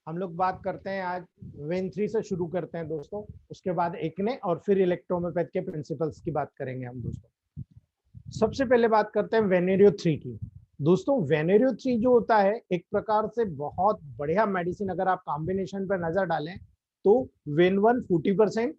हम लोग बात करते हैं आज वेन 3 से शुरू करते हैं दोस्तों, उसके बाद एकने और फिर इलेक्ट्रोहोम्योपैथ के प्रिंसिपल्स की बात करेंगे हम दोस्तों। सबसे पहले बात करते हैं वेनेरियो 3 की। दोस्तों वेनेरियो 3 जो होता है एक प्रकार से बहुत बढ़िया मेडिसिन, अगर आप कॉम्बिनेशन पर नजर डालें तो वेन 1 40%,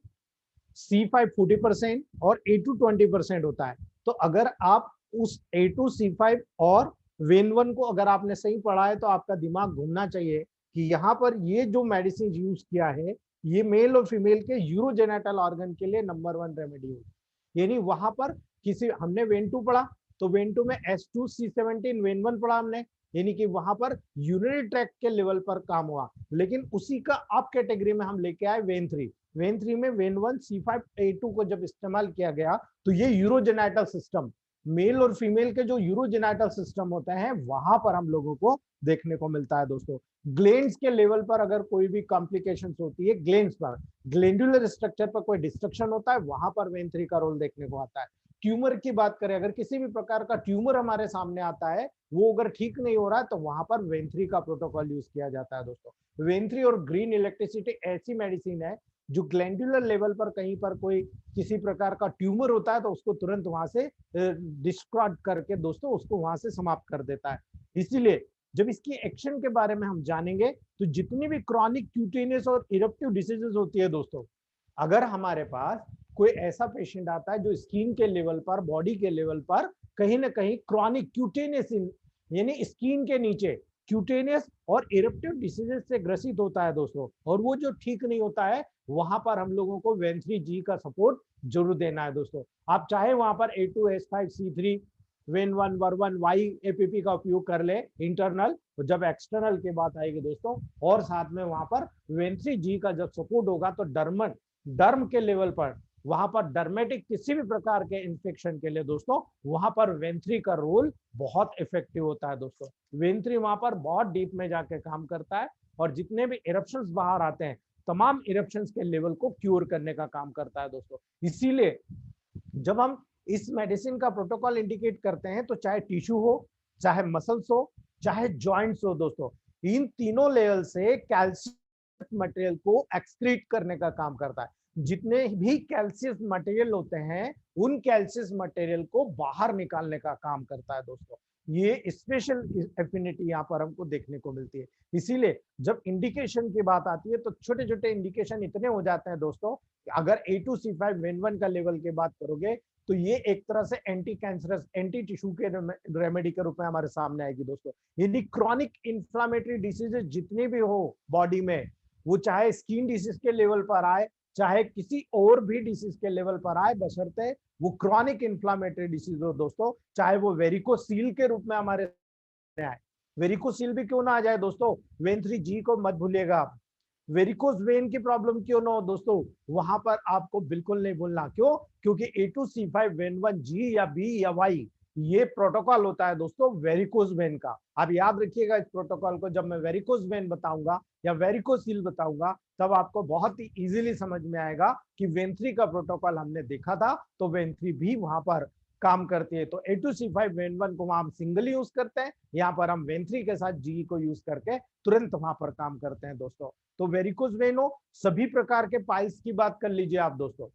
C5 40% और A2 20% होता है। तो अगर आप उस A2 C5 और वेन 1 को अगर आपने सही पढ़ा है तो आपका दिमाग घूमना चाहिए कि यहाँ पर ये जो मेडिसिन यूज किया है ये मेल और फीमेल के यूरोजेनेटल ऑर्गन के लिए नंबर 1 रेमेडी होगी। यानी वहां पर किसी हमने वेन 2 पढ़ा तो वेन 2 में S2C17 वेन 1 पढ़ा हमने, यानी कि वहां पर यूरिनरी ट्रैक्ट के लेवल पर काम हुआ। लेकिन उसी का अब कैटेगरी में हम लेके आए वेन 3। वेन 3 में वेन 1 C5A2 को जब इस्तेमाल किया गया तो ये यूरोजेनाइटल सिस्टम, मेल और फीमेल के जो यूरोजेनाइटल सिस्टम होते हैं वहां पर हम लोगों को देखने को मिलता है दोस्तों। ग्लैंड्स के लेवल पर अगर कोई भी कॉम्प्लिकेशंस होती है, ग्लैंड्स पर ग्लैंडुलर स्ट्रक्चर पर कोई डिस्ट्रक्शन होता है, वहां पर वेन 3 का रोल देखने को आता है। ट्यूमर की बात करें, अगर किसी भी प्रकार का ट्यूमर हमारे सामने आता है, वो अगर ठीक नहीं हो रहा है तो वहां पर वेन 3 का प्रोटोकॉल यूज किया जाता है दोस्तों। वेन 3 और ग्रीन इलेक्ट्रिसिटी ऐसी मेडिसिन है जो ग्लैंडुलर लेवल पर कहीं पर कोई किसी प्रकार का ट्यूमर होता है तो उसको तुरंत वहां से डिस्ट्रॉय करके दोस्तों उसको वहां से समाप्त कर देता है। इसीलिए जब इसकी एक्शन के बारे में हम जानेंगे तो जितनी भी क्रॉनिक क्यूटेनियस और इरप्टिव डिसीजेस होती है दोस्तों, अगर हमारे पास कोई ऐसा पेशेंट आता है जो स्किन के लेवल पर, बॉडी के लेवल पर कहीं ना कहीं क्रॉनिक क्यूटेनियस यानी स्किन के नीचे क्यूटेनियस और इरप्टिव डिसीजेस से ग्रसित होता है दोस्तों, और वो जो ठीक नहीं होता है, वहां पर हम लोगों को वेन 3G का सपोर्ट जरूर देना है दोस्तों। आप चाहे वहां पर A2 S5 C3 when 1 वर1 YAPP का उपयोग कर ले इंटरनल, तो जब एक्सटर्नल की बात आएगी दोस्तों और साथ में वहां पर वेन 3G का जब सपोर्ट होगा तो डर्म के लेवल पर, वहां पर डर्मेटिक किसी भी प्रकार के इंफेक्शन के लिए दोस्तों वहां पर वेन 3 का रोल बहुत इफेक्टिव होता है दोस्तों। वेन 3 वहां पर बहुत डीप में जाके काम करता है और जितने भी इरप्शंस बाहर आते हैं तमाम इरप्शंस के लेवल को क्यूर करने का काम करता है दोस्तों। इसीलिए जब हम इस मेडिसिन का प्रोटोकॉल इंडिकेट करते हैं तो चाहे टिश्यू हो, चाहे मसल्स हो, चाहे जॉइंट्स हो दोस्तों, इन तीनों लेवल से कैल्शियम मटेरियल को एक्सक्रीट करने का काम करता है। जितने भी कैल्शियस मटेरियल होते हैं उन कैल्शियस मटेरियल को बाहर निकालने का काम करता है दोस्तों। ये स्पेशल एफिनिटी यहाँ पर हमको देखने को मिलती है। इसीलिए जब इंडिकेशन की बात आती है तो छोटे छोटे इंडिकेशन इतने हो जाते हैं दोस्तों, अगर A2 C5 वेन 1 का लेवल की बात करोगे तो ये एक तरह से एंटी कैंसरस, एंटी टिश्यू के रेमेडी के रूप में हमारे सामने आएगी दोस्तों। यदि क्रॉनिक इंफ्लामेटरी डिसीजेस जितने भी हो बॉडी में, वो चाहे स्किन डिसीज के लेवल पर आए, चाहे किसी और भी डिसीज के लेवल पर आए, बशर्ते वो क्रॉनिक इंफ्लामेटरी डिसीज हो दोस्तों, चाहे वो वेरिकोसील के रूप में हमारे आए, वेरिकोसील भी क्यों ना आ जाए दोस्तों, वेन 3G को मत भूलिएगा आप। वेरिकोज वेन की प्रॉब्लम क्यों ना हो दोस्तों, वहां पर आपको बिल्कुल नहीं भूलना। क्यों? क्योंकि A2 C5 वेन 1G या B या Y ये प्रोटोकॉल होता है दोस्तों वेरिकोज वेन का। आप याद रखिएगा इस प्रोटोकॉल को, जब मैं वेरिकोज वेन बताऊंगा या वेरिकोसील बताऊंगा तब आपको बहुत ही इजीली समझ में आएगा कि वेन 3 का प्रोटोकॉल हमने देखा था तो वेन 3 भी वहां पर काम करती है। तो A2 C5 वेन 1 को वहां हम सिंगल यूज करते हैं, यहाँ पर हम वेन 3 के साथ G को यूज करके तुरंत वहां पर काम करते हैं दोस्तों। तो वेरिकोज वेन हो, सभी प्रकार के पाइल्स की बात कर लीजिए आप दोस्तों,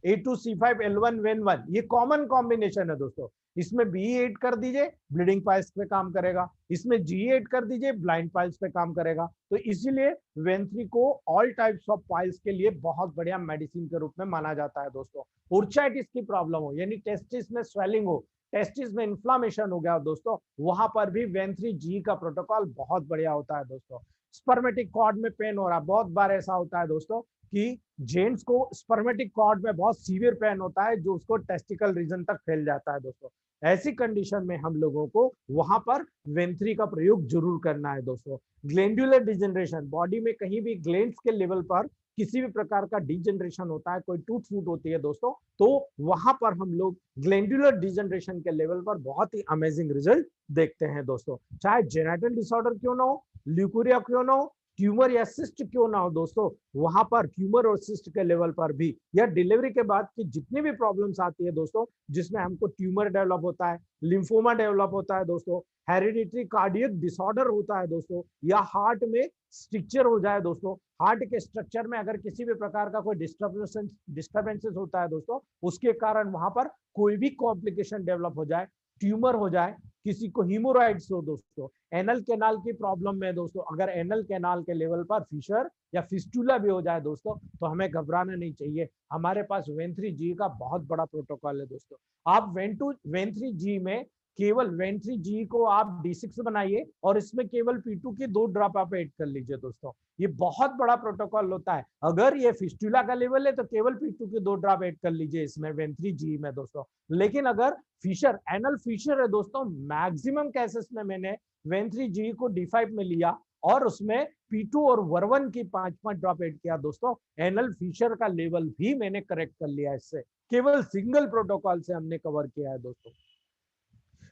A2 C5 L1 वेन 1 ये कॉमन कॉम्बिनेशन है दोस्तों। इसमें B ऐड कर दीजिए, ब्लीडिंग पाइल्स पे काम करेगा, इसमें G ऐड कर दीजिए, ब्लाइंड पाइल्स पे काम करेगा। तो इसीलिए वेन 3 को ऑल टाइप्स ऑफ पाइल्स के लिए बहुत बढ़िया मेडिसिन के रूप में माना जाता है दोस्तों। उर्चाइटिस की प्रॉब्लम हो, यानी टेस्टिस में स्वेलिंग हो, टेस्टिस में इन्फ्लामेशन हो गया दोस्तों, वहां पर भी वेन 3G का प्रोटोकॉल बहुत बढ़िया होता है दोस्तों। स्पर्मेटिक कॉर्ड में पेन हो रहा है, बहुत बार ऐसा होता है दोस्तों कि जेंट्स को स्पर्मेटिक कॉर्ड में बहुत सीवियर पेन होता है जो उसको टेस्टिकल रीजन तक फैल जाता है दोस्तों। ऐसी कंडीशन में हम लोगों को वहां पर वेन 3 का प्रयोग जरूर करना है दोस्तों। ग्लैंडुलर डिजेनरेशन, बॉडी में कहीं भी ग्लैंड्स के लेवल पर किसी भी प्रकार का डिजेनरेशन होता है, कोई टूट फूट होती है दोस्तों, तो वहां पर हम लोग ग्लैंडुलर डिजेनरेशन के लेवल पर बहुत ही अमेजिंग रिजल्ट देखते हैं दोस्तों। चाहे जेनेटल डिसऑर्डर क्यों ना हो, ल्यूकोरिया क्यों ना हो, ट्यूमर या सिस्ट क्यों ना हो दोस्तों, वहां पर ट्यूमर और सिस्ट के लेवल पर भी, या डिलीवरी के बाद की जितनी भी प्रॉब्लम्स आती है दोस्तों, जिसमें हमको ट्यूमर डेवलप होता है, लिम्फोमा डेवलप होता है दोस्तों, हेरिडिटरी कार्डियक डिसऑर्डर होता है दोस्तों, या हार्ट में स्ट्रक्चर हो जाए दोस्तों, हार्ट के स्ट्रक्चर में अगर किसी भी प्रकार का कोई डिस्टर्बेंसेस होता है दोस्तों, उसके कारण वहां पर कोई भी कॉम्प्लिकेशन डेवलप हो जाए, ट्यूमर हो जाए, किसी को हीमोराइड्स हो दोस्तों, एनल कैनाल की प्रॉब्लम में दोस्तों, अगर एनल कैनाल के लेवल पर फिशर या फिस्टुला भी हो जाए दोस्तों, तो हमें घबराना नहीं चाहिए। हमारे पास वेन3G का बहुत बड़ा प्रोटोकॉल है दोस्तों। आप वेन3G में केवल वेन3G को आप D6 बनाइए और इसमें केवल P2 की 2 ड्रॉप आप ऐड कर लीजिए दोस्तों। ये बहुत बड़ा प्रोटोकॉल होता है। अगर ये फिस्टुला का लेवल है तो केवल P2 की 2 ड्रॉप ऐड कर लीजिए इसमें वेन3G में दोस्तों। लेकिन अगर फिशर, एनल फिशर है दोस्तों, मैक्सिमम केसेस में मैंने वेन3G को D5 में लिया और उसमें P2 और वर्वन की 5 ड्रॉप ऐड किया दोस्तों। एनल फिशर का लेवल भी मैंने करेक्ट कर लिया इससे, केवल सिंगल प्रोटोकॉल से हमने कवर किया है दोस्तों।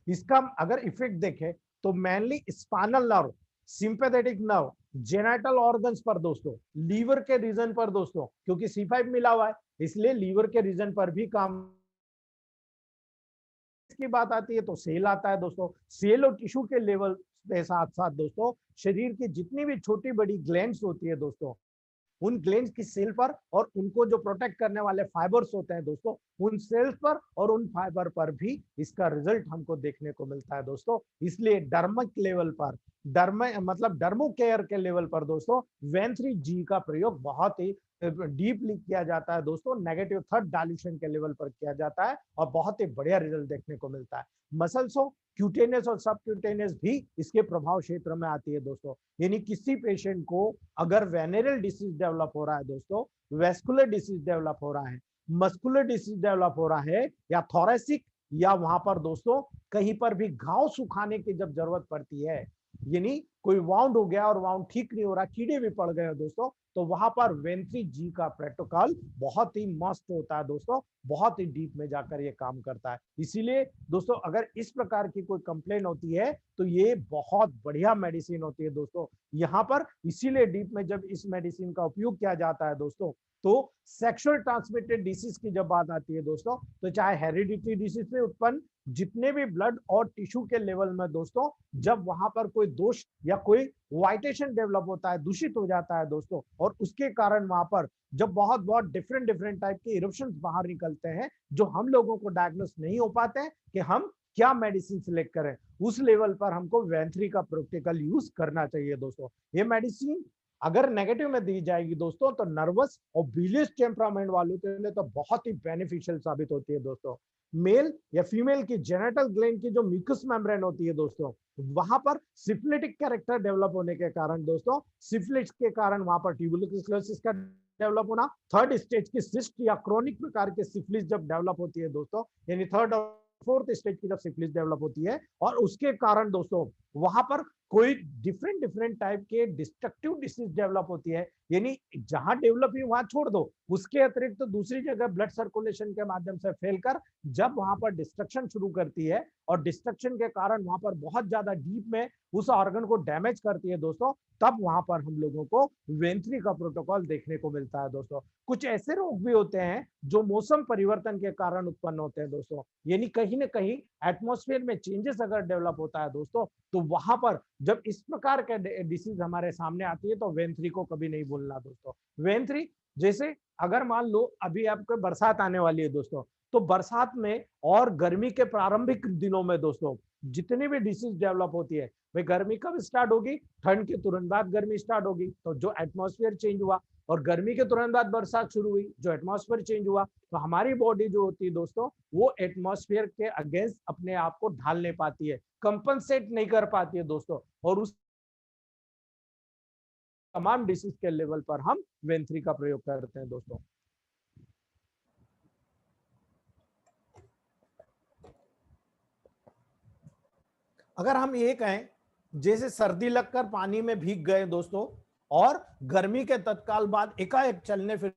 इसका अगर इफेक्ट देखें तो mainly spinal nerve, sympathetic nerve, genital organs पर दोस्तों, लीवर के रीजन पर दोस्तों, क्योंकि C5 मिला हुआ है इसलिए लीवर के रीजन पर भी काम की बात आती है तो सेल आता है दोस्तों। सेल और टिश्यू के लेवल के साथ साथ दोस्तों शरीर की जितनी भी छोटी बड़ी ग्लैंड्स होती है दोस्तों, उन ग्लैंड्स की सेल पर और उनको जो प्रोटेक्ट करने वाले फाइबर्स होते हैं दोस्तों, उन सेल्स पर और उन फाइबर पर भी इसका रिजल्ट हमको देखने को मिलता है दोस्तों। इसलिए डर्मिक लेवल पर, मतलब डर्मो केयर के लेवल पर दोस्तों वेन3G का प्रयोग बहुत ही डीपली किया जाता है दोस्तों। नेगेटिव थर्ड डाइल्यूशन के लेवल पर किया जाता है और बहुत ही बढ़िया रिजल्ट देखने को मिलता है। मसल्स हो, क्यूटेनियस और सबक्यूटेनियस भी इसके प्रभाव क्षेत्र में आती है दोस्तों। यानी किसी पेशेंट को अगर वेनेरियल डिसीज डेवलप हो रहा है दोस्तों, वेस्कुलर डिसीज डेवलप हो रहा है, मस्कुलर डिसीज डेवलप हो रहा है, या थोरेसिक, या वहां पर दोस्तों कहीं पर भी घाव सुखाने की जब जरूरत पड़ती है, यानी कोई वाउंड हो गया और वाउंड ठीक नहीं हो रहा, कीड़े भी पड़ गए दोस्तों, तो वहां पर वेन3G का प्रोटोकॉल बहुत ही मस्त होता है दोस्तों, बहुत ही डीप में जाकर ये काम करता है। इसीलिए दोस्तों अगर इस प्रकार की कोई कंप्लेन होती है तो ये बहुत बढ़िया मेडिसिन होती है दोस्तों यहाँ पर। इसीलिए डीप में जब इस मेडिसिन का उपयोग किया जाता है दोस्तों, तो सेक्सुअल ट्रांसमिटेड डिसीज की जब बात आती है दोस्तों, तो चाहे हेरिडिटरी डिसीज से उत्पन्न जितने भी ब्लड और टिश्यू के लेवल में दोस्तों, जब वहां पर कोई दोष या कोई वाइटेशन डेवलप होता है, दूषित हो जाता है दोस्तों, और उसके कारण वहां पर जब बहुत बहुत डिफरेंट टाइप के इरप्शंस बाहर निकलते हैं, जो हम लोगों को डायग्नोस नहीं हो पाते हैं कि हम क्या मेडिसिन सिलेक्ट करें, उस लेवल पर हमको वेन3 का प्रोटोकॉल यूज करना चाहिए दोस्तों। ये मेडिसिन अगर नेगेटिव में दी जाएगी दोस्तों तो नर्वस और बिलियस टेम्परामेंट वालों के लिए तो बहुत ही बेनिफिशियल साबित होती है दोस्तों। मेल या फीमेल की जेनिटल ग्लैंड की जो म्यूकस मेम्ब्रेन होती है दोस्तों, वहां पर सिफिलिटिक कैरेक्टर डेवलप होने के कारण दोस्तों, सिफिलिस के कारण वहां पर ट्यूबरकुलोसिस का डेवलप होना, थर्ड स्टेज की सिस्ट या क्रोनिक प्रकार के सिफिलिस जब डेवलप होती है दोस्तों, यानी थर्ड और फोर्थ स्टेज की जब सिफिलिस डेवलप होती है, और उसके कारण दोस्तों वहां पर कोई डिफरेंट टाइप के डिस्ट्रक्टिव डिसीज डेवलप होती है, यानी जहां डेवलप हुई वहां छोड़ दो, उसके अतिरिक्त तो दूसरी जगह ब्लड सर्कुलेशन के माध्यम से फैलकर जब वहां पर डिस्ट्रक्शन शुरू करती है और डिस्ट्रक्शन के कारण वहां पर बहुत ज्यादा डीप में उस ऑर्गन को डैमेज करती है दोस्तों, तब वहां पर हम लोगों को वेन3 का प्रोटोकॉल देखने को मिलता है दोस्तों। कुछ ऐसे रोग भी होते हैं जो मौसम परिवर्तन के कारण उत्पन्न होते हैं दोस्तों, यानी कहीं ना कहीं एटमॉस्फेयर में चेंजेस अगर डेवलप होता है दोस्तों, तो वहां पर जब इस प्रकार के डिसीज हमारे सामने आती है तो वेन3 को कभी नहीं भूलना दोस्तों। वेन3 जैसे अगर मान लो अभी आपको बरसात आने वाली है दोस्तों, तो बरसात में और गर्मी के प्रारंभिक दिनों में दोस्तों जितनी भी डिसीज डेवलप होती है, भाई गर्मी कब स्टार्ट होगी, ठंड के तुरंत बाद गर्मी स्टार्ट होगी, तो जो एटमॉस्फेयर चेंज हुआ, और गर्मी के तुरंत बाद बरसात शुरू हुई, जो एटमॉस्फेयर चेंज हुआ, तो हमारी बॉडी जो होती है दोस्तों वो एटमॉस्फेयर के अगेंस्ट अपने आप को ढाल नहीं पाती है, कंपनसेट नहीं कर पाती है दोस्तों, और उस तमाम डिसीज के लेवल पर हम वेन3 का प्रयोग करते हैं दोस्तों। अगर हम ये कहें जैसे सर्दी लगकर पानी में भीग गए दोस्तों और गर्मी के तत्काल बाद एकाएक चलने फिर,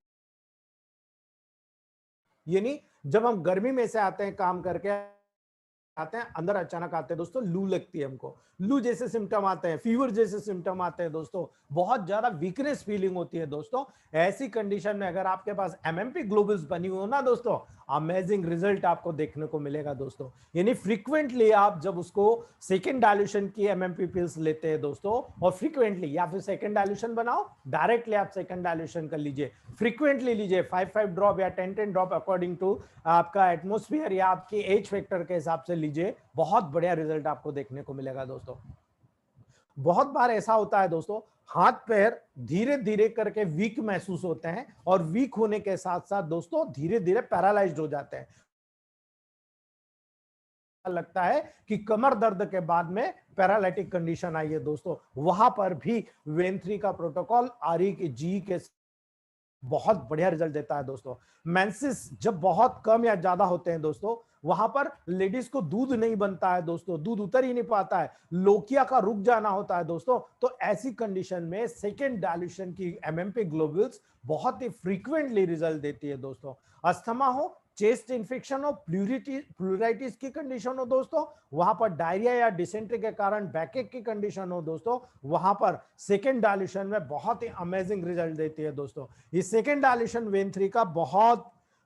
यानी जब हम गर्मी में से आते हैं काम करके आते हैं, अंदर अचानक आते हैं दोस्तों, लू लगती है हमको, लू जैसे सिम्टम आते हैं, फीवर जैसे सिम्टम आते हैं दोस्तों, बहुत ज्यादा वीकनेस फीलिंग होती है दोस्तों। ऐसी कंडीशन में अगर आपके पास एमएमपी ग्लोबुल्स बनी हो ना दोस्तों, अमेजिंग रिजल्ट आपको देखने को मिलेगा दोस्तों। यानी फ्रीक्वेंटली आप जब उसको सेकेंड डायल्यूशन की एमएमपी पिल्स लेते हैं दोस्तों, और फ्रीक्वेंटली या फिर सेकेंड डायल्यूशन बनाओ, डायरेक्टली आप सेकेंड डायल्यूशन कर लीजिए, फ्रीक्वेंटली लीजिए, 5 ड्रॉप या 10 ड्रॉप अकॉर्डिंग टू आपका एटमोस्फियर या आपकी एज फैक्टर के हिसाब से लीजिए, बहुत बढ़िया रिजल्ट आपको देखने को मिलेगा दोस्तों। बहुत बार ऐसा होता है दोस्तों, हाथ पैर धीरे धीरे करके वीक महसूस होते हैं, और वीक होने के साथ साथ दोस्तों धीरे धीरे पैरालाइज्ड हो जाते हैं। लगता है कि कमर दर्द के बाद में पैरालिटिक कंडीशन आई है दोस्तों, वहां पर भी वेन3 का प्रोटोकॉल आरई के जी के बहुत बढ़िया रिजल्ट देता है दोस्तों। मेंसेस जब बहुत कम या ज्यादा होते हैं दोस्तों, वहां पर लेडीज को दूध नहीं बनता है दोस्तों, दूध उतर ही नहीं पाता है, लोकिया का रुक जाना होता है दोस्तों, तो ऐसी कंडीशन में सेकेंड डायल्यूशन की एमएमपी ग्लोबुल्स बहुत ही फ्रीक्वेंटली रिजल्ट देती है दोस्तों। अस्थमा हो, चेस्ट इंफेक्शन हो, प्लूराइटिस की कंडीशन हो दोस्तों, वहां पर डायरिया या डिसेंट्री के कारण बैकएक की कंडीशन हो दोस्तों, वहां पर सेकेंड डायल्यूशन में बहुत ही अमेजिंग रिजल्ट देती है दोस्तों। इस सेकेंड डायल्यूशन वेन3 का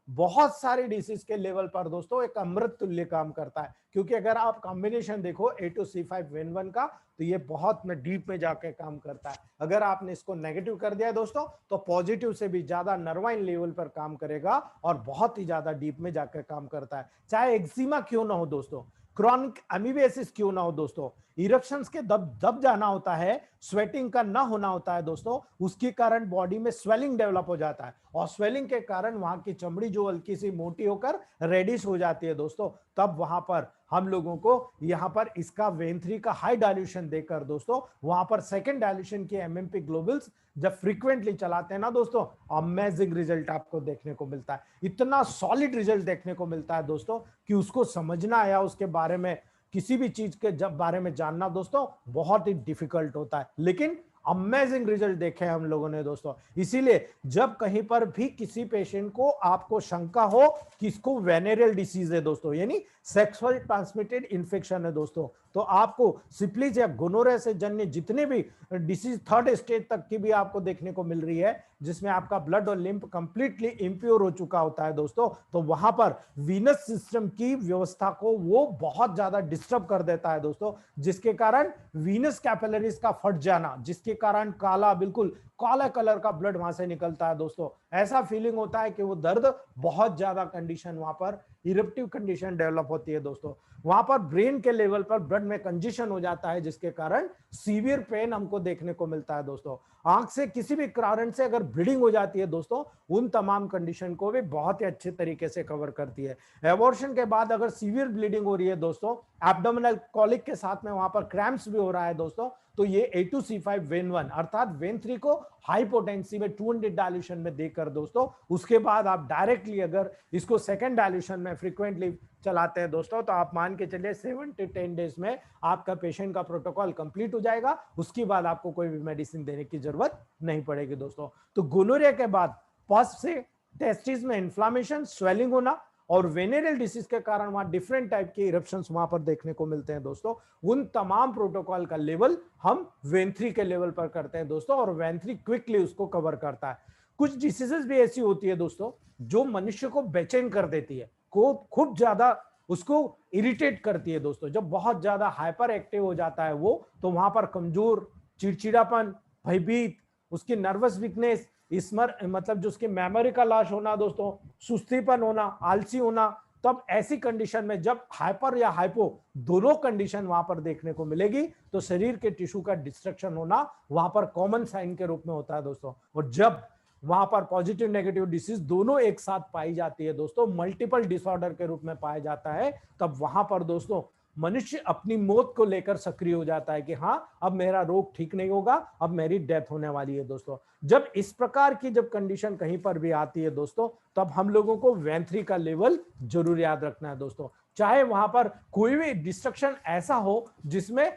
बहुत सारी डिसीज के लेवल पर दोस्तों एक अमृत तुल्य काम करता है, क्योंकि अगर आप कॉम्बिनेशन देखो A2C5 वेन1 का, तो ये बहुत में डीप में जाके काम करता है। अगर आपने इसको नेगेटिव कर दिया दोस्तों, तो पॉजिटिव से भी ज्यादा नर्वाइन लेवल पर काम करेगा और बहुत ही ज्यादा डीप में जाकर काम करता है। चाहे एक्जिमा क्यों ना हो दोस्तों, क्रॉनिक अमीबियासिस क्यों ना हो दोस्तों, इरेक्शंस के दब जाना होता है, स्वेटिंग का ना होना होता है दोस्तों, उसके कारण बॉडी में स्वेलिंग डेवलप हो जाता है, और स्वेलिंग के कारण वहां की चमड़ी जो हल्की सी मोटी होकर रेडिश हो जाती है दोस्तों, तब वहां पर हम लोगों को यहां पर इसका वेन3 का हाई डायल्यूशन देकर दोस्तों, वहां पर सेकेंड डायल्यूशन की एमएमपी ग्लोबुल्स जब फ्रीक्वेंटली चलाते हैं ना दोस्तों, अमेजिंग रिजल्ट आपको देखने को मिलता है। इतना सॉलिड रिजल्ट देखने को मिलता है दोस्तों कि उसको समझना या उसके बारे में किसी भी चीज के जब बारे में जानना दोस्तों बहुत ही डिफिकल्ट होता है, लेकिन अमेजिंग रिजल्ट देखे हम लोगों ने दोस्तों। इसीलिए जब कहीं पर भी किसी पेशेंट को आपको शंका हो कि इसको वेनेरियल डिसीज है दोस्तों, यानी सेक्सुअल ट्रांसमिटेड इंफेक्शन है दोस्तों, तो आपको सिफिलिस या गोनोरिया से जन्य जितने भी डिसीज थर्ड स्टेज तक की भी आपको देखने को मिल रही है, जिसमें आपका ब्लड और लिम्फ कंप्लीटली इंप्योर हो चुका होता है दोस्तों, तो वहां पर वीनस सिस्टम की व्यवस्था को वो बहुत ज्यादा डिस्टर्ब कर देता है दोस्तों, जिसके कारण वीनस कैपिलरीज का फट जाना, जिसके कारण काला बिल्कुल काला कलर का ब्लड वहां से निकलता है दोस्तों। ऐसा फीलिंग होता है कि वो दर्द बहुत ज्यादा कंडीशन वहां पर इरप्टिव कंडीशन डेवलप होती है दोस्तों। वहां पर ब्रेन के लेवल पर ब्लड में कंजेशन हो जाता है, जिसके कारण सीवियर पेन हमको देखने को मिलता है दोस्तों। आंख से किसी भी कारण से अगर ब्लीडिंग हो जाती है दोस्तों, उन तमाम कंडीशन को भी बहुत ही अच्छे तरीके से कवर करती है। एबॉर्शन के बाद अगर सीवियर ब्लीडिंग हो रही है दोस्तों, एब्डोमिनल कॉलिक के साथ में वहां पर क्रैम्प्स भी हो रहा है दोस्तों, तो ये A2C5 वेन1 अर्थात वेन3 को हाई पोटेंसी में 200 डायल्यूशन में देकर दोस्तों, उसके बाद आप डायरेक्टली अगर इसको सेकेंड डायल्यूशन में फ्रीक्वेंटली चलाते हैं दोस्तों, तो आप मान के चलिए 7 to 10 डेज में आपका पेशेंट का प्रोटोकॉल कंप्लीट हो जाएगा। उसके बाद आपको कोई भी मेडिसिन देने की जरूरत नहीं पड़ेगी दोस्तों। तो गोनोरिया के बाद पस से टेस्टिस में इन्फ्लामेशन, स्वेलिंग होना और वेनेरियल डिसीज के कारण वहां डिफरेंट टाइप के इरप्शंस वहां पर देखने को मिलते हैं दोस्तों। उन तमाम प्रोटोकॉल का लेवल हम वेन3 के लेवल पर करते हैं दोस्तों, और वेन3 क्विकली उसको कवर करता है। कुछ डिसीजेस भी ऐसी होती है दोस्तों जो मनुष्य को बेचैन कर देती है, को खूब ज्यादा उसको इरिटेट करती है दोस्तों। जब बहुत ज्यादा हाइपर एक्टिव हो जाता है वो, तो वहां पर कमजोर, चिड़चिड़ापन, भयभीत, उसकी नर्वस वीकनेस, मतलब जो उसकी मेमोरी का लॉस होना दोस्तों, सुस्तीपन होना, आलसी होना, तब ऐसी कंडीशन में जब हाइपर या हाइपो दोनों कंडीशन वहां पर देखने को मिलेगी, तो शरीर के टिश्यू का डिस्ट्रक्शन होना वहां पर कॉमन साइन के रूप में होता है दोस्तों। और जब वहां पर पॉजिटिव नेगेटिव डिसीज दोनों एक साथ पाई जाती है दोस्तों, मल्टीपल डिसऑर्डर के रूप में पाया जाता है, तब वहां पर दोस्तों मनुष्य अपनी मौत को लेकर सक्रिय हो जाता है कि हाँ, अब मेरा रोग ठीक नहीं होगा, अब मेरी डेथ होने वाली है दोस्तों। जब इस प्रकार की जब कंडीशन कहीं पर भी आती है दोस्तों, तब हम लोगों को वेन3 का लेवल जरूर याद रखना है दोस्तों। चाहे वहां पर कोई भी डिस्ट्रक्शन ऐसा हो जिसमें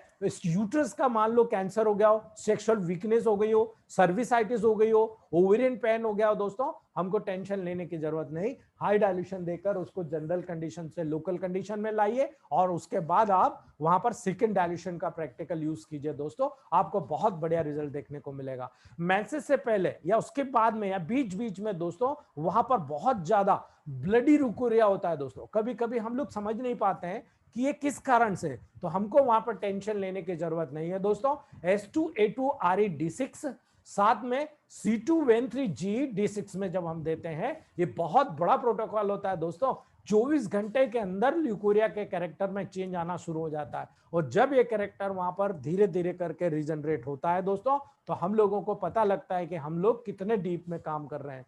यूट्रस का मान लो कैंसर हो गया हो, सेक्सुअल वीकनेस हो गई हो, सर्विसाइटिस हो गई हो, ओवेरियन पेन हो गया हो, दोस्तों हमको टेंशन लेने की जरूरत नहीं। हाई डायल्यूशन देकर उसको जनरल कंडीशन से लोकल कंडीशन में लाइए और उसके बाद आप वहां पर सेकंड डायल्यूशन का प्रैक्टिकल यूज कीजिए दोस्तों, आपको बहुत बढ़िया रिजल्ट देखने को मिलेगा। मेंसेस से पहले या उसके बाद में या बीच बीच में दोस्तों वहां पर बहुत ज्यादा ब्लडी ल्यूकोरिया होता है दोस्तों, कभी कभी हम लोग समझ नहीं पाते हैं कि ये किस कारण से, तो हमको वहां पर टेंशन लेने की जरूरत नहीं है दोस्तों। S2A2RE D6 साथ में C2Ven3GE D6 में जब हम देते हैं, ये बहुत बड़ा प्रोटोकॉल होता है दोस्तों। 24 घंटे के अंदर ल्यूकोरिया के कैरेक्टर में चेंज आना शुरू हो जाता है और जब ये कैरेक्टर वहां पर धीरे धीरे करके रीजनरेट होता है दोस्तों, तो हम लोगों को पता लगता है कि हम लोग कितने डीप में काम कर रहे हैं।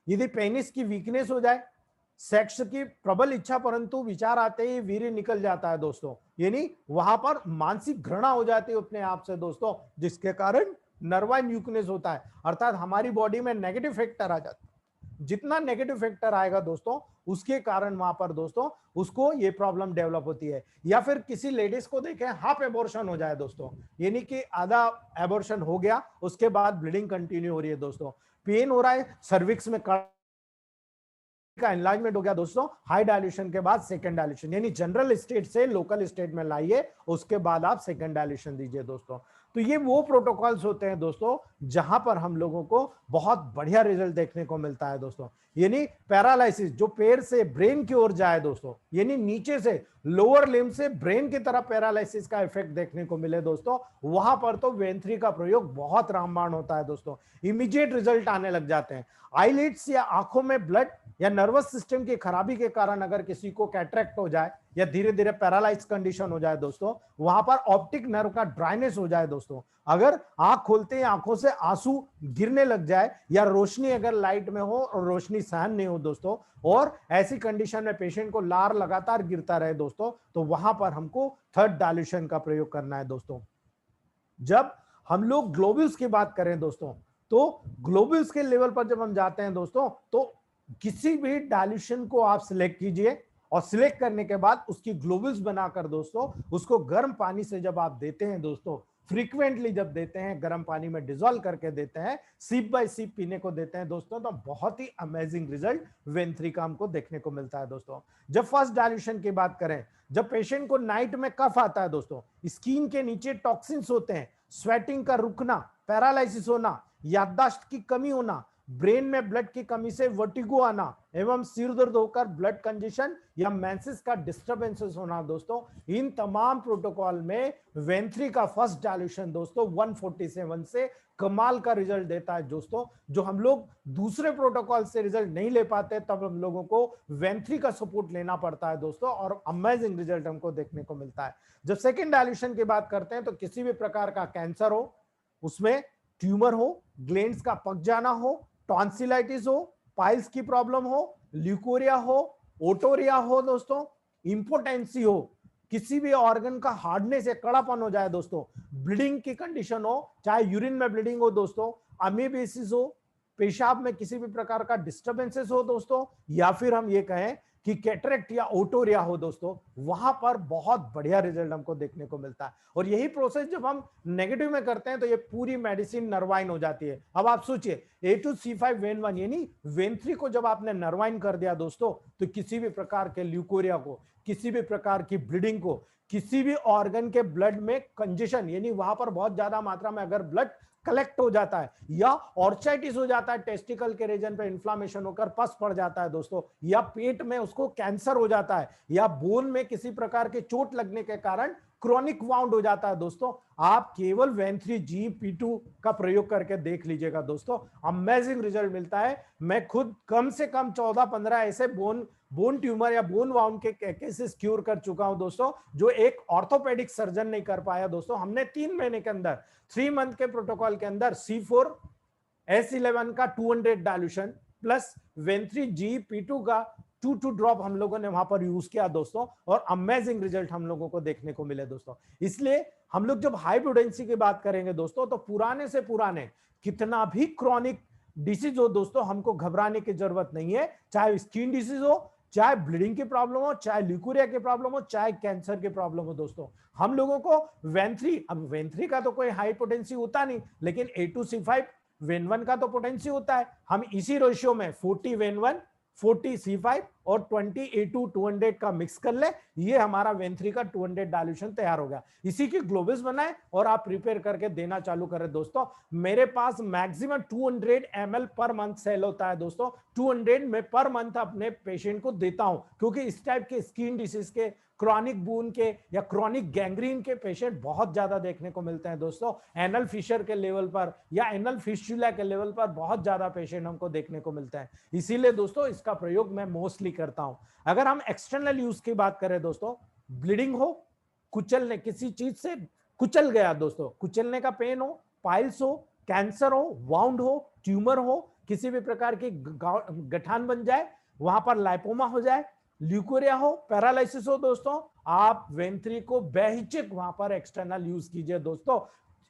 यदि पेनिस की वीकनेस हो जाए, सेक्स की प्रबल इच्छा परंतु विचार आते ही वीर्य निकल जाता है दोस्तों, यानी वहां पर मानसिक घृणा हो जाती है अपने आप से दोस्तों, जिसके कारण नर्वाइन वीकनेस होता है, अर्थात हमारी बॉडी में नेगेटिव फैक्टर आ जाता है। जितना नेगेटिव फैक्टर आएगा दोस्तों उसके कारण वहां पर दोस्तों उसको ये प्रॉब्लम डेवलप होती है। या फिर किसी लेडीज को देखें हाफ एबॉर्शन हो जाए दोस्तों, यानी कि आधा एबॉर्शन हो गया उसके बाद ब्लीडिंग कंटिन्यू हो रही है दोस्तों, पेन हो रहा है, सर्विक्स में का एनलार्जमेंट हो गया दोस्तों, हाई डायल्यूशन के बाद सेकंड डायल्यूशन, यानी जनरल स्टेट से लोकल स्टेट में लाइए, उसके बाद आप सेकंड डायल्यूशन दीजिए दोस्तों। तो ये वो प्रोटोकॉल्स होते हैं दोस्तों जहां पर हम लोगों को बहुत बढ़िया रिजल्ट देखने को मिलता है दोस्तों। यानी पैरालिसिस जो पैर से ब्रेन की ओर जाए दोस्तों, यानी नीचे से लोअर लिम्ब से ब्रेन की तरफ पैरालिसिस का इफेक्ट देखने को मिले दोस्तों, वहां पर तो वेन3 का प्रयोग बहुत रामबाण होता है दोस्तों, इमीडिएट रिजल्ट आने लग जाते हैं। आईलिड्स या आंखों में ब्लड या नर्वस सिस्टम की खराबी के कारण अगर किसी को कैटरेक्ट हो जाए या धीरे धीरे पैरालाइज कंडीशन हो जाए दोस्तों, वहां पर ऑप्टिक नर्व का ड्राइनेस हो जाए दोस्तों, अगर आंख खोलते ही आंखों से आंसू गिरने लग जाए या रोशनी अगर लाइट में हो और रोशनी सहन नहीं हो दोस्तों, और ऐसी कंडीशन में पेशेंट को लार लगातार गिरता रहे दोस्तों, तो वहां पर हमको थर्ड डायल्यूशन का प्रयोग करना है दोस्तों। जब हम लोग ग्लोब्यूल्स की बात करें दोस्तों, तो ग्लोब्यूल्स के लेवल पर जब हम जाते हैं दोस्तों, तो किसी भी डायल्यूशन को आप सिलेक्ट कीजिए और सिलेक्ट करने के बाद उसकी ग्लोब्यूल्स बनाकर दोस्तों उसको गर्म पानी से जब आप देते हैं दोस्तों, फ्रीक्वेंटली जब देते हैं गर्म पानी में डिसॉल्व करके देते हैं, सिप बाय सिप पीने को देते हैं दोस्तों, तो बहुत ही अमेजिंग रिजल्ट वेन3 का हमको देखने को मिलता है दोस्तों। जब फर्स्ट डायल्यूशन की बात करें, जब पेशेंट को नाइट में कफ आता है दोस्तों, स्किन के नीचे टॉक्सिन्स होते हैं, स्वेटिंग का रुकना, पैरालिसिस होना, याददाश्त की कमी होना, ब्रेन में ब्लड की कमी से वर्टिगो आना एवं सिर दर्द होकर ब्लड कंजेशन या मेंसेस का डिस्टर्बेंसेस होना दोस्तों, इन तमाम प्रोटोकॉल में वेन3 का फर्स्ट डायल्यूशन दोस्तों 147 से कमाल का रिजल्ट देता है दोस्तों। जो हम लोग दूसरे प्रोटोकॉल से रिजल्ट नहीं ले पाते, तब हम लोगों को वेन3 का सपोर्ट लेना पड़ता है दोस्तों, और अमेजिंग रिजल्ट हमको देखने को मिलता है। जब सेकेंड डायल्यूशन की बात करते हैं, तो किसी भी प्रकार का कैंसर हो, उसमें ट्यूमर हो, ग्लैंड्स का पक जाना हो, टॉन्सिलाइटिस हो, पाइल्स की प्रॉब्लम हो, ल्यूकोरिया हो, ओटोरिया हो दोस्तों, इंपोटेंसी हो, किसी भी ऑर्गन का हार्डनेस या कड़ापन हो जाए दोस्तों, ब्लीडिंग की कंडीशन हो, चाहे यूरिन में ब्लीडिंग हो दोस्तों, अमीबेसिस हो, पेशाब में किसी भी प्रकार का डिस्टर्बेंसेस हो दोस्तों, या फिर हम ये कहें कि कैटरेक्ट या ओटोरिया हो दोस्तों, वहां पर बहुत बढ़िया रिजल्ट हमको देखने को मिलता है। और यही प्रोसेस जब हम नेगेटिव में करते हैं तो ये पूरी मेडिसिन नर्वाइन हो जाती है। अब आप सोचिए A2C5 यानी वेन3 को जब आपने नर्वाइन कर दिया दोस्तों, तो किसी भी प्रकार के ल्यूकोरिया को, किसी भी प्रकार की ब्लीडिंग को, किसी भी ऑर्गन के ब्लड में कंजेशन, यानी वहां पर बहुत ज्यादा मात्रा में अगर ब्लड कलेक्ट हो जाता है या ऑर्चाइटिस हो जाता है, टेस्टिकल के रीजन पे इन्फ्लामेशन होकर पस पड़ जाता है दोस्तों, या पेट में उसको कैंसर हो जाता है, या बोन में किसी प्रकार के चोट लगने के कारण क्रॉनिक वाउंड हो जाता है दोस्तों, आप केवल वेन3GP2 का प्रयोग करके देख लीजिएगा दोस्तों, अमेजिंग रिजल्ट मिलता है। मैं खुद कम से कम 14-15 ऐसे बोन ट्यूमर या बोन वाउंड के केसेस क्यूर कर चुका हूं दोस्तों, जो एक ऑर्थोपेडिक सर्जन नहीं कर पाया दोस्तों। हमने 3 महीने के अंदर 3 मंथ के प्रोटोकॉल के अंदर C4S11 का 200 डायल्यूशन प्लस वेन3GP2 का 2 ड्रॉप हम लोगों ने वहां पर यूज किया दोस्तों, और अमेजिंग रिजल्ट हम लोगों को देखने को मिले दोस्तों। इसलिए हम लोग जब हाई पोटेंसी की बात करेंगे दोस्तों, तो पुराने से पुराने कितना भी क्रॉनिक डिसीज हो दोस्तों, हमको घबराने की जरूरत नहीं है, चाहे स्किन डिसीज हो, चाहे ब्लीडिंग की प्रॉब्लम हो, चाहे ल्यूकोरिया की प्रॉब्लम हो, चाहे कैंसर की प्रॉब्लम हो दोस्तों, हम लोगों को वेन3, अब वेन3 का तो कोई हाई पोटेंसी होता नहीं, लेकिन A2C5 वेन1 का तो पोटेंसी होता है। हम इसी रेशियो में 40 वेन1 40 C5 और 20 A2 200 का मिक्स कर ले, ये हमारा वेन3 का 200 डाइल्यूशन तैयार हो गया। इसी की ग्लोबल्स बनाए और आप प्रिपेयर करके देना चालू करें दोस्तों। मेरे पास maximum 200 ml per month sale होता है दोस्तों। 200 में पर मंथ अपने पेशेंट को देता हूं, क्योंकि इस टाइप के स्किन डिसीज के, क्रॉनिक बून के या क्रॉनिक गैंग्रीन के पेशेंट बहुत ज्यादा देखने को मिलते हैं दोस्तों। एनल फिशर के लेवल पर या एनल फिस्टुला के लेवल पर बहुत ज्यादा पेशेंट हमको देखने को मिलते हैं। इसीलिए दोस्तों इसका प्रयोग मैं मोस्टली करता हूं। अगर हम एक्सटर्नल यूज की बात करें दोस्तों, ब्लीडिंग हो, कुचलने, किसी चीज से कुचल गया दोस्तों, कुचलने का पेन हो, पाइल्स हो, कैंसर हो, वाउंड हो, ट्यूमर हो, किसी भी प्रकार की गठान बन जाए, वहां पर लाइपोमा हो जाए, ल्यूकोरिया हो, पैरालिसिस हो दोस्तों, आप वेन3 को बेहिचक वहां पर एक्सटर्नल यूज कीजिए दोस्तों।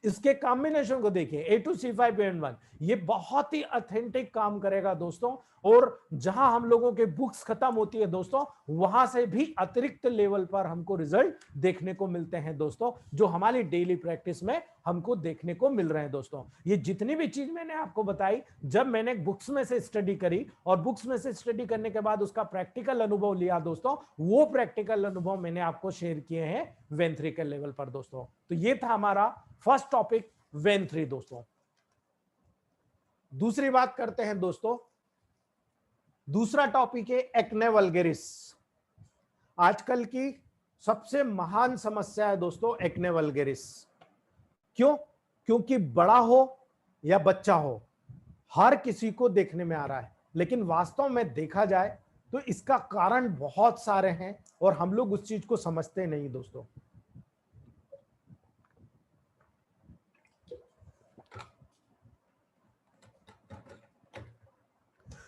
इसके कॉम्बिनेशन को देखिए, A2C5 वेन1, ये बहुत ही ऑथेंटिक काम करेगा दोस्तों। और जहां हम लोगों के बुक्स खत्म होती है दोस्तों, वहां से भी अतिरिक्त लेवल पर हमको रिजल्ट देखने को मिलते हैं दोस्तों, जो हमारी डेली प्रैक्टिस में हमको देखने को मिल रहे हैं दोस्तों। ये जितनी भी चीज मैंने आपको बताई, जब मैंने बुक्स में से स्टडी करी और बुक्स में से स्टडी करने के बाद उसका प्रैक्टिकल अनुभव लिया दोस्तों, वो प्रैक्टिकल अनुभव मैंने आपको शेयर किए हैं वेन3 के लेवल पर दोस्तों। तो ये था हमारा फर्स्ट टॉपिक वेन3 दोस्तों। दूसरी बात करते हैं दोस्तों, दूसरा टॉपिक है एक्ने वल्गेरिस। आजकल की सबसे महान समस्या है दोस्तों एक्ने वल्गेरिस। क्यों? क्योंकि बड़ा हो या बच्चा हो, हर किसी को देखने में आ रहा है, लेकिन वास्तव में देखा जाए तो इसका कारण बहुत सारे हैं और हम लोग उस चीज को समझते नहीं दोस्तों।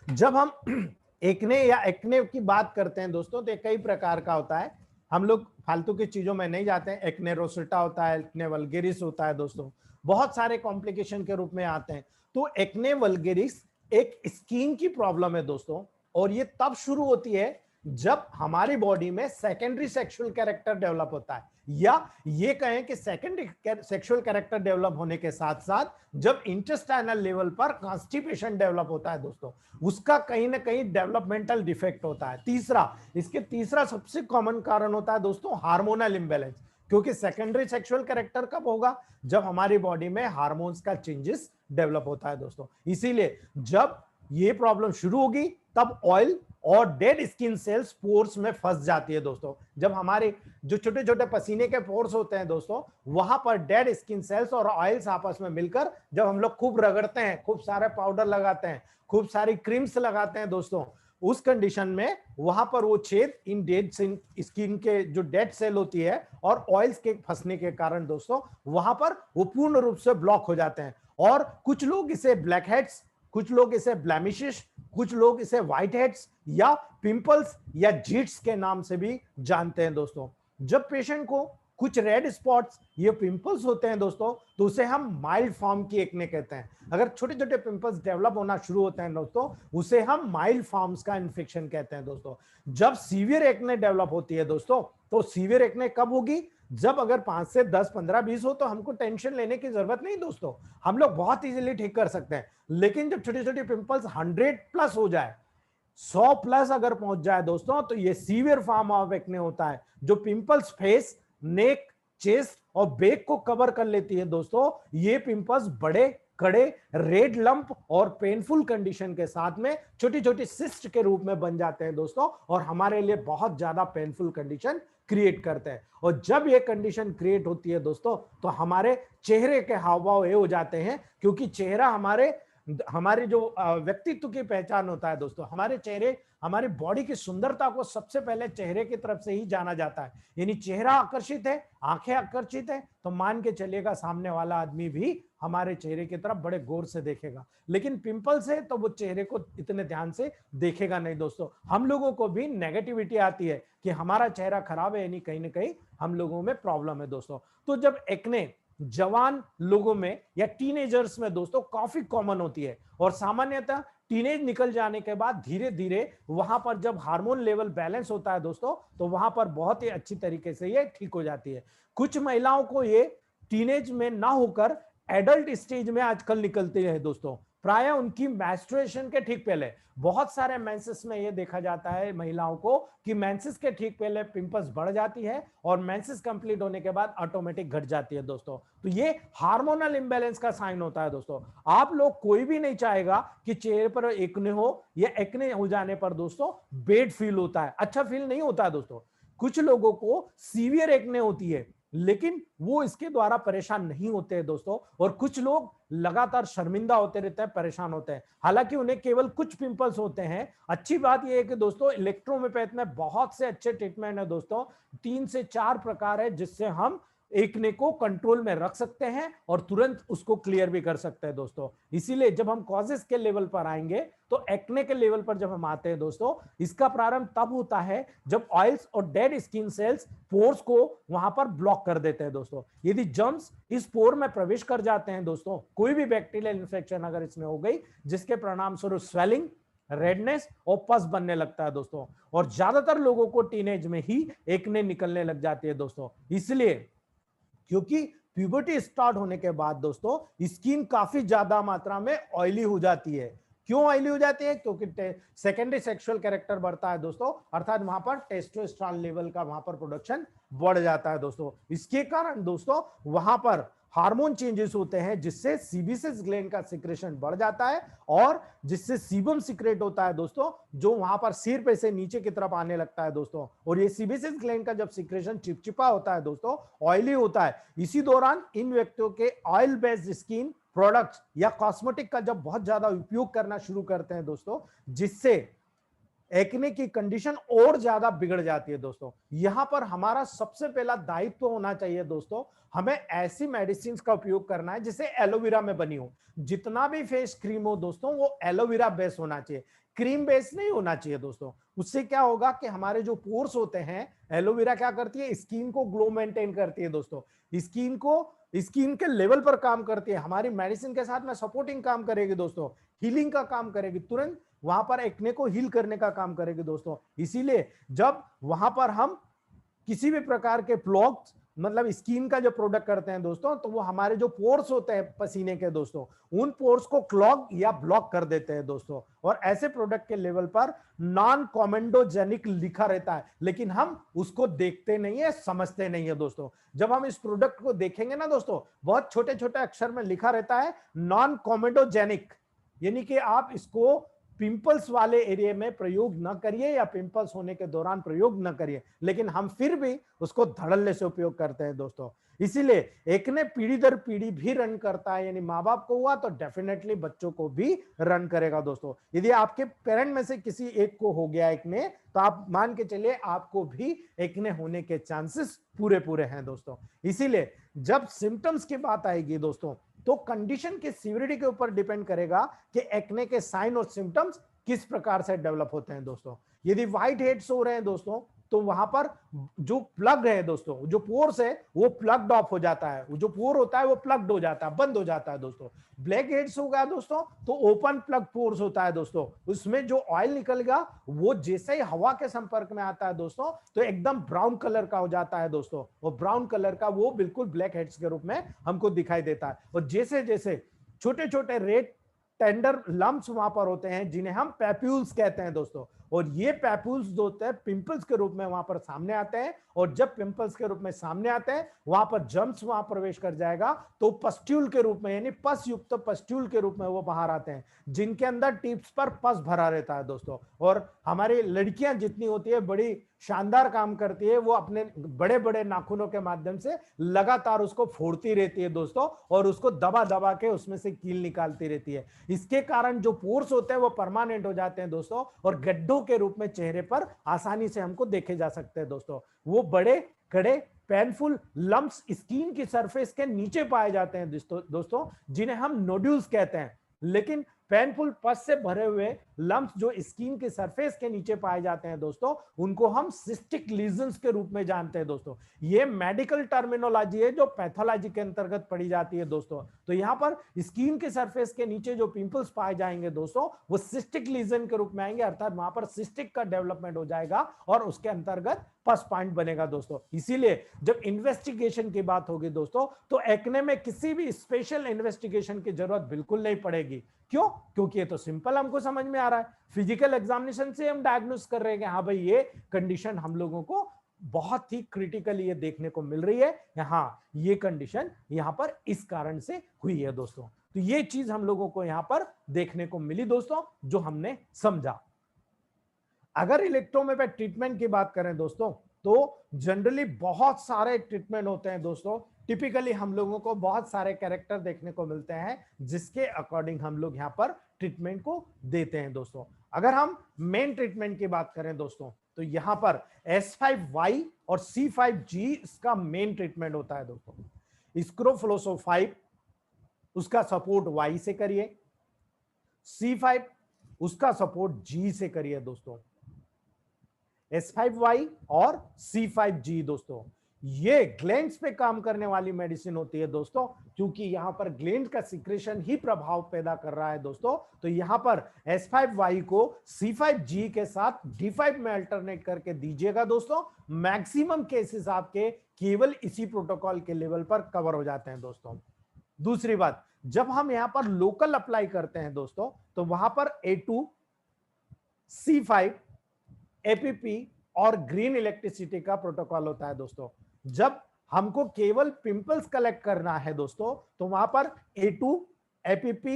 जब हम एक्ने या एक्ने की बात करते हैं दोस्तों, तो कई प्रकार का होता है। हम लोग फालतू की चीजों में नहीं जाते हैं। एक्ने रोसेटा होता है, एक्ने वल्गेरिस होता है दोस्तों, बहुत सारे कॉम्प्लिकेशन के रूप में आते हैं। तो एक्ने वल्गेरिस एक स्किन की प्रॉब्लम है दोस्तों, और ये तब शुरू होती है जब हमारी बॉडी में सेकेंडरी सेक्सुअल कैरेक्टर डेवलप होता है, या ये कहें कि सेकेंडरी सेक्सुअल कैरेक्टर डेवलप होने के साथ साथ जब इंटेस्टाइनल लेवल पर कॉन्स्टिपेशन डेवलप होता है दोस्तों, उसका कहीं ना कहीं डेवलपमेंटल डिफेक्ट होता है। तीसरा सबसे कॉमन कारण होता है दोस्तों हार्मोनल इम्बैलेंस। क्योंकि सेकेंडरी सेक्सुअल कैरेक्टर कब होगा? जब हमारी बॉडी में हार्मोन्स का चेंजेस डेवलप होता है दोस्तों। इसीलिए जब ये प्रॉब्लम शुरू होगी तब ऑयल और डेड स्किन सेल्स पोर्स में फंस जाती है दोस्तों। जब हमारे जो छोटे छोटे पसीने के पोर्स होते हैं दोस्तों, वहां पर डेड स्किन सेल्स और ऑयल्स आपस में मिलकर जब हम लोग खूब रगड़ते हैं, खूब सारे पाउडर लगाते हैं, खूब सारी क्रीम्स लगाते हैं दोस्तों, उस कंडीशन में वहां पर वो छेद इन डेड स्किन के जो डेड सेल होती है और ऑयल्स के फंसने के कारण दोस्तों वहां पर वो पूर्ण रूप से ब्लॉक हो जाते हैं। और कुछ लोग इसे ब्लैक हेड्स, कुछ लोग इसे ब्लैमिशेस, कुछ लोग इसे व्हाइट हेड्स या पिंपल्स या जीट्स के नाम से भी जानते हैं दोस्तों। जब पेशेंट को कुछ रेड स्पॉट्स, ये पिंपल्स होते हैं दोस्तों, तो उसे हम माइल्ड फॉर्म की एक्ने कहते हैं। अगर छोटे छोटे पिंपल्स डेवलप होना शुरू होते हैं दोस्तों, उसे हम माइल्ड फॉर्म्स का इन्फेक्शन कहते हैं दोस्तों। जब सीवियर एक्ने डेवलप होती है दोस्तों, तो सीवियर एक्ने कब होगी? जब अगर 5 से 10, 15, 20 हो तो हमको टेंशन लेने की जरूरत नहीं दोस्तों, हम लोग बहुत इजीली ठीक कर सकते हैं। लेकिन जब छोटी छोटी पिंपल्स 100 प्लस हो जाए, 100 प्लस अगर पहुंच जाए दोस्तों, तो ये सीवियर फॉर्म ऑफ एक्ने होता है, जो पिंपल्स फेस, नेक, चेस्ट और बैक को कवर कर लेती है दोस्तों। ये पिंपल्स बड़े, कड़े, रेड लंप और पेनफुल कंडीशन के साथ में छोटी छोटी सिस्ट के रूप में बन जाते हैं दोस्तों, और हमारे लिए बहुत ज्यादा पेनफुल कंडीशन क्रिएट करते हैं। और जब ये कंडीशन क्रिएट होती है दोस्तों, तो हमारे चेहरे के हाव भाव ये हो जाते हैं, क्योंकि चेहरा हमारे जो व्यक्तित्व की पहचान होता है दोस्तों। हमारे चेहरे, हमारी बॉडी की सुंदरता को सबसे पहले चेहरे की तरफ से ही जाना जाता है। यानी चेहरा आकर्षित है, आंखें आकर्षित है, तो मान के चलिएगा सामने वाला आदमी भी हमारे चेहरे की तरफ बड़े गौर से देखेगा। लेकिन पिंपल से तो वो चेहरे को इतने ध्यान से देखेगा नहीं दोस्तों। हम लोगों को भी नेगेटिविटी आती है कि हमारा चेहरा खराब है, यानी कहीं ना कहीं हम लोगों में प्रॉब्लम है दोस्तों। तो जब एक्ने जवान लोगों में या टीनेजर्स में दोस्तों काफी कॉमन होती है, और सामान्यतः टीनेज निकल जाने के बाद धीरे धीरे वहां पर जब हार्मोन लेवल बैलेंस होता है दोस्तों, तो वहां पर बहुत ही अच्छी तरीके से ये ठीक हो जाती है। कुछ महिलाओं को ये टीनेज में ना होकर एडल्ट स्टेज में आजकल निकलते हैं दोस्तों, प्राय उनकी मैस्ट्रुएशन के ठीक पहले। बहुत सारे मेंसेस में ये देखा जाता है महिलाओं को कि मेंसेस के ठीक पहले पिंपल्स बढ़ जाती है और मेंसेस कंप्लीट होने के बाद ऑटोमेटिक घट जाती है दोस्तों। तो ये हार्मोनल इंबैलेंस का साइन होता है दोस्तों। आप लोग कोई भी नहीं चाहेगा कि चेहरे पर एक्ने हो, या एक्ने हो जाने पर दोस्तों बेड फील होता है, अच्छा फील नहीं होता है दोस्तों। कुछ लोगों को सीवियर एक्ने होती है लेकिन वो इसके द्वारा परेशान नहीं होते हैं दोस्तों, और कुछ लोग लगातार शर्मिंदा होते रहते हैं, परेशान होते हैं, हालांकि उन्हें केवल कुछ पिंपल्स होते हैं। अच्छी बात यह है कि दोस्तों इलेक्ट्रोमेपैथ में बहुत से अच्छे ट्रीटमेंट है दोस्तों, 3 से 4 प्रकार है जिससे हम एक्ने को कंट्रोल में रख सकते हैं और तुरंत उसको क्लियर भी कर सकते हैं दोस्तों। इसीलिए जब हम कॉजेस के लेवल पर आएंगे तो एक्ने के लेवल पर जब हम आते हैं दोस्तों, इसका प्रारंभ तब होता है जब ऑयल्स और डेड स्किन सेल्स पोर्स को वहां पर ब्लॉक कर देते हैं दोस्तों। यदि जर्म्स इस पोर में प्रवेश कर जाते हैं दोस्तों, कोई भी बैक्टीरियल इन्फेक्शन अगर इसमें हो गई, जिसके परिणाम स्वरूप स्वेलिंग, रेडनेस और पस बनने लगता है दोस्तों, और ज्यादातर लोगों को टीनेज में ही एक्ने निकलने लग जाती है दोस्तों। इसलिए क्योंकि प्यूबर्टी स्टार्ट होने के बाद दोस्तों स्किन काफी ज्यादा मात्रा में ऑयली हो जाती है। क्यों ऑयली हो जाती है? क्योंकि सेकेंडरी सेक्सुअल कैरेक्टर बढ़ता है दोस्तों, अर्थात वहां पर टेस्टोस्टेरोन लेवल का वहां पर प्रोडक्शन बढ़ जाता है दोस्तों। इसके कारण दोस्तों वहां पर हार्मोन चेंजेस होते हैं जिससे सीबीसी ग्लैंड का सिक्रेशन बढ़ जाता है और जिससे सीबम सिक्रेट होता है दोस्तों, जो वहां पर सिर पे से नीचे की तरफ आने लगता है दोस्तों। और ये सीबीसी ग्लैंड का जब सिक्रेशन चिपचिपा होता है दोस्तों, ऑयली होता है, इसी दौरान इन व्यक्तियों के ऑयल बेस्ड स्किन प्रोडक्ट्स या कॉस्मेटिक का जब बहुत ज्यादा उपयोग करना शुरू करते हैं दोस्तों, जिससे एक्ने की कंडीशन और ज्यादा बिगड़ जाती है दोस्तों। यहां पर हमारा सबसे पहला दायित्व होना चाहिए दोस्तों, हमें ऐसी मेडिसिन का उपयोग करना है जिसे एलोवेरा में बनी हो। जितना भी फेस क्रीम हो दोस्तों वो एलोवेरा बेस होना चाहिए, क्रीम बेस नहीं होना चाहिए दोस्तों। उससे क्या होगा कि हमारे जो पोर्स होते हैं, एलोवेरा क्या करती है, स्किन को ग्लो मेंटेन करती है दोस्तों, स्किन के लेवल पर काम करती है, हमारी मेडिसिन के साथ में सपोर्टिंग काम करेगी दोस्तों, हीलिंग का काम करेगी, तुरंत वहां पर एक्ने को हील करने का काम करेगी दोस्तों। इसीलिए जब वहां पर हम किसी भी प्रकार के प्लॉग्स मतलब स्किन का जो प्रोडक्ट करते हैं दोस्तों, तो वो हमारे जो पोर्स होते हैं पसीने के दोस्तों, उन पोर्स को क्लॉग या ब्लॉक कर देते हैं दोस्तों। और ऐसे प्रोडक्ट के लेवल पर नॉन कॉमेंडोजेनिक लिखा रहता है, लेकिन हम उसको देखते नहीं है, समझते नहीं है दोस्तों। जब हम इस प्रोडक्ट को देखेंगे ना दोस्तों, बहुत छोटे छोटे अक्षर में लिखा रहता है नॉन कॉमेडोजेनिक, यानी कि आप इसको पिंपल्स वाले एरिया में प्रयोग न करिए या पिंपल्स होने के दौरान प्रयोग न करिए, लेकिन हम फिर भी उसको धड़ल्ले से उपयोग करते हैं दोस्तों। इसीलिए एक्ने पीढ़ी दर पीढ़ी भी रन करता है, यानी माँ बाप को हुआ तो डेफिनेटली बच्चों को भी रन करेगा दोस्तों। यदि आपके पेरेंट में से किसी एक को हो गया एक्ने, तो आप मान के चलिए आपको भी एक्ने होने के चांसेस पूरे पूरे हैं दोस्तों। इसीलिए जब सिम्टम्स की बात आएगी दोस्तों, तो कंडीशन की सीवियरिटी के ऊपर डिपेंड करेगा कि एक्ने के साइन और सिम्टम्स किस प्रकार से डेवलप होते हैं दोस्तों। यदि व्हाइट हेड्स हो रहे हैं दोस्तों, तो वहां पर जो प्लग है दोस्तों, जो पोर्स है वो प्लग्ड ऑफ हो जाता है, जो पोर होता है वो प्लग्ड हो जाता है, बंद हो जाता है दोस्तों। ब्लैक हेड्स हो गया दोस्तों, तो ओपन प्लग पोर्स होता है दोस्तों, उसमें जो ऑयल निकलेगा वो जैसे ही हवा के संपर्क में आता है दोस्तों, तो एकदम ब्राउन कलर का हो जाता है दोस्तों। और ब्राउन कलर का वो बिल्कुल ब्लैक हेड्स के रूप में हमको दिखाई देता है। और जैसे जैसे छोटे छोटे रेड टेंडर लम्प्स वहां पर होते हैं, जिन्हें हम पैप्यूल्स कहते हैं दोस्तों, और ये पैप्यूल्स जो होते हैं पिंपल्स के रूप में वहां पर सामने आते हैं। और जब पिंपल्स के रूप में सामने आते हैं, वहां पर जर्म्स वहां प्रवेश कर जाएगा, तो पस्ट्यूल के रूप में, यानी पस युक्त पस्ट्यूल के रूप में वो बाहर आते हैं, जिनके अंदर टिप्स पर पस भरा रहता है दोस्तों। और हमारी लड़कियां जितनी होती है बड़ी शानदार काम करती है, वो अपने बड़े बड़े नाखूनों के माध्यम से लगातार उसको फोड़ती रहती है दोस्तों, और उसको दबा दबा के उसमें से कील निकालती रहती है। इसके कारण जो पोर्स होते हैं वो परमानेंट हो जाते हैं दोस्तों, और गड्ढों के रूप में चेहरे पर आसानी से हमको देखे जा सकते हैं दोस्तों। वो बड़े कड़े पेनफुल लम्प्स स्किन की सरफेस के नीचे पाए जाते हैं दोस्तों, जिन्हें हम नोड्यूल्स कहते हैं। लेकिन पेनफुल पस से भरे हुए लम्प्स जो स्किन के सरफेस के नीचे पाए जाते हैं दोस्तों, उनको हम सिस्टिक लीजन्स के रूप में जानते हैं दोस्तों। ये मेडिकल टर्मिनोलॉजी है जो पैथोलॉजी के अंतर्गत पढ़ी जाती है दोस्तों। तो यहाँ पर स्किन के सरफेस के नीचे जो पिंपल्स पाए जाएंगे दोस्तों, वो सिस्टिक लीजन के रूप में आएंगे, अर्थात वहां पर सिस्टिक का डेवलपमेंट हो जाएगा और उसके अंतर्गत पस पॉइंट बनेगा दोस्तों। इसीलिए जब इन्वेस्टिगेशन की बात होगी दोस्तों, तो एक्ने में किसी भी स्पेशल इन्वेस्टिगेशन की जरूरत बिल्कुल नहीं पड़ेगी। क्यों? क्योंकि ये तो सिंपल हमको समझ में आ रहा है, फिजिकल एग्जामिनेशन से हम डायग्नोस कर रहे हैं कि हाँ भाई ये कंडीशन हम लोगों को बहुत ही क्रिटिकली ये देखने को मिल रही है, यहाँ ये कंडीशन यहाँ पर इस कारण से हुई है दोस्तों। तो ये चीज हम लोगों को यहाँ पर देखने को मिली दोस्तों, जो हमने समझा। अगर इलेक्ट्रोमेपैथ ट्रीटमेंट की बात करें दोस्तों, तो जनरली बहुत सारे ट्रीटमेंट होते हैं दोस्तों। टिपिकली हम लोगों को बहुत सारे कैरेक्टर देखने को मिलते हैं, जिसके अकॉर्डिंग हम लोग यहाँ पर ट्रीटमेंट को देते हैं दोस्तों। अगर हम मेन ट्रीटमेंट की बात करें दोस्तों, तो यहाँ पर S5Y और C5G इसका मेन ट्रीटमेंट होता है दोस्तों। स्क्रोफ्लोसो5 उसका सपोर्ट Y से करिए, C5 उसका सपोर्ट G से करिए दोस्तों। S5Y और C5G दोस्तों, ये ग्लैंड्स पे काम करने वाली मेडिसिन होती है दोस्तों, क्योंकि यहां पर ग्लैंड का सिक्रेशन ही प्रभाव पैदा कर रहा है दोस्तों। तो यहां पर S5Y को C5G के साथ D5 में अल्टरनेट करके दीजिएगा दोस्तों। मैक्सिमम केसेस आपके केवल इसी प्रोटोकॉल के लेवल पर कवर हो जाते हैं दोस्तों। दूसरी बात, जब हम यहां पर लोकल अप्लाई करते हैं दोस्तों, तो वहां पर A2, C5, APP और ग्रीन इलेक्ट्रिसिटी का प्रोटोकॉल होता है दोस्तों। जब हमको केवल पिंपल्स कलेक्ट करना है दोस्तों, तो वहां पर A2, APP,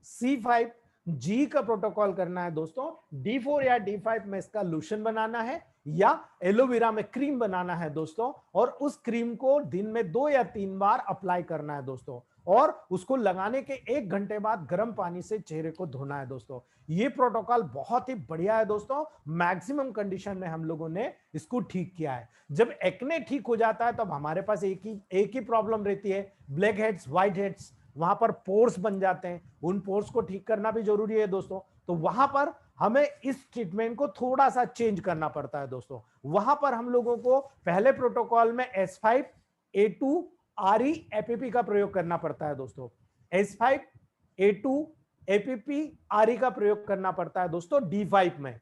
C5, G का प्रोटोकॉल करना है दोस्तों। D4 या D5 में इसका लोशन बनाना है या एलोवेरा में क्रीम बनाना है दोस्तों, और उस क्रीम को दिन में 2 या 3 बार अप्लाई करना है दोस्तों, और उसको लगाने के 1 घंटे बाद गर्म पानी से चेहरे को धोना है दोस्तों। ये प्रोटोकॉल बहुत ही बढ़िया है दोस्तों। मैक्सिमम कंडीशन में हम लोगों ने इसको ठीक किया है। जब एक्ने ठीक हो जाता है, तब हमारे पास एक ही प्रॉब्लम रहती है, ब्लैक हेड्स, व्हाइट हेड्स, वहां पर पोर्स बन जाते हैं। उन पोर्स को ठीक करना भी जरूरी है दोस्तों। तो वहां पर हमें इस ट्रीटमेंट को थोड़ा सा चेंज करना पड़ता है दोस्तों। वहां पर हम लोगों को पहले प्रोटोकॉल में S5, A2, RE, APP का प्रयोग करना पड़ता है दोस्तों। S5, A2, APP, RE का प्रयोग करना पड़ता है दोस्तों D5 में।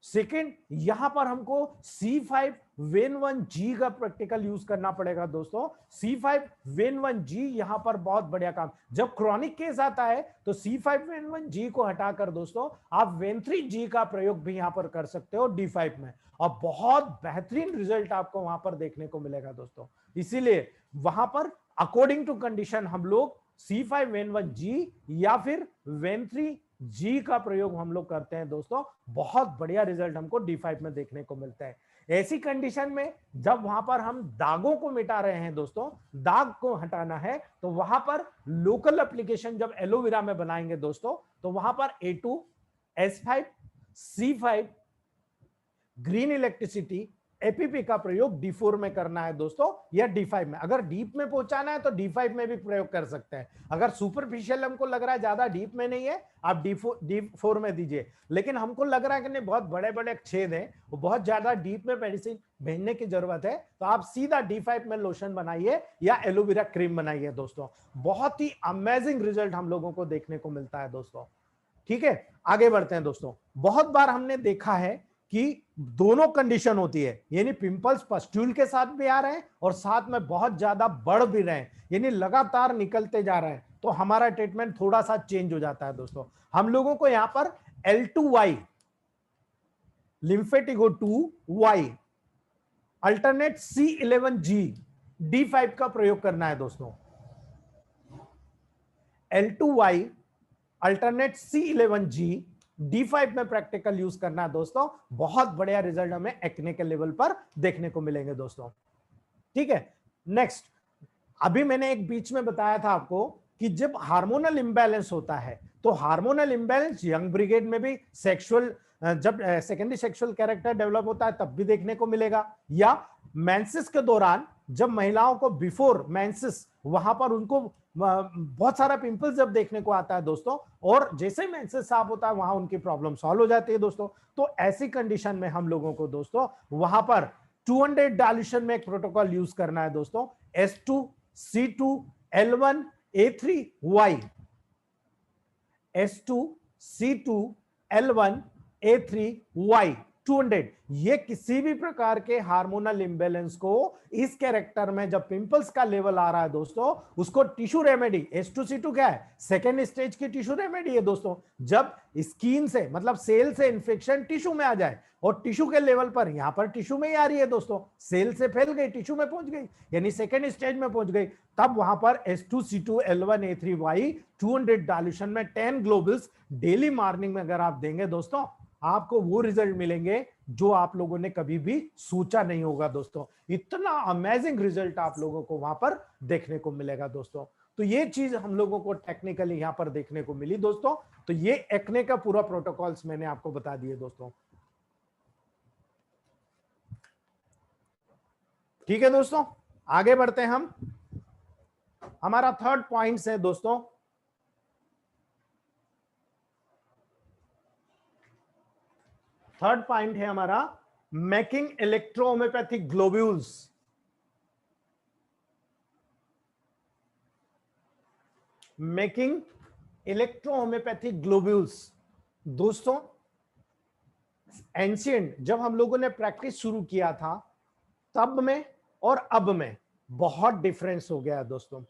सेकेंड, यहां पर हमको C5-Ven1G का प्रैक्टिकल यूज करना पड़ेगा दोस्तों। C5-Ven1G यहां पर बहुत बढ़िया काम। जब क्रॉनिक केस आता है तो C5-Ven1G को हटाकर दोस्तों आप Ven3G का प्रयोग भी यहां पर कर सकते हो D5 में, और बहुत बेहतरीन रिजल्ट आपको वहां पर देखने को मिलेगा दोस्तों। इसीलिए वहां पर अकॉर्डिंग टू कंडीशन हम लोग C5-Ven1G या फिर Ven3G का प्रयोग हम लोग करते हैं दोस्तों। बहुत बढ़िया रिजल्ट हमको D5 में देखने को मिलता है। ऐसी कंडीशन में जब वहां पर हम दागों को मिटा रहे हैं दोस्तों, दाग को हटाना है, तो वहां पर लोकल एप्लीकेशन जब एलोवेरा में बनाएंगे दोस्तों, तो वहां पर A2, S5, C5, green electricity, APP का प्रयोग D4 में करना है दोस्तों, या D5 में। अगर डीप में पहुंचाना है तो D5 में भी प्रयोग कर सकते हैं। अगर सुपरफिशियल हमको लग रहा है ज्यादा डीप में नहीं है, आप D4 में दीजिए। लेकिन हमको लग रहा है कि नहीं बहुत बड़े बड़े छेद हैं, वो बहुत ज्यादा डीप में मेडिसिन भेजने की जरूरत है, तो आप सीधा D5 में लोशन बनाइए या एलोवेरा क्रीम बनाइए दोस्तों। बहुत ही अमेजिंग रिजल्ट हम लोगों को देखने को मिलता है दोस्तों। ठीक है, आगे बढ़ते हैं दोस्तों। बहुत बार हमने देखा है कि दोनों कंडीशन होती है, यानी पिंपल्स पस्ट्यूल के साथ भी आ रहे हैं और साथ में बहुत ज्यादा बढ़ भी रहे हैं, यानी लगातार निकलते जा रहे हैं, तो हमारा ट्रीटमेंट थोड़ा सा चेंज हो जाता है दोस्तों। हम लोगों को यहां पर L2Y, लिम्फेटिको 2Y, alternate C11G, D5 का प्रयोग करना है दोस्तों। L2Y, अल्टरनेट C11G, D5 में प्रैक्टिकल यूज करना है दोस्तों। बहुत बढ़िया रिजल्ट हमें एक्ने के लेवल पर देखने को मिलेंगे दोस्तों। ठीक है, नेक्स्ट, अभी मैंने एक बीच में बताया था आपको कि जब हार्मोनल इंबैलेंस होता है, तो हार्मोनल इंबैलेंस यंग ब्रिगेड में भी सेक्सुअल, जब सेकेंडरी सेक्सुअल कैरेक्टर डेवलप होता है तब भी देखने को मिलेगा, या मेंसेस के दौरान जब महिलाओं को बिफोर मेंसेस वहां पर उनको बहुत सारा पिंपल्स जब देखने को आता है दोस्तों, और जैसे मेंसेस साफ होता है वहां उनकी प्रॉब्लम सॉल्व हो जाती है दोस्तों। तो ऐसी कंडीशन में हम लोगों को दोस्तों वहां पर 200 डाइल्यूशन में एक प्रोटोकॉल यूज करना है दोस्तों, S2C2L1A3Y, S2C2L1A3Y 200। ये किसी भी प्रकार के हार्मोनल इंबैलेंस को इस कैरेक्टर में जब पिंपल्स का लेवल आ रहा है दोस्तों, उसको टिश्यू रेमेडी, S2C2 क्या है, सेकेंड स्टेज की टिश्यू रेमेडी है दोस्तों। जब स्किन से मतलब सेल से इंफेक्शन टिश्यू में आ जाए, और टिश्यू के लेवल पर यहां पर टिश्यू में ही आ रही है दोस्तों, सेल से फैल गई टिश्यू में पहुंच गई, यानी सेकेंड स्टेज में पहुंच गई, तब वहां पर S2C2L1A3Y 200 डाइल्यूशन में 10 ग्लोबल्स डेली मॉर्निंग में अगर आप देंगे दोस्तों, आपको वो रिजल्ट मिलेंगे जो आप लोगों ने कभी भी सोचा नहीं होगा दोस्तों। इतना अमेजिंग रिजल्ट आप लोगों को वहां पर देखने को मिलेगा दोस्तों। तो ये चीज हम लोगों को टेक्निकली यहां पर देखने को मिली दोस्तों। तो ये एक्ने का पूरा प्रोटोकॉल्स मैंने आपको बता दिए दोस्तों। ठीक है दोस्तों, आगे बढ़ते हैं हम। हमारा थर्ड पॉइंट है दोस्तों, थर्ड पॉइंट है हमारा मेकिंग इलेक्ट्रोहोम्योपैथिक ग्लोब्यूल्स। मेकिंग इलेक्ट्रोहोम्योपैथिक ग्लोब्यूल्स दोस्तों, एंशिएंट जब हम लोगों ने प्रैक्टिस शुरू किया था तब में और अब में बहुत डिफरेंस हो गया दोस्तों।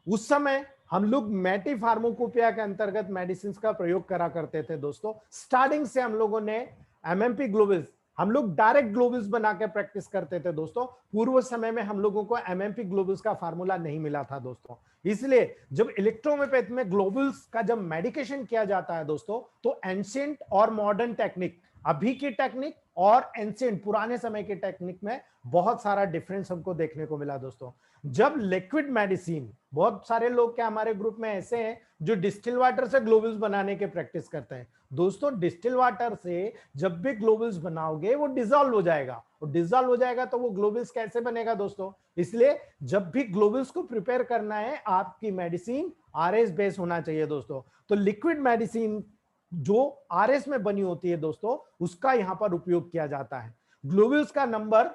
उस समय हम लोग मैटी फार्माकोपिया के अंतर्गत मेडिसिन का प्रयोग करा करते थे दोस्तों। स्टार्टिंग से हम लोगों ने एमएमपी ग्लोबल्स, हम लोग डायरेक्ट ग्लोबल्स बना के प्रैक्टिस करते थे दोस्तों। पूर्व समय में हम लोगों को एमएमपी ग्लोबल्स का फार्मूला नहीं मिला था दोस्तों। इसलिए जब इलेक्ट्रोहोम्योपैथी में ग्लोबल्स का जब मेडिकेशन किया जाता है दोस्तों, तो एंशिएंट और मॉडर्न टेक्निक, अभी की टेक्निक और एंशिएंट पुराने समय की टेक्निक में बहुत सारा डिफरेंस हमको देखने को मिला दोस्तों। जब लिक्विड मेडिसिन, बहुत सारे लोग क्या हमारे ग्रुप में ऐसे हैं जो डिस्टिल वाटर से ग्लोबल्स बनाने के प्रैक्टिस करते हैं दोस्तों। डिस्टिल वाटर से जब भी ग्लोबल्स बनाओगे वो डिसॉल्व हो जाएगा, और डिसॉल्व हो जाएगा तो वो ग्लोबल्स कैसे बनेगा दोस्तों। इसलिए जब भी ग्लोबल्स को प्रिपेयर करना है, आपकी मेडिसिन आरएस बेस होना चाहिए दोस्तों। तो लिक्विड मेडिसिन जो आरएस में बनी होती है दोस्तों, उसका यहां पर उपयोग किया जाता है। ग्लोबल्स का नंबर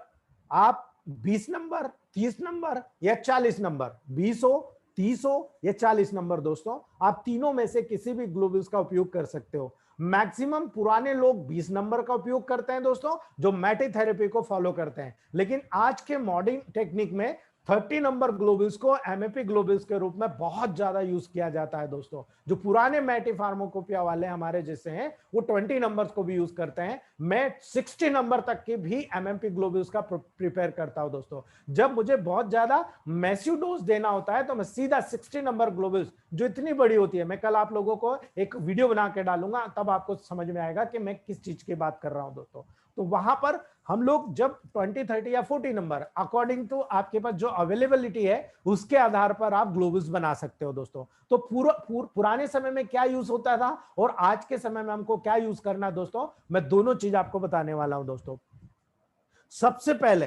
आप 20 नंबर, 30 नंबर या 40 नंबर, 20 हो, 30 हो या 40 नंबर दोस्तों, आप तीनों में से किसी भी ग्लोबल्स का उपयोग कर सकते हो। मैक्सिमम पुराने लोग 20 नंबर का उपयोग करते हैं दोस्तों, जो मैटी थेरेपी को फॉलो करते हैं। लेकिन आज के मॉडर्न टेक्निक में 30 नंबर ग्लोबल्स को एमएपी ग्लोबल्स के रूप में बहुत ज्यादा यूज किया जाता है दोस्तों। जो पुराने मैटी फार्माकोपिया वाले हमारे जैसे हैं, वो 20 नंबर्स को भी यूज करते हैं। मैं 60 नंबर तक के भी एमएमपी ग्लोबल्स का प्रिपेयर करता हूं दोस्तों। जब मुझे बहुत ज्यादा मैसिव डोज देना होता है तो मैं सीधा 60 नंबर ग्लोबल्स, जो इतनी बड़ी होती है, मैं कल आप लोगों को एक वीडियो बना के डालूंगा, तब आपको समझ में आएगा कि मैं किस चीज की बात कर रहा हूं दोस्तों। तो वहां पर हम लोग जब 20, 30 या 40 नंबर अकॉर्डिंग टू आपके पास जो अवेलेबिलिटी है उसके आधार पर आप ग्लोबल्स बना सकते हो दोस्तों। तो पुराने समय में क्या यूज होता था और आज के समय में हमको क्या यूज करना है दोस्तों, मैं दोनों चीज आपको बताने वाला हूं दोस्तों। सबसे पहले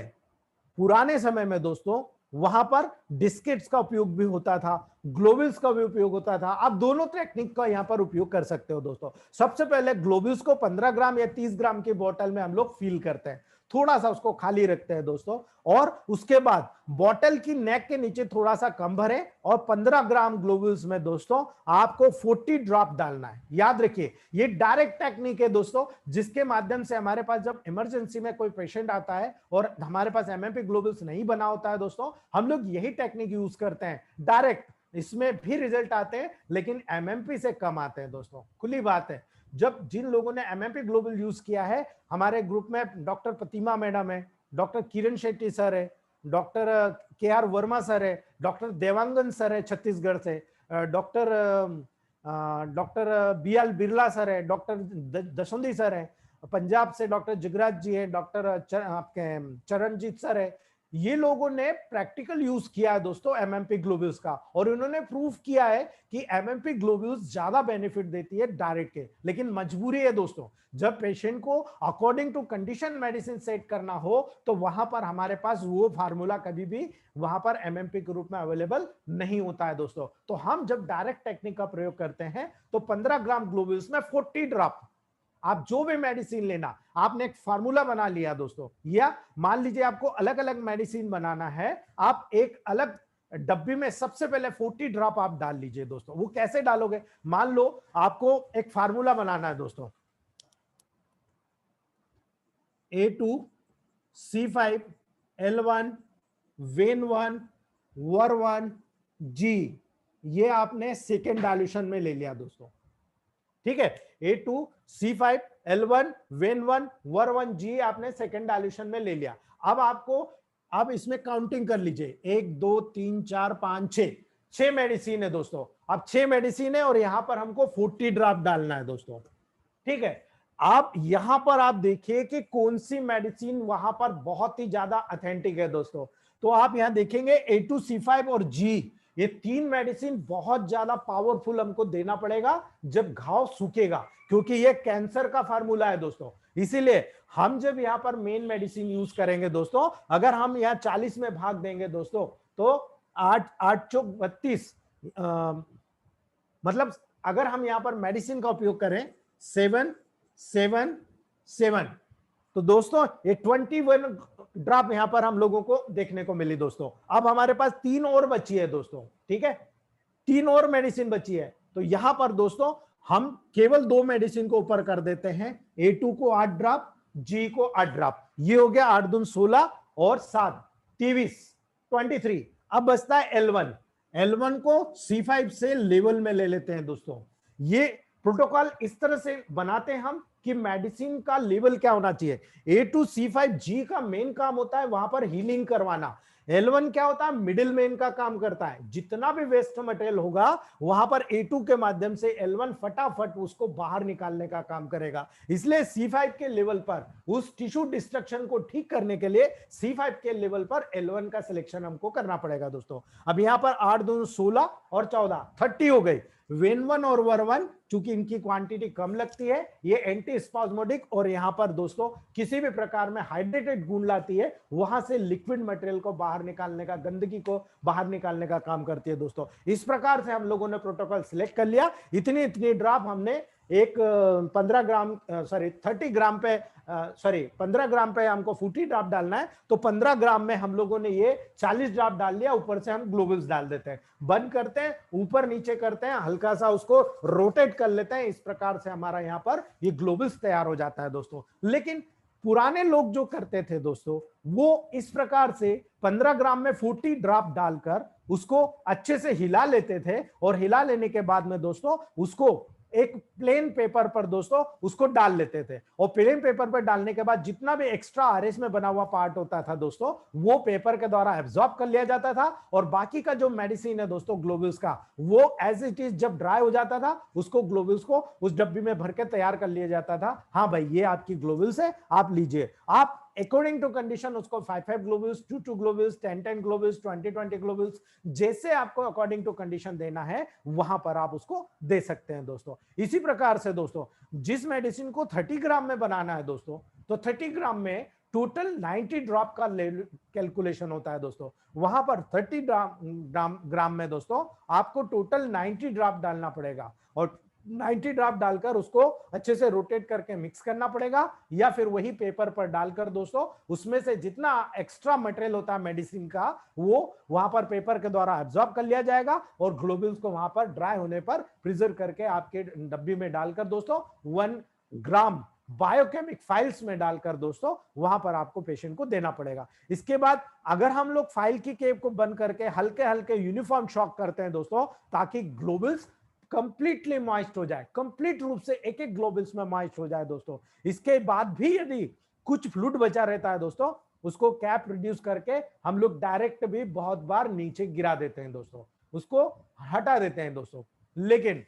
पुराने समय में दोस्तों वहां पर डिस्केट्स का उपयोग भी होता था, ग्लोबल्स का भी उपयोग होता था। आप दोनों टेक्निक का यहां पर उपयोग कर सकते हो दोस्तों। सबसे पहले ग्लोबल्स को 15 ग्राम या 30 ग्राम की बोतल में हम लोग फिल करते हैं, थोड़ा सा उसको खाली रखते हैं दोस्तों, और उसके बाद बोतल की नेक के नीचे थोड़ा सा कम भरें और 15 ग्राम ग्लोबल्स में दोस्तों आपको 40 ड्रॉप डालना है। याद रखिए ये डायरेक्ट टेक्निक है दोस्तों, जिसके माध्यम से हमारे पास जब इमरजेंसी में कोई पेशेंट आता है और हमारे पास एमएमपी ग्लोबल्स नहीं बना होता है दोस्तों, हम लोग यही टेक्निक यूज करते हैं डायरेक्ट। इसमें भी रिजल्ट आते हैं लेकिन एमएमपी से कम आते हैं दोस्तों, खुली बात है। जब जिन लोगों ने एमएमपी ग्लोबल यूज किया है, हमारे ग्रुप में डॉक्टर प्रतिमा मैडम है, डॉक्टर किरण शेट्टी सर है, डॉक्टर KR वर्मा सर है, डॉक्टर देवांगन सर है छत्तीसगढ़ से, डॉक्टर BL बिरला सर है, डॉक्टर दशोंदी सर है पंजाब से, डॉक्टर जिगराज जी है, डॉक्टर आपके चरणजीत सर है, ये लोगों ने प्रैक्टिकल यूज किया है दोस्तों एमएमपी ग्लोब्यूल्स का, और उन्होंने प्रूफ किया है कि एमएमपी ग्लोब्यूल्स ज्यादा बेनिफिट देती है डायरेक्ट के। लेकिन मजबूरी है दोस्तों, जब पेशेंट को according to condition medicine set करना हो तो वहां पर हमारे पास वो फार्मूला कभी भी वहां पर एमएमपी के रूप में अवेलेबल नहीं होता है दोस्तों। तो हम जब डायरेक्ट टेक्निक का प्रयोग करते हैं तो 15 ग्राम ग्लोब्यूल्स में 40 ड्रॉप, आप जो भी मेडिसिन लेना, आपने एक फार्मूला बना लिया दोस्तों, या मान लीजिए आपको अलग अलग मेडिसिन बनाना है, आप एक अलग डब्बी में सबसे पहले 40 ड्रॉप आप डाल लीजिए दोस्तों। वो कैसे डालोगे, मान लो आपको एक फार्मूला बनाना है दोस्तों, A2C5L1 वेन1 वर1 G, ये आपने सेकेंड डाइल्यूशन में ले लिया दोस्तों, ठीक है। A2C5L1 वेन1 वर1 G आपने सेकेंड डाइल्यूशन में ले लिया। अब आपको, अब इसमें काउंटिंग कर लीजिए, 1 2 3 4 5 6, 6 मेडिसिन है दोस्तों। अब 6 मेडिसिन है और यहां पर हमको 40 ड्रॉप डालना है दोस्तों, ठीक है। आप यहां पर आप देखिए कि कौन सी मेडिसिन वहां पर बहुत ही ज्यादा ऑथेंटिक है दोस्तों। तो आप यहां देखेंगे A2C5 और G, ये तीन मेडिसिन बहुत ज्यादा पावरफुल हमको देना पड़ेगा जब घाव सूखेगा, क्योंकि ये कैंसर का फार्मूला है दोस्तों। इसीलिए हम जब यहां पर मेन मेडिसिन यूज करेंगे दोस्तों, अगर हम यहां 40 में भाग देंगे दोस्तों तो 8 8 चौक 32, मतलब अगर हम यहां पर मेडिसिन का उपयोग करें 7 7 7, तो दोस्तों ये 21 ड्रॉप यहां पर हम लोगों को देखने को मिली दोस्तों। अब हमारे पास 3 और बची है दोस्तों, ठीक है, 3 और मेडिसिन बची है। तो यहां पर दोस्तों हम केवल 2 मेडिसिन को ऊपर कर देते हैं, A2 को 8 ड्रॉप, G को 8 ड्रॉप, ये हो गया 8 दून 16 और 7 23। अब बचता है L1, L1 को C5 से लेवल में ले लेते हैं दोस्तों। ये प्रोटोकॉल इस तरह से बनाते हैं हम कि मेडिसिन का लेवल क्या होना चाहिए। A2C5G का मेन काम होता है वहां पर हीलिंग करवाना, L1 क्या होता है, मिडिल मैन का काम करता है। जितना भी वेस्ट मटेरियल होगा वहां पर A2 के माध्यम से L1 फटाफट उसको बाहर निकालने का काम करेगा। इसलिए C5 के लेवल पर उस टिश्यू डिस्ट्रक्शन को ठीक करने के लिए C5 के लेवल पर L1 का सिलेक्शन हमको करना पड़ेगा दोस्तों। अब यहां पर 8 दूनी 16 और 14 30 हो गई। वेन1 और वर1 चूंकि इनकी क्वांटिटी कम लगती है, ये एंटी स्पाज्मोडिक और यहां पर दोस्तों किसी भी प्रकार में हाइड्रेटेड गुण लाती है, वहां से लिक्विड मटेरियल को बाहर निकालने का, गंदगी को बाहर निकालने का काम करती है दोस्तों। इस प्रकार से हम लोगों ने प्रोटोकॉल सिलेक्ट कर लिया। इतनी इतनी ड्रॉप हमने एक 15 ग्राम 30 ग्राम पे 15 ग्राम पे हमको 40 ड्रॉप डालना है, तो 15 ग्राम में हम लोगों ने ये 40 ड्रॉप डाल लिया। ऊपर से हम ग्लोबल्स डाल देते हैं, बंद करते हैं, ऊपर नीचे करते हैं, हल्का सा उसको रोटेट कर लेते हैं। इस प्रकार से हमारा यहाँ पर ये ग्लोबल्स तैयार हो जाता है दोस्तों। लेकिन पुराने लोग जो करते थे दोस्तों, वो इस प्रकार से 15 ग्राम में 40 ड्रॉप डालकर उसको अच्छे से हिला लेते थे, और हिला लेने के बाद में दोस्तों उसको एक प्लेन पेपर पर दोस्तों उसको डाल लेते थे। और प्लेन पेपर पर डालने के बाद जितना भी एक्स्ट्रा आरएस में बना हुआ पार्ट होता था दोस्तों, वो पेपर के द्वारा एब्जॉर्ब कर लिया जाता था, और बाकी का जो मेडिसिन है दोस्तों ग्लोबुल्स का, वो एज इट इज जब ड्राई हो जाता था उसको ग्लोबुल्स को उस डब्बी में भर के तैयार कर लिया जाता था। हाँ भाई, ये आपकी ग्लोबुल्स है, आप लीजिए। आप अकॉर्डिंग टू कंडीशन उसको 5 ग्लोबुल्स, 2 ग्लोबुल्स, 10 ग्लोबुल्स, 20 ग्लोबुल्स, जैसे आपको अकॉर्डिंग टू कंडीशन देना है वहां पर आप उसको दे सकते हैं दोस्तों। इसी प्रकार से दोस्तों जिस मेडिसिन को 30 ग्राम में बनाना है दोस्तों, तो 30 ग्राम में टोटल 90 ड्रॉप का कैलकुलेशन होता है दोस्तों। वहां पर 30 ग्राम में दोस्तों आपको टोटल 90 ड्रॉप डालना पड़ेगा, और 90 ड्रॉप डालकर उसको अच्छे से रोटेट करके मिक्स करना पड़ेगा, या फिर वही पेपर पर डालकर दोस्तों उसमें से जितना एक्स्ट्रा मटेरियल होता है मेडिसिन का, वो वहां पर पेपर के द्वारा एब्जॉर्ब कर लिया जाएगा, और ग्लोबुल्स को वहां पर ड्राई होने पर प्रिजर्व करके आपके डब्बी में डालकर दोस्तों 1 ग्राम बायोकेमिक फाइल्स में डालकर दोस्तों वहां पर आपको पेशेंट को देना पड़ेगा। इसके बाद अगर हम लोग फाइल की केप को बंद करके हल्के हल्के यूनिफॉर्म शॉक करते हैं दोस्तों, ताकि ग्लोबुल्स कंप्लीटली मॉइस्ट हो जाए, कंप्लीट रूप से एक एक ग्लोबुल्स में मॉइस्ट हो जाए दोस्तों। इसके बाद भी यदि कुछ फ्लूइड बचा रहता है दोस्तों, उसको कैप रिड्यूस करके हम लोग डायरेक्ट भी बहुत बार नीचे गिरा देते हैं दोस्तों, उसको हटा देते हैं दोस्तों। लेकिन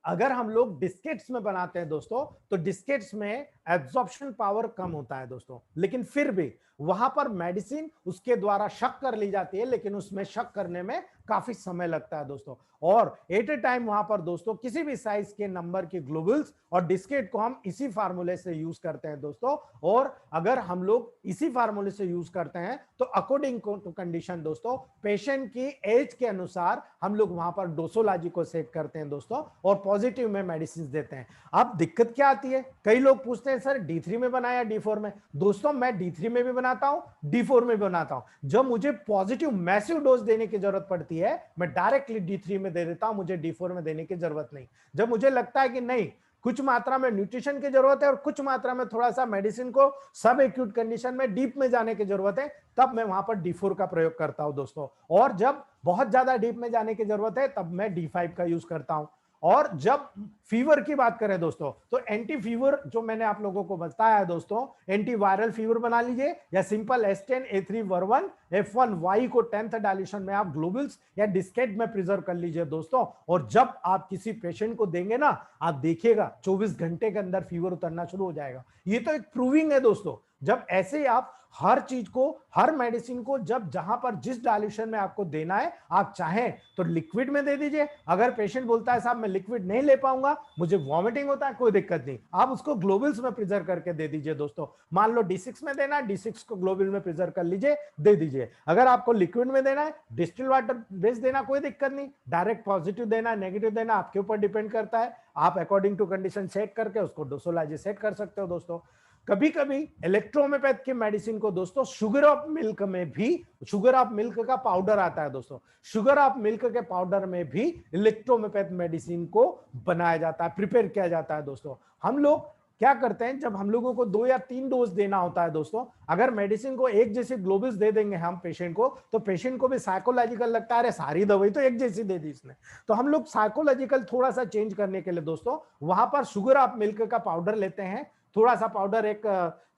अगर हम लोग डिस्केट्स में बनाते हैं दोस्तों, तो डिस्केट्स में एब्जॉर्प्शन पावर कम होता है दोस्तों, लेकिन फिर भी वहां पर मेडिसिन उसके द्वारा शक कर ली जाती है, लेकिन उसमें शक करने में काफी समय लगता है दोस्तों। और एट ए टाइम वहां पर दोस्तों किसी भी साइज के नंबर के ग्लोबुल्स और डिस्केट को हम इसी फार्मूले से यूज करते हैं दोस्तों। और अगर हम लोग इसी फार्मूले से यूज करते हैं तो अकॉर्डिंग टू कंडीशन दोस्तों, पेशेंट की एज के अनुसार हम लोग वहां पर डोसोलॉजी को सेट करते हैं दोस्तों, और पॉजिटिव में मेडिसिन देते हैं। अब दिक्कत क्या आती है, कई लोग पूछते हैं सर D3 में बनाया D4 में। दोस्तों मैं D3 में भी बनाता हूं, D4 में भी बनाता हूं। जब मुझे पॉजिटिव मैसिव डोज देने की जरूरत पड़ती है, मैं डायरेक्टली D3 में दे देता हूं, मुझे D4 में देने की जरूरत नहीं। जब मुझे लगता है कि नहीं, कुछ मात्रा में न्यूट्रिशन की जरूरत है और कुछ मात्रा में थोड़ा सा मेडिसिन को सब एक्यूट कंडीशन में डीप में जाने की जरूरत है, तब मैं वहां पर D4 का प्रयोग करता हूं दोस्तों। और जब बहुत ज्यादा डीप में जाने की जरूरत है, तब मैं D5 का यूज करता हूं। और जब फीवर की बात करें दोस्तों, तो एंटी फीवर जो मैंने आप लोगों को बताया है दोस्तों, एंटी वायरल फीवर बना लीजिए, या सिंपल S10 A3 वर्वन F1Y को 10th डायल्यूशन में आप ग्लोबुल्स या डिस्केट में प्रिजर्व कर लीजिए दोस्तों। और जब आप किसी पेशेंट को देंगे ना, आप देखिएगा 24 घंटे के अंदर फीवर उतरना शुरू हो जाएगा। ये तो एक प्रूविंग है दोस्तों। जब ऐसे ही आप हर चीज को, हर मेडिसिन को जब जहां पर जिस डायल्यूशन में आपको देना है, आप चाहें तो लिक्विड में दे दीजिए। अगर पेशेंट बोलता है साहब मैं लिक्विड नहीं ले पाऊंगा, मुझे वॉमिटिंग होता है, कोई दिक्कत नहीं, आप उसको ग्लोबुल्स में प्रिजर्व करके दे दीजिए दोस्तों। मान लो D6 में देना है, D6 को ग्लोबुल में प्रिजर्व कर लीजिए, दे दीजिए। अगर आपको लिक्विड में देना है, डिस्टिल वाटर बेस देना, कोई दिक्कत नहीं। डायरेक्ट पॉजिटिव देना है, नेगेटिव देना, आपके ऊपर डिपेंड करता है। आप अकॉर्डिंग टू कंडीशन सेट करके उसको डोसोलॉजी सेट कर सकते हो दोस्तों। कभी कभी इलेक्ट्रोहोम्योपैथ की मेडिसिन को दोस्तों शुगर ऑफ मिल्क में भी, शुगर ऑफ मिल्क का पाउडर आता है दोस्तों, शुगर ऑफ मिल्क के पाउडर में भी इलेक्ट्रोहोम्योपैथ मेडिसिन को बनाया जाता है, प्रिपेयर किया जाता है दोस्तों। हम लोग क्या करते हैं, जब हम लोगों को 2 या 3 डोज देना होता है दोस्तों, अगर मेडिसिन को एक जैसी ग्लोबुल्स दे देंगे हम पेशेंट को, तो पेशेंट को भी साइकोलॉजिकल लगता है, अरे सारी दवाई तो एक जैसी दे दी इसने। तो हम लोग साइकोलॉजिकल थोड़ा सा चेंज करने के लिए दोस्तों, वहां पर शुगर ऑफ मिल्क का पाउडर लेते हैं, थोड़ा सा पाउडर एक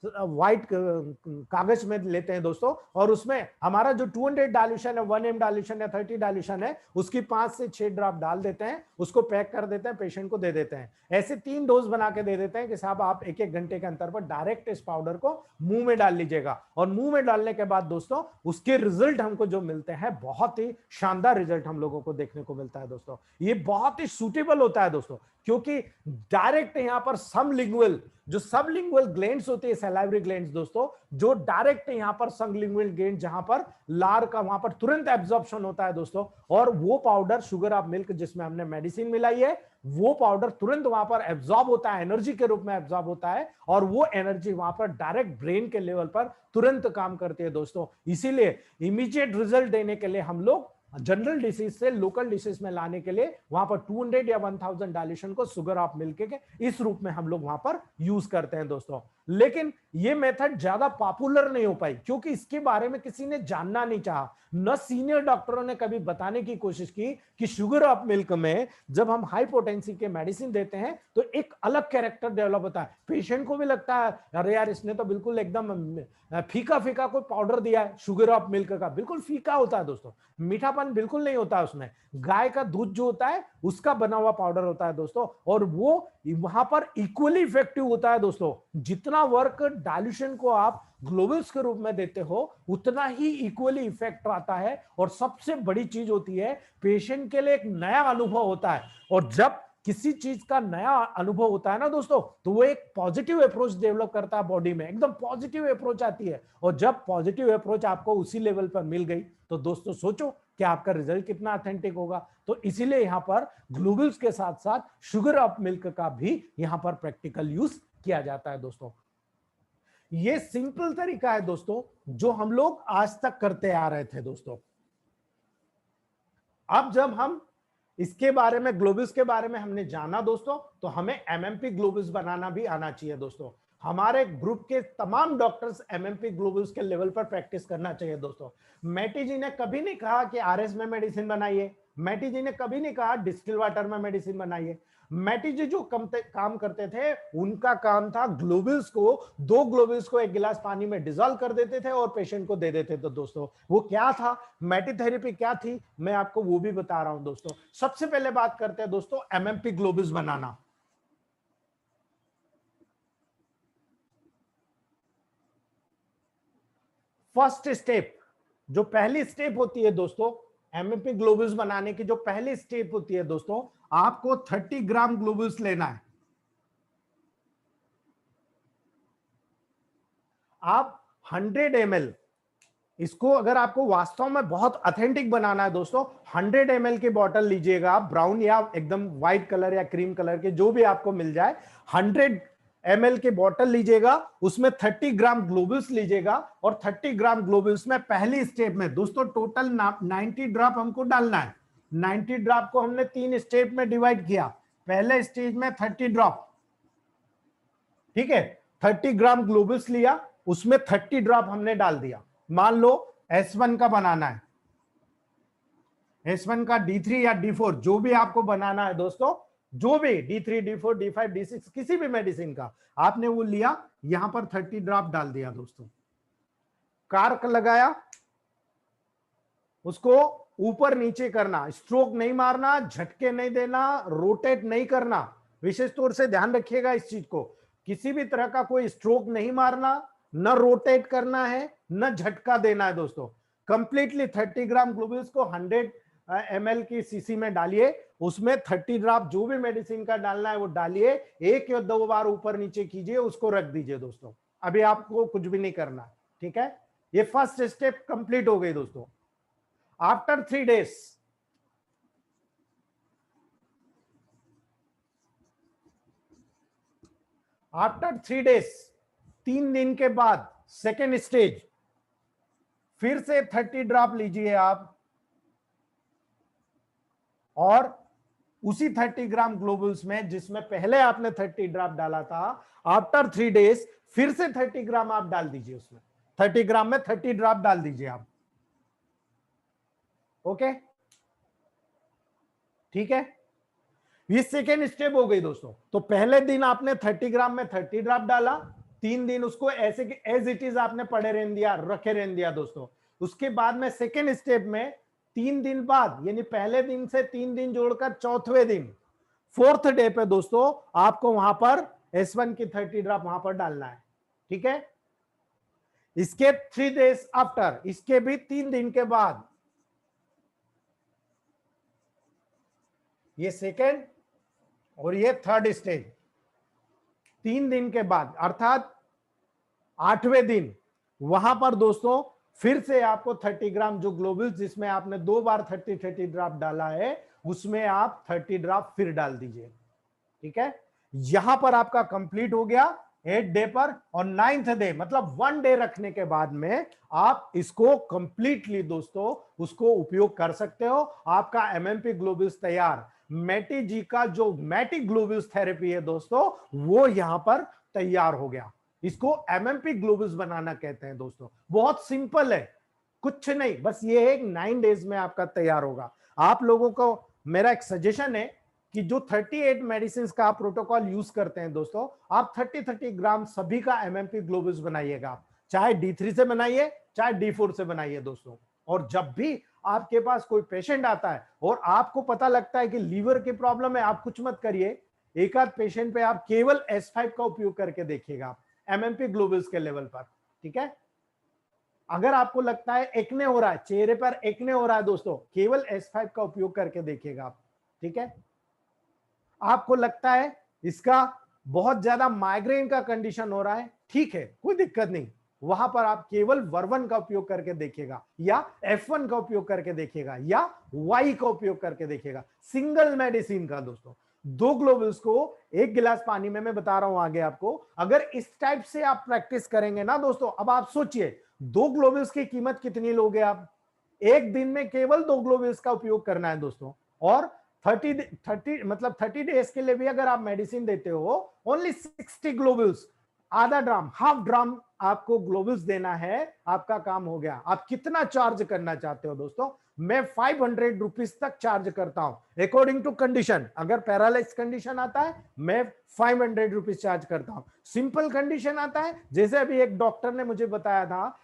व्हाइट कागज में लेते हैं दोस्तों, और उसमें हमारा जो 200 डाल्यूशन है, 1 डाल्यूशन या 30 डाल्यूशन है, उसकी 5 से 6 ड्रॉप डाल देते हैं, उसको पैक कर देते हैं, पेशेंट को दे देते हैं। ऐसे 3 डोज बना के दे देते हैं कि साहब आप 1-1 घंटे के अंतर पर डायरेक्ट इस पाउडर को मुंह में डाल लीजिएगा। और मुंह में डालने के बाद दोस्तों उसके रिजल्ट हमको जो मिलते हैं, बहुत ही शानदार रिजल्ट हम लोगों को देखने को मिलता है दोस्तों। ये बहुत ही सूटेबल होता है दोस्तों, क्योंकि डायरेक्ट यहां पर सबलिंगुअल, जो सबलिंगुअल ग्लैंड्स होती है, सैलाइवरी ग्लैंड्स दोस्तों, जो डायरेक्ट यहां पर सबलिंगुअल ग्लैंड, जहां पर लार का वहां पर तुरंत एब्जॉर्प्शन होता है दोस्तों। और वो पाउडर शुगर ऑफ मिल्क जिसमें हमने मेडिसिन मिलाई है, वो पाउडर तुरंत वहां पर एब्जॉर्ब होता है, एनर्जी के रूप में एब्जॉर्ब होता है, और वो एनर्जी वहां पर डायरेक्ट ब्रेन के लेवल पर तुरंत काम करती है दोस्तों। इसीलिए इमीडिएट रिजल्ट देने के लिए हम लोग जनरल डिसीज से लोकल डिसीज में लाने के लिए वहां पर 200 या 1000 डायल्यूशन को शुगर ऑफ मिल्क के इस रूप में हम लोग वहां पर यूज करते हैं दोस्तों। लेकिन ये मेथड ज्यादा पॉपुलर नहीं हो पाई, क्योंकि इसके बारे में किसी ने जानना नहीं चाहा। न सीनियर डॉक्टरों ने कभी बताने की कोशिश की कि शुगर ऑफ मिल्क में जब हम हाई पोटेंसी के मेडिसिन देते हैं तो एक अलग कैरेक्टर डेवलप होता है। पेशेंट को भी लगता है अरे यार इसने तो बिल्कुल एकदम फीका फीका कोई पाउडर दिया है, शुगर ऑफ मिल्क का बिल्कुल फीका होता है दोस्तों, मीठापन बिल्कुल नहीं होता है उसमें, गाय का दूध जो होता है उसका बना हुआ पाउडर होता है दोस्तों। और वो वहां पर इक्वली इफेक्टिव होता है दोस्तों। जितना वर्क डायल्यूशन को आप ग्लोबल्स के रूप में देते हो, उतना ही इक्वली इफेक्ट आता है। और सबसे बड़ी चीज होती है, पेशेंट के लिए एक नया अनुभव होता है। और जब किसी चीज का नया अनुभव होता है ना दोस्तों, तो वो एक पॉजिटिव अप्रोच डेवलप करता है बॉडी में, एकदम पॉजिटिव अप्रोच आती है। और जब पॉजिटिव अप्रोच आपको उसी लेवल पर मिल गई, तो दोस्तों सोचो कि आपका रिजल्ट कितना ऑथेंटिक होगा। तो इसीलिए यहां पर ग्लोबल्स के साथ साथ शुगर ऑफ मिल्क का भी यहां पर प्रैक्टिकल यूज किया जाता है दोस्तों। ये सिंपल तरीका है दोस्तों, जो हम लोग आज तक करते आ रहे थे दोस्तों। अब जब हम इसके बारे में, ग्लोबल्स के बारे में हमने जाना दोस्तों, तो हमें एमएमपी ग्लोबल्स बनाना भी आना चाहिए दोस्तों। हमारे ग्रुप के तमाम डॉक्टर्स एमएमपी ग्लोबल्स के लेवल पर प्रैक्टिस करना चाहिए दोस्तों। मैटी जी ने कभी नहीं कहा कि आरएस में मेडिसिन बनाइए, मैटी जी ने कभी नहीं कहा डिस्टिल वाटर में मेडिसिन बनाइए। मैटी जी जो काम करते थे, उनका काम था ग्लोबुल्स को, 2 ग्लोबुल्स को 1 गिलास पानी में डिसॉल्व कर देते थे और पेशेंट को दे देते थे। दोस्तों वो क्या था, मैटी थेरेपी क्या थी, मैं आपको वो भी बता रहा हूं दोस्तों। सबसे पहले बात करते हैं दोस्तों एमएमपी ग्लोबुल्स बनाना। फर्स्ट स्टेप, जो पहली स्टेप होती है दोस्तों एमएमपी ग्लोबुल्स बनाने की, जो पहली स्टेप होती है दोस्तों, आपको 30 ग्राम ग्लोबुल्स लेना है। आप 100 ml, इसको अगर आपको वास्तव में बहुत ऑथेंटिक बनाना है दोस्तों, 100 ml की बोतल लीजिएगा आप, ब्राउन या एकदम व्हाइट कलर या क्रीम कलर के जो भी आपको मिल जाए, 100 ml की बोतल लीजिएगा, उसमें 30 ग्राम ग्लोबुल्स लीजिएगा, और 30 ग्राम ग्लोबुल्स में पहली स्टेप में दोस्तों टोटल 90 ड्रॉप हमको डालना है। 90 ड्रॉप को हमने 3 स्टेप में डिवाइड किया। पहले स्टेज में 30 ड्रॉप, ठीक है, 30 ग्राम ग्लोबुल्स लिया, उसमें 30 ड्रॉप हमने डाल दिया। मान लो S1 का बनाना है, S1 का D3 या D4 जो भी आपको बनाना है दोस्तों, जो भी D3 D4 D5 D6 किसी भी मेडिसिन का आपने वो लिया, यहां पर 30 ड्रॉप डाल दिया दोस्तों। कार्क लगाया, उसको ऊपर नीचे करना, स्ट्रोक नहीं मारना, झटके नहीं देना, रोटेट नहीं करना। विशेष तौर से ध्यान रखिएगा इस चीज को, किसी भी तरह का कोई स्ट्रोक नहीं मारना, न रोटेट करना है, न झटका देना है दोस्तों। कंप्लीटली 30 ग्राम ग्लोबुल्स को 100 ml की सीसी में डालिए, उसमें 30 ड्रॉप जो भी मेडिसिन का डालना है वो डालिए, 1 या 2 बार ऊपर नीचे कीजिए, उसको रख दीजिए दोस्तों। अभी आपको कुछ भी नहीं करना, ठीक है। ये फर्स्ट स्टेप कंप्लीट हो गई दोस्तों। आफ्टर 3 days, आफ्टर 3 days, 3 दिन के बाद सेकेंड स्टेज, फिर से 30 ड्रॉप लीजिए आप, और उसी 30 ग्राम ग्लोबुल्स में जिसमें पहले आपने 30 ड्रॉप डाला था, आफ्टर 3 days फिर से 30 ग्राम आप डाल दीजिए उसमें। 30 ग्राम में 30 ड्रॉप डाल दीजिए आप, ओके, ठीक है। ये सेकेंड स्टेप हो गई दोस्तों। तो पहले दिन आपने 30 ग्राम में 30 ड्रॉप डाला, 3 दिन उसको ऐसे एज इट इज आपने पड़े रहने दिया, रखे रहने दिया दोस्तों। उसके बाद में सेकेंड स्टेप में 3 दिन बाद, यानी पहले दिन से 3 दिन जोड़कर चौथवें दिन, 4th डे पे दोस्तों आपको वहां पर S1 की 30 ड्रॉप वहां पर डालना है, ठीक है। इसके 3 days आफ्टर, इसके भी 3 दिन के बाद, ये सेकेंड और ये थर्ड स्टेज, 3 दिन के बाद अर्थात 8वें दिन, वहां पर दोस्तों फिर से आपको 30 ग्राम जो ग्लोबुल्स जिसमें आपने 2 बार 30 ड्रॉप डाला है, उसमें आप 30 ड्रॉप फिर डाल दीजिए, ठीक है। यहां पर आपका कंप्लीट हो गया 8 डे पर, और 9th डे मतलब 1 डे रखने के बाद में आप इसको कंप्लीटली दोस्तों उसको उपयोग कर सकते हो। आपका एमएमपी ग्लोबुल्स तैयार। मैटी जी का जो मैटी ग्लोबुल्स थेरेपी है दोस्तों, वो यहां पर तैयार हो गया। इसको एमएमपी ग्लोबुल्स बनाना कहते हैं दोस्तों। बहुत सिंपल है, कुछ नहीं, बस ये है 9 डेज में आपका तैयार होगा। आप लोगों को मेरा एक सजेशन है कि जो 38 मेडिसिन का आप प्रोटोकॉल यूज करते हैं दोस्तों, आप 30 ग्राम सभी का एमएमपी ग्लोबुल्स बनाइएगा। आप चाहे D3 से बनाइए, चाहे D4 से बनाइए दोस्तों। और जब भी आपके पास कोई पेशेंट आता है और आपको पता लगता है कि लीवर की प्रॉब्लम है, आप कुछ मत करिए, एक आध पेशेंट पे आप केवल S5 का उपयोग करके देखिएगा एमएमपी ग्लोबुल्स के लेवल पर, ठीक है। अगर आपको लगता है एक्ने हो रहा है, चेहरे पर एक्ने हो रहा है दोस्तों, केवल S5 का उपयोग करके देखिएगा आप, ठीक है। आपको लगता है इसका बहुत ज्यादा माइग्रेन का कंडीशन हो रहा है, ठीक है, कोई दिक्कत नहीं, वहां पर आप केवल वर्वन का उपयोग करके देखिएगा, या F1 का उपयोग करके देखिएगा, या Y का उपयोग करके देखिएगा, सिंगल मेडिसिन का दोस्तों। 2 ग्लोबुल्स को 1 गिलास पानी में, मैं बता रहा हूं आगे आपको, अगर इस टाइप से आप प्रैक्टिस करेंगे ना दोस्तों, अब आप सोचिए 2 ग्लोबुल्स की कीमत कितनी लोगे आप। एक दिन में केवल 2 ग्लोबुल्स का उपयोग करना है दोस्तों, और 30 डेज के लिए भी अगर आप मेडिसिन देते हो, ओनली 60 ग्लोबुल्स, आधा ड्राम, हाफ ड्राम आपको ग्लोबुल्स देना है, आपका काम हो गया। आप कितना चार्ज करना चाहते हो दोस्तों, मैं 500 रुपीज तक चार्ज करता हूं अकॉर्डिंग टू कंडीशन। अगर पैरालाइज कंडीशन आता है मैं 500 रुपीज चार्ज करता हूं। सिंपल कंडीशन आता है, जैसे अभी एक डॉक्टर ने मुझे बताया था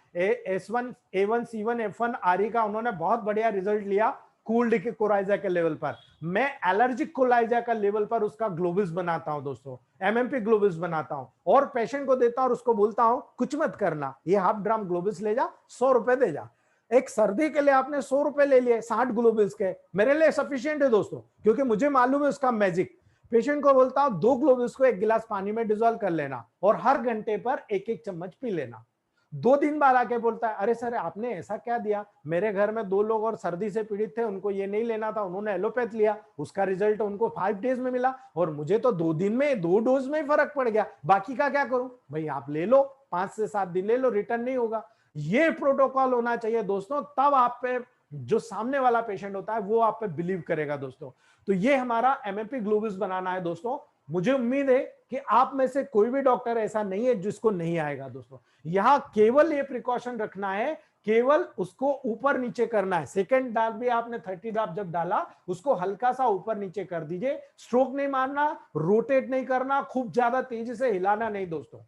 S1 A1 C1 F1 RE का, उन्होंने बहुत बढ़िया रिजल्ट लिया कोल्ड के कोराइजा के लेवल पर। मैं एलर्जिक कोराइजा का लेवल पर उसका ग्लोबुल्स बनाता हूं दोस्तों, एमएमपी ग्लोबुल्स बनाता हूं और पेशेंट को देता हूं और उसको बोलता हूं कुछ मत करना, ये हाफ ग्राम ग्लोबुल्स ले जा, 100 रुपए दे जा। एक सर्दी के लिए आपने 100 रुपए ले लिए 60 ग्लोबुल्स के, मेरे लिए सफिशिएंट है दोस्तों, क्योंकि मुझे मालूम है उसका मैजिक। पेशेंट को बोलता हूं 2 ग्लोबुल्स को 1 गिलास पानी में डिजोल्व कर लेना और हर घंटे पर 1-1 चम्मच पी लेना। 2 दिन बाद आके बोलता है अरे सर आपने ऐसा क्या दिया, मेरे घर में 2 लोग और सर्दी से पीड़ित थे, उनको ये नहीं लेना था, उन्होंने एलोपैथ लिया, उसका रिजल्ट उनको 5 डेज में मिला और मुझे तो 2 दिन में 2 डोज में ही फर्क पड़ गया, बाकी का क्या करूं। भाई आप ले लो, 5 से 7 दिन ले लो, रिटर्न नहीं होगा। ये प्रोटोकॉल होना चाहिए दोस्तों, तब आप पे जो सामने वाला पेशेंट होता है वो आप पे बिलीव करेगा दोस्तों। तो ये हमारा एमएमपी ग्लोबुल्स बनाना है दोस्तों। मुझे उम्मीद है कि आप में से कोई भी डॉक्टर ऐसा नहीं है जिसको नहीं आएगा दोस्तों। यहां केवल ये प्रिकॉशन रखना है, केवल उसको ऊपर नीचे करना है। सेकंड ड्रॉप भी आपने 30 ड्रॉप जब डाला उसको हल्का सा ऊपर नीचे कर दीजिए, स्ट्रोक नहीं मारना, रोटेट नहीं करना, खूब ज्यादा तेजी से हिलाना नहीं दोस्तों,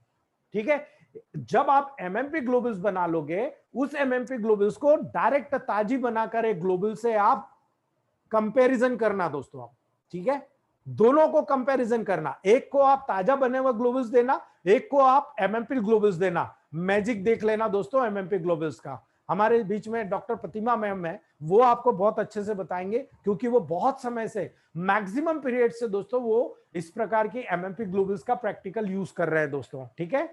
ठीक है। जब आप एमएमपी ग्लोबुल्स बना लोगे, उस एमएमपी ग्लोबुल्स को डायरेक्ट ताजी बनाकर एक ग्लोबुल से आप कंपैरिजन करना दोस्तों आप, ठीक है। दोनों को कंपैरिजन करना, एक को आप ताजा बने हुए ग्लोबुल्स देना, एक को आप एमएमपी ग्लोबुल्स देना। मैजिक देख लेना दोस्तों एमएमपी ग्लोबुल्स का। हमारे बीच में डॉक्टर प्रतिमा मैम है, वो आपको बहुत अच्छे से बताएंगे, क्योंकि वो बहुत समय से मैक्सिमम पीरियड से दोस्तों वो इस प्रकार की एमएमपी ग्लोबुल्स का प्रैक्टिकल यूज कर रहे हैं दोस्तों, ठीक है।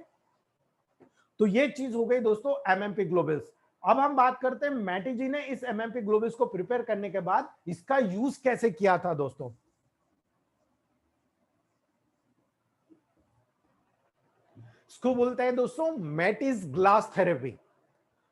तो ये चीज हो गई दोस्तों एमएमपी ग्लोबुल्स। अब हम बात करते हैं मैटी जी ने इस एमएमपी ग्लोबुल्स को प्रिपेयर करने के बाद इसका यूज कैसे किया था दोस्तों। इसको बोलते हैं दोस्तों मैटीज ग्लास थेरेपी।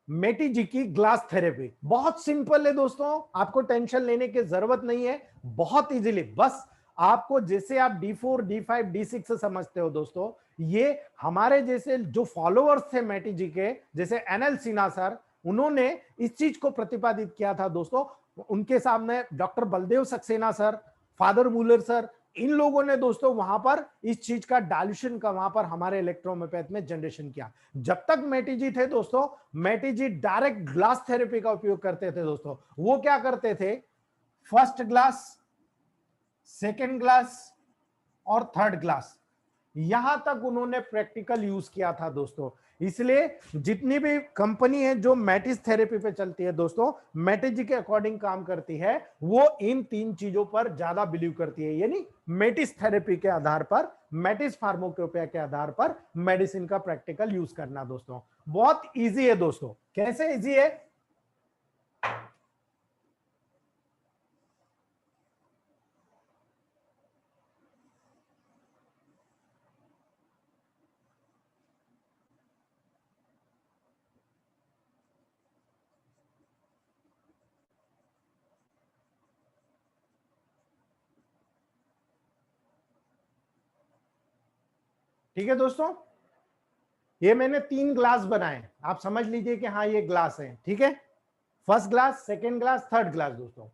मैटी जी की ग्लास थेरेपी बहुत सिंपल है दोस्तों, आपको टेंशन लेने की जरूरत नहीं है, बहुत इजीली। बस आपको जैसे आप D4 D5 D6 से समझते हो दोस्तों, ये हमारे जैसे जो फॉलोअर्स थे मैटी जी के, जैसे एनएल सिन्हा सर, उन्होंने इस चीज को प्रतिपादित किया था दोस्तों। उनके सामने doctor Baldev Saxena sir, father Muller sir, इन लोगों ने दोस्तों वहां पर इस चीज का डाल्यूशन का वहां पर हमारे इलेक्ट्रोहोम्योपैथ में जनरेशन किया। जब तक मैटी जी थे दोस्तों, मैटी जी डायरेक्ट ग्लास थेरेपी का उपयोग करते थे दोस्तों। वो क्या करते थे, फर्स्ट ग्लास, सेकेंड ग्लास और थर्ड ग्लास, यहां तक उन्होंने प्रैक्टिकल यूज किया था दोस्तों। इसलिए जितनी भी कंपनी है जो मैटिस थेरेपी पे चलती है दोस्तों, मैटिस जी के अकॉर्डिंग काम करती है, वो इन 3 चीजों पर ज्यादा बिलीव करती है, यानी मैटिस थेरेपी के आधार पर, मैटिस फार्माकोपिया के आधार पर मेडिसिन का प्रैक्टिकल यूज करना दोस्तों। बहुत इजी है दोस्तों। कैसे इजी है, ठीक है दोस्तों। ये मैंने 3 ग्लास बनाए, आप समझ लीजिए कि हाँ ये ग्लास है, ठीक है। First glass, second glass, third glass दोस्तों।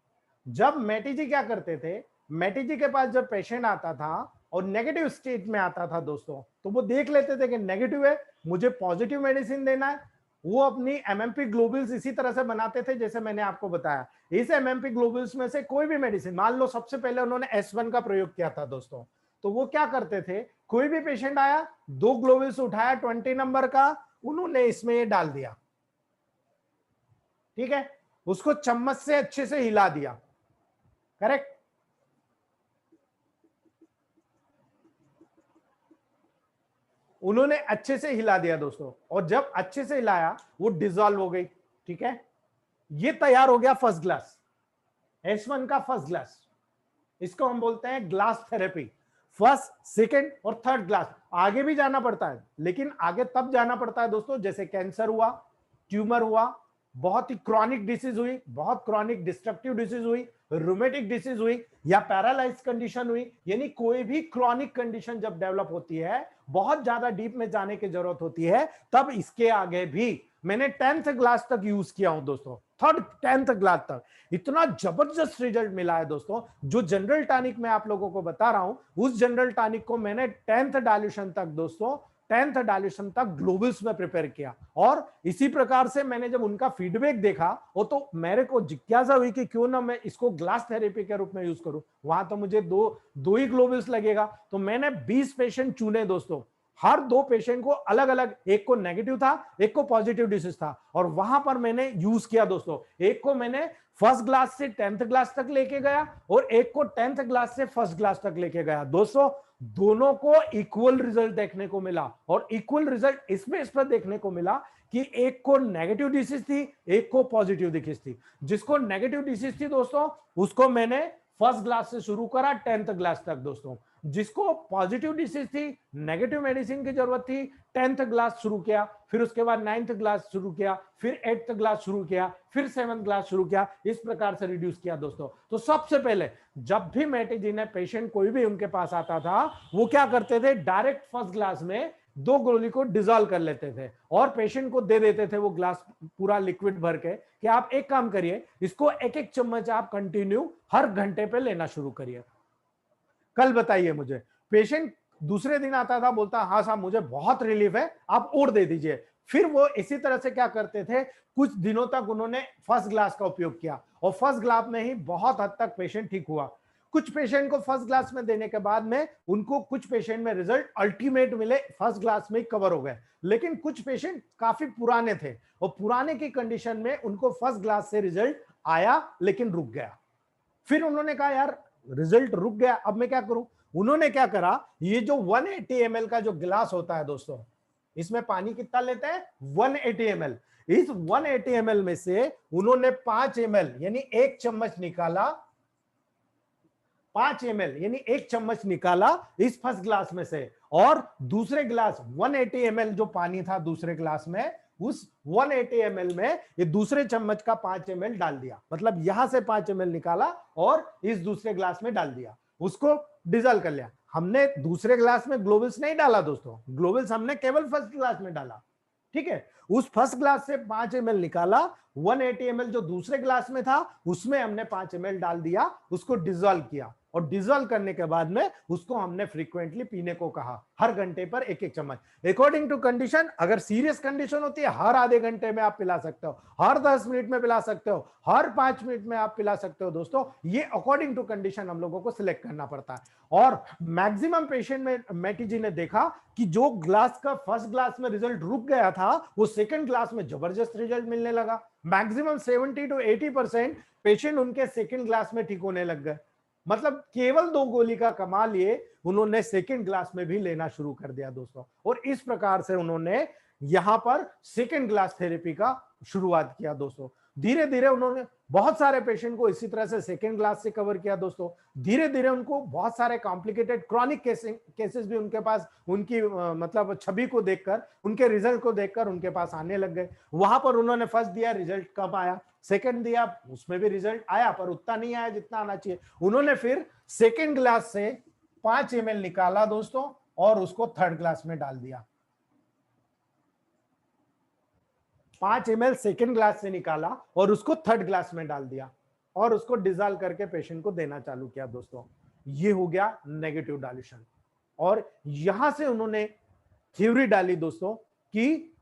जब मैटी जी क्या करते थे, मैटी जी के पास जब पेशेंट आता था और नेगेटिव स्टेट में आता था दोस्तों, तो वो देख लेते थे कि नेगेटिव है, मुझे पॉजिटिव मेडिसिन देना है। वो अपनी एमएमपी ग्लोबुल्स इसी तरह से बनाते थे जैसे मैंने आपको बताया। इस एमएमपी ग्लोबुल्स में से कोई भी मेडिसिन, मान लो सबसे पहले उन्होंने S1 का प्रयोग किया था दोस्तों, तो वो क्या करते थे, कोई भी पेशेंट आया, 2 ग्लोबुल्स उठाया 20 नंबर का, उन्होंने इसमें ये डाल दिया, ठीक है, उसको चम्मच से अच्छे से हिला दिया, करेक्ट। उन्होंने अच्छे से हिला दिया दोस्तों, और जब अच्छे से हिलाया वो डिसॉल्व हो गई, ठीक है। ये तैयार हो गया फर्स्ट ग्लास, S1 का फर्स्ट ग्लास। इसको हम बोलते हैं ग्लास थेरेपी। फर्स्ट, सेकेंड और थर्ड ग्लास। आगे भी जाना पड़ता है, लेकिन आगे तब जाना पड़ता है दोस्तों जैसे कैंसर हुआ, ट्यूमर हुआ, बहुत ही क्रॉनिक डिसीज हुई, बहुत क्रॉनिक डिस्ट्रक्टिव डिसीज हुई, रूमेटिक डिसीज हुई, या पैरालाइज कंडीशन हुई, यानी कोई भी क्रॉनिक कंडीशन जब डेवलप होती है, बहुत ज्यादा डीप में जाने की जरूरत होती है, तब इसके आगे भी मैंने 10th क्लास तक यूज किया हूं दोस्तों, 10th क्लास तक। इतना जबरदस्त रिजल्ट मिला है दोस्तों। जो जनरल टॉनिक मैं आप लोगों को बता रहा हूं, उस जनरल टॉनिक को मैंने 10th डायल्यूशन तक दोस्तों, 10th डायल्यूशन तक ग्लोबल्स में प्रिपेयर किया। और इसी प्रकार से मैंने जब उनका फीडबैक देखा, वो तो मेरे को जिज्ञासा हुई कि क्यों ना मैं इसको ग्लास थेरेपी के रूप में यूज करूं। वहां तो मुझे दो ही ग्लोबल्स लगेगा। तो मैंने 20 पेशेंट चुने दोस्तों। हर 2 पेशेंट को अलग अलग, एक को नेगेटिव था, एक को पॉजिटिव डिसीज था, और वहां पर मैंने यूज किया दोस्तों। एक को मैंने फर्स्ट क्लास से 10th क्लास तक लेके गया, और एक को 10th क्लास से फर्स्ट क्लास तक लेके गया दोस्तों। दोनों को इक्वल रिजल्ट देखने को मिला, और इक्वल रिजल्ट इसमें इस पर देखने को मिला कि एक को नेगेटिव डिसीज थी, एक को पॉजिटिव डिसीज थी। जिसको नेगेटिव डिसीज थी दोस्तों, उसको मैंने फर्स्ट क्लास से शुरू करा 10th क्लास तक दोस्तों। जिसको पॉजिटिव डिसीज थी, नेगेटिव मेडिसिन की जरूरत थी, 10th क्लास शुरू किया, फिर उसके बाद 9th क्लास शुरू किया, फिर 8th क्लास शुरू किया, फिर 7th क्लास शुरू किया। इस प्रकार से रिड्यूस किया दोस्तों। तो सबसे पहले जब भी मैटी जी ने पेशेंट कोई भी उनके पास आता था, वो क्या करते थे, डायरेक्ट फर्स्ट ग्लास में 2 गोली को डिजोल्व कर लेते थे और पेशेंट को दे देते थे वो ग्लास पूरा लिक्विड भर के, कि आप एक काम करिए, इसको एक एक चम्मच आप कंटिन्यू हर घंटे पे लेना शुरू करिए। कल बताइए मुझे, पेशेंट दूसरे दिन आता था, बोलता हाँ साहब मुझे बहुत रिलीफ है, आप और दे दीजिए। फिर वो इसी तरह से क्या करते थे, कुछ दिनों तक उन्होंने फर्स्ट ग्लास का उपयोग किया, और फर्स्ट ग्लास में ही बहुत हद तक पेशेंट ठीक हुआ। कुछ पेशेंट को फर्स्ट ग्लास में देने के बाद में उनको कुछ पेशेंट में रिजल्ट अल्टीमेट मिले, फर्स्ट ग्लास में कवर हो गए। लेकिन कुछ पेशेंट काफी पुराने थे, और पुराने की कंडीशन में उनको फर्स्ट ग्लास से रिजल्ट आया लेकिन रुक गया। फिर उन्होंने कहा यार रिजल्ट रुक गया, अब मैं क्या करूं। उन्होंने क्या करा, ये जो 180 ml का जो गिलास होता है दोस्तों, इसमें पानी कितना लेते हैं, 180 ml। इस 180 ml में से उन्होंने 5 ml यानी 1 चम्मच निकाला, 5 ml यानी 1 चम्मच निकाला इस फर्स्ट ग्लास में से, और दूसरे ग्लास 180 ml जो पानी था दूसरे ग्लास में, उस 180 ml में ये दूसरे चम्मच का 5 ml डाल दिया। मतलब यहां से 5 ml निकाला और इस दूसरे ग्लास में डाल दिया, उसको डिजोल्व कर लिया। हमने दूसरे ग्लास में ग्लोबल्स नहीं डाला दोस्तों, ग्लोबल्स हमने केवल फर्स्ट ग्लास में डाला, ठीक है। उस फर्स्ट ग्लास से 5 ml निकाला, 180 ml जो दूसरे ग्लास में था उसमें हमने 5 ml डाल दिया, उसको डिजोल्व किया, और डिजोल्व करने के बाद में उसको हमने फ्रीक्वेंटली पीने को कहा, हर घंटे पर 1-1 चम्मच, अकॉर्डिंग टू कंडीशन। अगर सीरियस कंडीशन होती है, हर आधे घंटे में आप पिला सकते हो, हर 10 मिनट में पिला सकते हो, हर 5 मिनट में आप पिला सकते हो दोस्तों। ये अकॉर्डिंग टू कंडीशन हम लोगों को सिलेक्ट करना पड़ता है। और मैक्सिमम पेशेंट में मैटी जी ने देखा कि जो ग्लास का फर्स्ट ग्लास में रिजल्ट रुक गया था, वो सेकंड ग्लास में जबरदस्त रिजल्ट मिलने लगा। मैक्सिमम 70 to 80% पेशेंट उनके सेकंड ग्लास में ठीक होने लग गए। मतलब केवल 2 गोली का कमाल ये उन्होंने सेकंड ग्लास में भी लेना शुरू कर दिया दोस्तों। और इस प्रकार से उन्होंने यहां पर सेकंड ग्लास थेरेपी का शुरुआत किया दोस्तों। धीरे धीरे उन्होंने बहुत सारे पेशेंट को इसी तरह से सेकंड ग्लास से कवर किया दोस्तों। धीरे धीरे उनको बहुत सारे कॉम्प्लिकेटेड क्रॉनिक केसेस भी उनके पास, उनकी मतलब छवि को देखकर, उनके रिजल्ट को देखकर उनके पास आने लग गए। वहां पर उन्होंने फर्स्ट दिया, रिजल्ट कम आया, सेकंड दिया, उसमें भी रिजल्ट आया पर उतना नहीं आया जितना आना चाहिए। उन्होंने फिर सेकंड ग्लास से 5 ml निकाला दोस्तों, और उसको थर्ड ग्लास में डाल दिया। 5 ml सेकंड ग्लास से निकाला और उसको थर्ड ग्लास में डाल दिया, और उसको डिजोल्व करके पेशेंट को देना चालू किया दोस्तों। ये हो गया नेगेटिव डाइल्यूशन। और यहां से उन्होंने थ्योरी डाली दोस्तों कि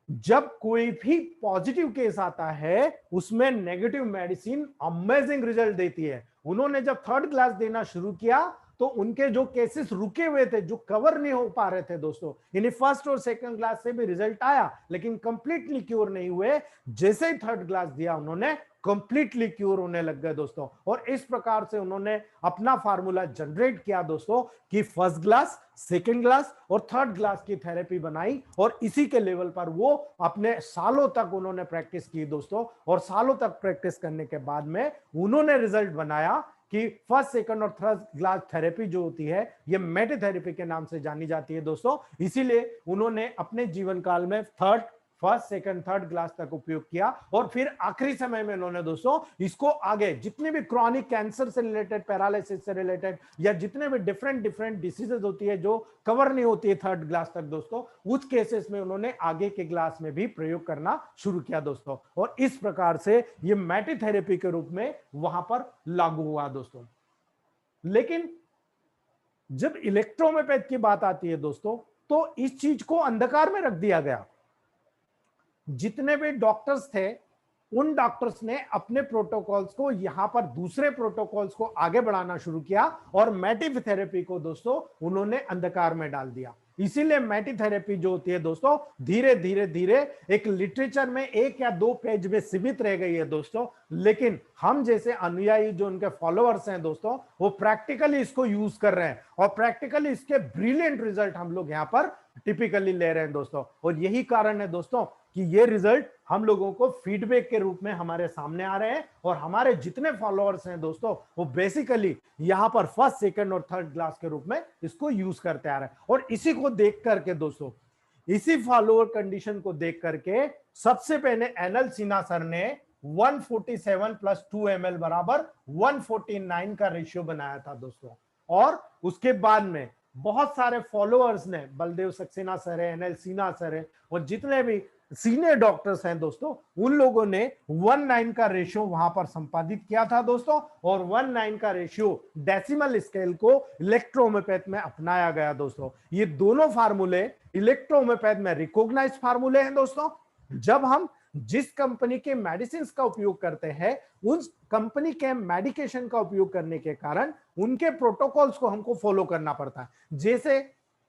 जब कोई भी पॉजिटिव केस आता है उसमें नेगेटिव मेडिसिन अमेजिंग रिजल्ट देती है। उन्होंने जब थर्ड क्लास देना शुरू किया तो उनके जो केसेस रुके हुए थे, जो कवर नहीं हो पा रहे थे दोस्तों, यानी फर्स्ट और सेकंड क्लास से भी रिजल्ट आया लेकिन कंप्लीटली क्योर नहीं हुए, जैसे ही थर्ड क्लास दिया उन्होंने कंप्लीटली क्योर होने लग गए दोस्तों। और इस प्रकार से उन्होंने अपना फार्मूला जनरेट किया दोस्तों कि फर्स्ट क्लास, सेकंड क्लास और थर्ड क्लास की थेरेपी बनाई, और इसी के लेवल पर वो अपने सालों तक उन्होंने प्रैक्टिस की दोस्तों। और सालों तक प्रैक्टिस करने के बाद में उन्होंने रिजल्ट बनाया कि फर्स्ट, सेकंड और थर्ड क्लास थेरेपी जो होती है ये मेटी थेरेपी के नाम से जानी जाती है दोस्तों। इसीलिए उन्होंने अपने जीवन काल में third, first second third glass तक उपयोग किया, और फिर आखिरी समय में इन्होंने दोस्तों इसको आगे जितने भी क्रॉनिक कैंसर से रिलेटेड, पैरालिसिस से रिलेटेड, या जितने भी डिफरेंट डिफरेंट डिसीजेज होती है जो कवर नहीं होती है थर्ड ग्लास तक दोस्तों, उस केसेस में उन्होंने आगे के ग्लास में भी प्रयोग करना शुरू किया दोस्तों। और इस प्रकार से ये मैटी थेरेपी के रूप में वहां पर लागू हुआ दोस्तों। लेकिन जब इलेक्ट्रोहोम्योपैथ की बात आती है दोस्तों, तो इस चीज को अंधकार में रख दिया गया। जितने भी डॉक्टर्स थे, उन डॉक्टर्स ने अपने प्रोटोकॉल्स को यहां पर दूसरे प्रोटोकॉल्स को आगे बढ़ाना शुरू किया, और मैटिव थेरेपी को दोस्तों उन्होंने अंधकार में डाल दिया। इसीलिए मैटी थेरेपी जो होती है दोस्तों, धीरे धीरे धीरे एक लिटरेचर में 1 या 2 पेज में सीमित रह गई है दोस्तों। लेकिन हम जैसे अनुयायी, जो उनके फॉलोअर्स हैं दोस्तों, वो प्रैक्टिकली इसको यूज कर रहे हैं, और प्रैक्टिकली इसके ब्रिलियंट रिजल्ट हम लोग यहाँ पर टिपिकली ले रहे हैं दोस्तों। और यही कारण है दोस्तों कि ये रिजल्ट हम लोगों को फीडबैक के रूप में हमारे सामने आ रहे हैं, और हमारे जितने फॉलोअर्स हैं दोस्तों, वो बेसिकली यहां पर फर्स्ट सेकंड और थर्ड क्लास के रूप में इसको यूज करते आ रहे हैं। और इसी को देख करके दोस्तों, इसी फॉलोअर कंडीशन को देख करके सबसे पहले एनएल सिन्हा सर ने 147 + 2 ml बराबर 149 का रेशियो बनाया था दोस्तों। और उसके बाद में बहुत सारे फॉलोअर्स ने, बलदेव सक्सेना सर है, एनएल सिन्हा सर है, और जितने भी सीनियर डॉक्टर्स हैं दोस्तों, उन लोगों ने 19 का रेशियो वहां पर संपादित किया था दोस्तों। और 19 का रेशियो डेसिमल स्केल को इलेक्ट्रोहोम्योपैथ में अपनाया गया दोस्तों। ये दोनों फार्मूले इलेक्ट्रोहोम्योपैथ में रिकॉग्नाइज्ड फार्मूले हैं दोस्तों। जब हम जिस कंपनी के मेडिसिन का उपयोग करते हैं, उस कंपनी के मेडिकेशन का उपयोग करने के कारण उनके प्रोटोकॉल्स को हमको फॉलो करना पड़ता है। जैसे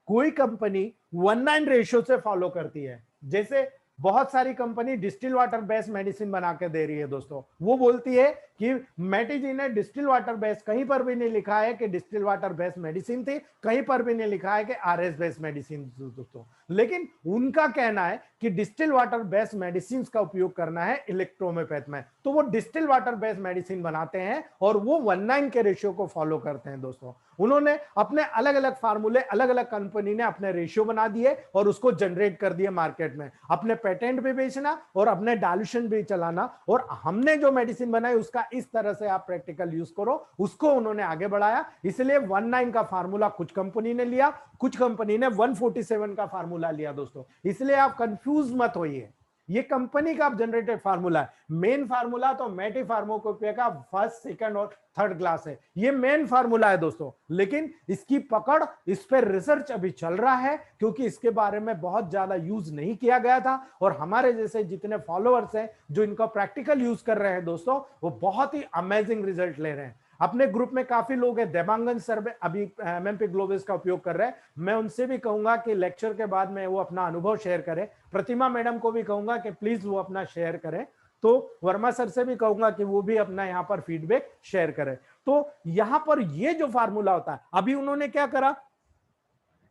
कोई कंपनी 19 रेशियो से फॉलो करती है, जैसे बहुत सारी company distil water based medicine बना के दे रही है दोस्तों, वो बोलती है कि मैटी जी ने डिस्टिल वाटर बेस्ड, कहीं पर भी नहीं लिखा है कि डिस्टिल वाटर बेस्ड मेडिसिन थी, कहीं पर भी नहीं लिखा है कि आरएस बेस्ड मेडिसिन दोस्तों। लेकिन उनका कहना है कि डिस्टिल वाटर बेस्ड मेडिसिन का उपयोग करना है इलेक्ट्रोहोम्योपैथ में, तो वो डिस्टिल वाटर बेस्ड मेडिसिन बनाते हैं, और वो 19 के रेशियो को फॉलो करते हैं दोस्तों। उन्होंने अपने अलग अलग फार्मूले, अलग अलग कंपनी ने अपने रेशियो बना दिए और उसको जनरेट कर दिए मार्केट में, अपने पेटेंट भी बेचना और अपने डाल्यूशन भी चलाना। और हमने जो मेडिसिन बनाई उसका इस तरह से आप प्रैक्टिकल यूज करो, उसको उन्होंने आगे बढ़ाया। इसलिए 19 का फार्मूला कुछ कंपनी ने लिया, कुछ कंपनी ने 147 का फार्मूला लिया दोस्तों। इसलिए आप कंफ्यूज मत होइए, ये कंपनी का जनरेटेड फार्मूला है। मेन फार्मूला तो मैटी फार्माकोपिया का फर्स्ट सेकंड और थर्ड क्लास है, ये मेन फार्मूला है दोस्तों। लेकिन इसकी पकड़, इस पर रिसर्च अभी चल रहा है, क्योंकि इसके बारे में बहुत ज्यादा यूज नहीं किया गया था। और हमारे जैसे जितने फॉलोअर्स हैं जो इनका प्रैक्टिकल यूज कर रहे हैं दोस्तों, वो बहुत ही अमेजिंग रिजल्ट ले रहे हैं। अपने ग्रुप में काफी लोग हैं, देवांगन सर अभी एमएमपी ग्लोबस का उपयोग कर रहे हैं। मैं उनसे भी कहूंगा कि लेक्चर के बाद में वो अपना अनुभव शेयर करें। प्रतिमा मैडम को भी कहूंगा कि प्लीज वो अपना शेयर करें। तो वर्मा सर से भी कहूंगा कि वो भी अपना यहाँ पर फीडबैक शेयर करें। तो यहाँ पर ये जो फार्मूला होता है, अभी उन्होंने क्या करा,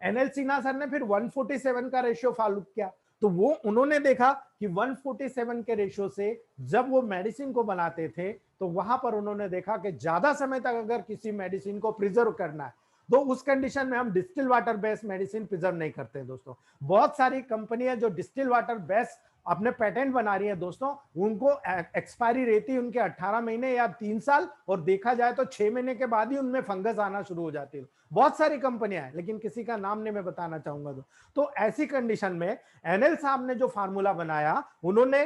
एनएल सिन्हा सर ने फिर 147 का रेशियो फॉलो किया। तो वो उन्होंने देखा कि 147 के रेशियो से जब वो मेडिसिन को बनाते थे, तो वहां पर उन्होंने देखा कि ज्यादा समय तक अगर किसी मेडिसिन को प्रिजर्व करना है, तो उस कंडीशन में हम distil water based medicine preserve नहीं करते दोस्तों। बहुत सारी कंपनियां जो डिस्टिल वाटर बेस्ड अपने पेटेंट बना रही है दोस्तों, उनको एक्सपायरी रहती है उनके 18 महीने या 3 साल, और देखा जाए तो 6 महीने के बाद ही उनमें फंगस आना शुरू हो जाती है। बहुत सारी कंपनियां हैं, लेकिन किसी का नाम नहीं मैं बताना चाहूंगा। तो ऐसी कंडीशन में एनएल साहब ने जो फार्मूला बनाया, उन्होंने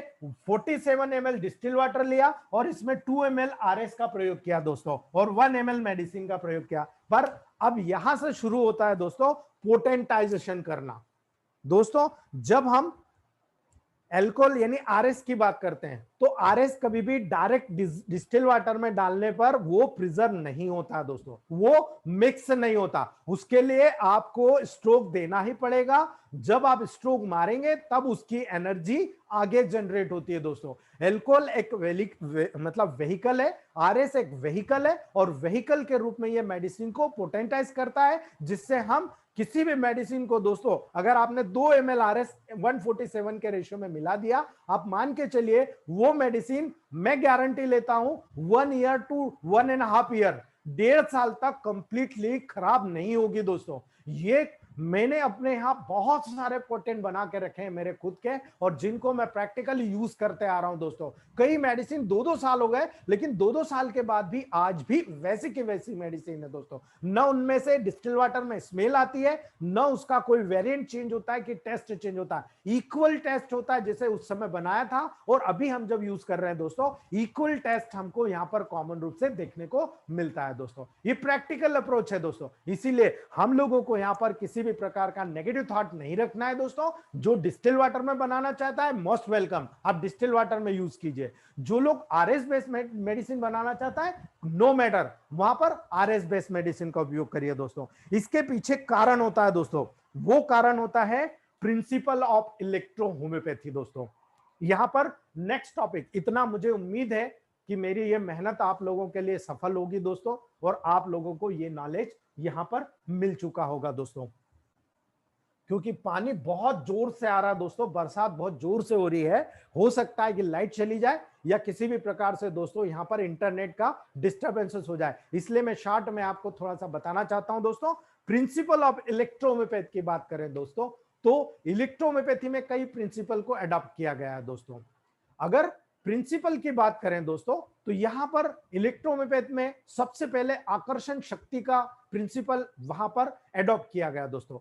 47 ml डिस्टिल वाटर लिया और इसमें 2 ml आरएस का प्रयोग किया दोस्तों, और 1 ml मेडिसिन का प्रयोग किया। पर अब यहां से शुरू होता है दोस्तों पोटेंटाइजेशन करना। दोस्तों जब हम एल्कोहल यानी आरएस की बात करते हैं, तो आरएस कभी भी डायरेक्ट डिस्टिल वाटर में डालने पर वो प्रिजर्व नहीं होता दोस्तों, वो मिक्स नहीं होता। उसके लिए आपको स्ट्रोक देना ही पड़ेगा। जब आप स्ट्रोक मारेंगे तब उसकी एनर्जी आगे जनरेट होती है दोस्तों। एल्कोहल एक मतलब व्हीकल है, आरएस एक व्हीकल है, और व्हीकल के रूप में ये मेडिसिन को पोटेंटाइज करता है, जिससे हम किसी भी मेडिसिन को दोस्तों, अगर आपने 2 ml आरएस 147 के रेशियो में मिला दिया, आप मान के चलिए वो मेडिसिन, मैं गारंटी लेता हूं 1 ईयर टू 1.5 ईयर, 1.5 साल तक कंप्लीटली खराब नहीं होगी दोस्तों। ये मैंने अपने यहाँ बहुत सारे पोटेंट बना के रखे हैं मेरे खुद के, और जिनको मैं प्रैक्टिकली यूज करते आ रहा हूं दोस्तों। कई मेडिसिन 2-2 साल हो गए, लेकिन 2-2 साल के बाद भी आज भी वैसी की वैसी मेडिसिन है दोस्तों। न उनमें से डिस्टिल वाटर में स्मेल आती है, न उसका कोई वेरिएंट चेंज होता है कि टेस्ट चेंज होता है। इक्वल टेस्ट होता है जैसे उस समय बनाया था और अभी हम जब यूज कर रहे हैं दोस्तों, इक्वल टेस्ट हमको यहाँ पर कॉमन रूप से देखने को मिलता है दोस्तों। ये प्रैक्टिकल अप्रोच है दोस्तों, इसीलिए हम लोगों को यहाँ पर किसी भी प्रकार का नेगेटिव थॉट नहीं रखना है दोस्तों। जो डिस्टिल वाटर में बनाना चाहता है, मोस्ट वेलकम, आप डिस्टिल वाटर में यूज कीजिए। जो लोग आरएस बेस्ड मेडिसिन बनाना चाहता है, नो मैटर, वहां पर आरएस बेस्ड मेडिसिन का उपयोग करिए दोस्तों। इसके पीछे कारण होता है दोस्तों, वो कारण होता है प्रिंसिपल ऑफ इलेक्ट्रो होम्योपैथी दोस्तों। यहां पर नेक्स्ट टॉपिक, इतना मुझे उम्मीद है कि मेरी ये मेहनत आप लोगों के लिए सफल होगी दोस्तों, और आप लोगों को ये नॉलेज यहां पर मिल चुका होगा दोस्तों। क्योंकि पानी बहुत जोर से आ रहा है दोस्तों, बरसात बहुत जोर से हो रही है, हो सकता है कि लाइट चली जाए या किसी भी प्रकार से दोस्तों यहां पर इंटरनेट का डिस्टर्बेंसेस हो जाए, इसलिए मैं शॉर्ट में आपको थोड़ा सा बताना चाहता हूं दोस्तों। प्रिंसिपल ऑफ इलेक्ट्रोहोम्योपैथी की बात करें दोस्तों, तो इलेक्ट्रोहोम्योपैथी में कई प्रिंसिपल को अडॉप्ट किया गया है दोस्तों। अगर प्रिंसिपल की बात करें दोस्तों, तो यहां पर इलेक्ट्रोहोम्योपैथी में सबसे पहले आकर्षण शक्ति का प्रिंसिपल वहां पर अडॉप्ट किया गया दोस्तों।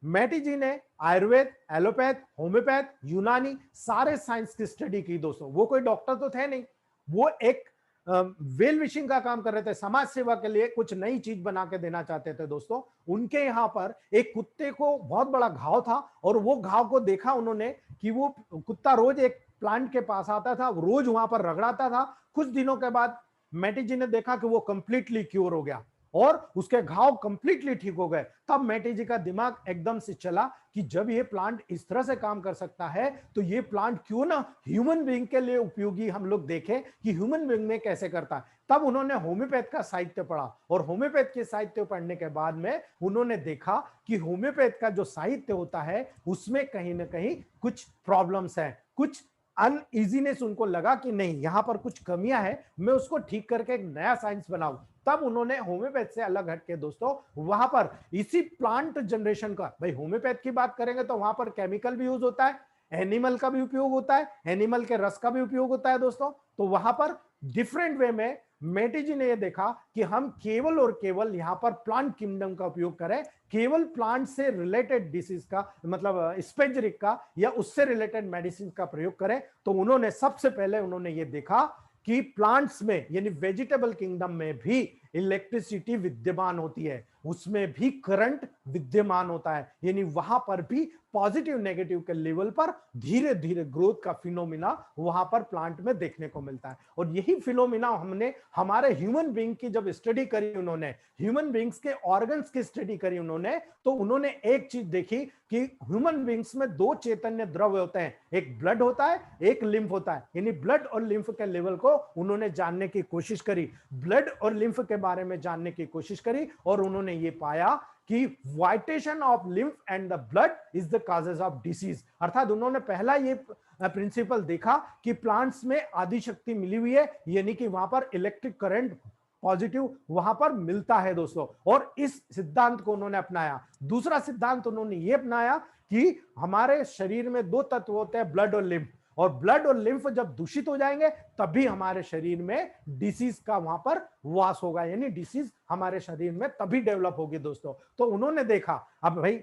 मैटी जी ने आयुर्वेद, एलोपैथ, होम्योपैथ, यूनानी सारे साइंस की स्टडी की दोस्तों। वो कोई डॉक्टर तो थे नहीं, वो एक वेल विशिंग का काम कर रहे थे, समाज सेवा के लिए कुछ नई चीज बना के देना चाहते थे दोस्तों। उनके यहाँ पर एक कुत्ते को बहुत बड़ा घाव था, और वो घाव को देखा उन्होंने कि वो कुत्ता रोज एक प्लांट के पास आता था, रोज वहां पर रगड़ाता था। कुछ दिनों के बाद मैटी जी ने देखा कि वो कंप्लीटली क्योर हो गया और उसके घाव कंप्लीटली ठीक हो गए। तब मैटी जी का दिमाग एकदम से चला कि जब ये प्लांट इस तरह से काम कर सकता है, तो ये प्लांट क्यों ना ह्यूमन बीइंग के लिए उपयोगी हम लोग देखें कि ह्यूमन बीइंग में कैसे करता है। तब उन्होंने होम्योपैथ का साहित्य पढ़ा, और होम्योपैथ के साहित्य पढ़ने के बाद में उन्होंने देखा कि होम्योपैथ का जो साहित्य होता है उसमें कहीं ना कहीं कुछ प्रॉब्लम्स है, कुछ अनइजीनेस उनको लगा कि नहीं, यहां पर कुछ कमियां है, मैं उसको ठीक करके एक नया साइंस बनाऊं। तब उन्होंने होम्योपैथ से अलग हटके दोस्तों वहां पर इसी प्लांट जनरेशन का, भाई होम्योपैथ की बात करेंगे तो वहां पर केमिकल भी यूज होता है, एनिमल का भी उपयोग होता है, एनिमल के रस का भी उपयोग होता है दोस्तों। तो वहां पर डिफरेंट वे में मेटी जी ने यह देखा कि हम केवल और केवल यहां पर प्लांट किंगडम का उपयोग करें, केवल प्लांट से रिलेटेड डिसीज का, मतलब स्पेजरिक का या उससे रिलेटेड मेडिसिन का प्रयोग करें। तो उन्होंने सबसे पहले उन्होंने ये देखा कि प्लांट्स में यानी वेजिटेबल किंगडम में भी इलेक्ट्रिसिटी विद्यमान होती है, उसमें भी करंट विद्यमान होता है, यानी वहां पर भी पॉजिटिव नेगेटिव के लेवल पर धीरे धीरे ग्रोथ का फिनोमिना वहां पर प्लांट में देखने को मिलता है। और यही फिनोमिना हमने हमारे ह्यूमन बीइंग की जब स्टडी करी, उन्होंने ह्यूमन बीइंग्स के ऑर्गन्स की स्टडी करी उन्होंने, तो उन्होंने एक चीज देखी कि ह्यूमन बीइंग्स में दो चैतन्य द्रव्य होते हैं, एक ब्लड होता है, एक लिम्फ होता है, यानी ब्लड और लिम्फ के लेवल को उन्होंने जानने की कोशिश करी, ब्लड और लिम्फ के बारे में जानने की कोशिश करी, और उन्होंने ये पाया कि vitiation of lymph and the blood is the causes of disease. अर्थात उन्होंने पहला ये प्रिंसिपल देखा कि प्लांट्स में आदि शक्ति मिली हुई है, यानी कि वहां पर इलेक्ट्रिक करंट पॉजिटिव वहां पर मिलता है दोस्तों, और इस सिद्धांत को उन्होंने अपनाया। दूसरा सिद्धांत उन्होंने ये अपनाया कि हमारे शरीर में दो तत्व होते हैं, ब्लड और लिम्फ, और ब्लड और लिम्फ जब दूषित हो जाएंगे तभी हमारे शरीर में डिसीज का वहां पर वास होगा, यानी डिसीज हमारे शरीर में तभी डेवलप होगी दोस्तों। तो उन्होंने देखा, अब भाई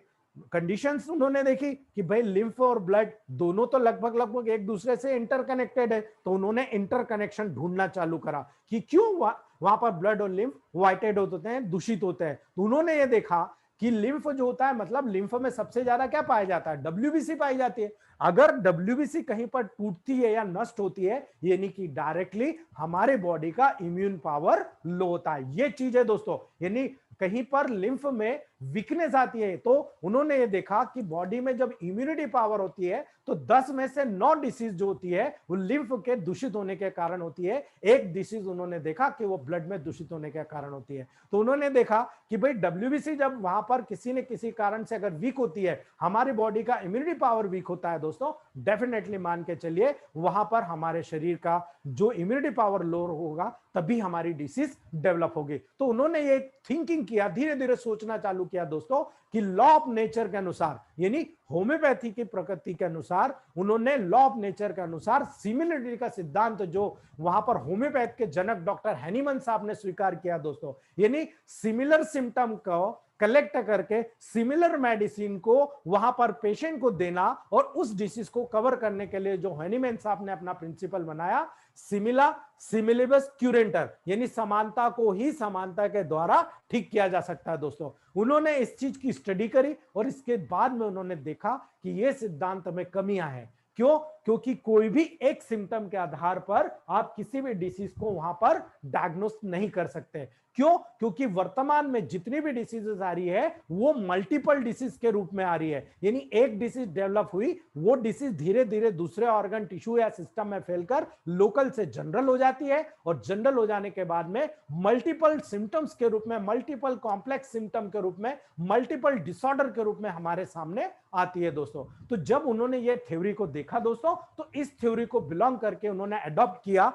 कंडीशंस उन्होंने देखी कि भाई लिम्फ और ब्लड दोनों तो लगभग लगभग एक दूसरे से इंटरकनेक्टेड है, तो उन्होंने इंटरकनेक्शन ढूंढना चालू करा कि क्यों वहां पर ब्लड और लिम्फ वाइटेड होते हैं, दूषित होते हैं। तो उन्होंने ये देखा कि लिम्फ जो होता है, मतलब लिम्फ में सबसे ज्यादा क्या पाया जाता है, डब्ल्यूबीसी पाई जाती है। अगर डब्ल्यूबीसी कहीं पर टूटती है या नष्ट होती है, यानी कि डायरेक्टली हमारे बॉडी का इम्यून पावर लो होता है। ये चीज है दोस्तों, यानी कहीं पर लिम्फ में वीकनेस आती है, तो उन्होंने ये देखा कि बॉडी में जब इम्यूनिटी पावर होती है तो 10 में से 9 डिसीज जो होती है वो लिम्फ के दूषित होने के कारण होती है। एक डिसीज उन्होंने देखा कि वो ब्लड में दूषित होने के कारण होती है। तो उन्होंने देखा कि भाई डब्ल्यूबीसी जब वहां पर किसी न किसी कारण से अगर वीक होती है, हमारी बॉडी का इम्यूनिटी पावर वीक होता है दोस्तों, डेफिनेटली मान के चलिए वहां पर हमारे शरीर का जो इम्यूनिटी पावर लो होगा, तभी हमारी डिसीज डेवलप होगी। तो उन्होंने ये थिंकिंग किया, धीरे धीरे सोचना चालू किया दोस्तों कि लॉ ऑफ नेचर के अनुसार, यानी होम्योपैथी की प्रकृति के अनुसार उन्होंने लॉ ऑफ नेचर के अनुसार सिमिलरिटी का सिद्धांत जो वहां पर होम्योपैथ के जनक डॉक्टर हैनीमन साहब ने स्वीकार किया दोस्तों, यानी सिमिलर सिम्टम को कलेक्ट करके सिमिलर मेडिसिन को वहां पर पेशेंट को देना और उस डिसीज को कवर करने के लिए जो हैनीमैन साहब ने अपना प्रिंसिपल बनाया, सिमिला सिमिलिबस क्यूरेंटर, यानी समानता को ही समानता के द्वारा ठीक किया जा सकता है दोस्तों। उन्होंने इस चीज की स्टडी करी और इसके बाद में उन्होंने देखा कि यह सिद्धांत में कमियां हैं। क्यों? क्योंकि कोई भी एक सिम्टम के आधार पर आप किसी भी डिसीज को वहां पर डायग्नोस नहीं कर सकते। क्यों? क्योंकि वर्तमान में जितनी भी डिसीजेस आ रही है वो मल्टीपल डिसीज के रूप में आ रही है, यानी एक डिसीज डेवलप हुई, वो डिसीज धीरे धीरे दूसरे ऑर्गन, टिश्यू या सिस्टम में फैलकर लोकल से जनरल हो जाती है और जनरल हो जाने के बाद में मल्टीपल सिम्टम्स के रूप में, मल्टीपल कॉम्प्लेक्स सिम्टम के रूप में, मल्टीपल डिसऑर्डर के रूप में हमारे सामने आती है दोस्तों। तो जब उन्होंने ये थ्योरी को देखा दोस्तों, तो इस थ्योरी को बिलोंग करके उन्होंने अडॉप्ट किया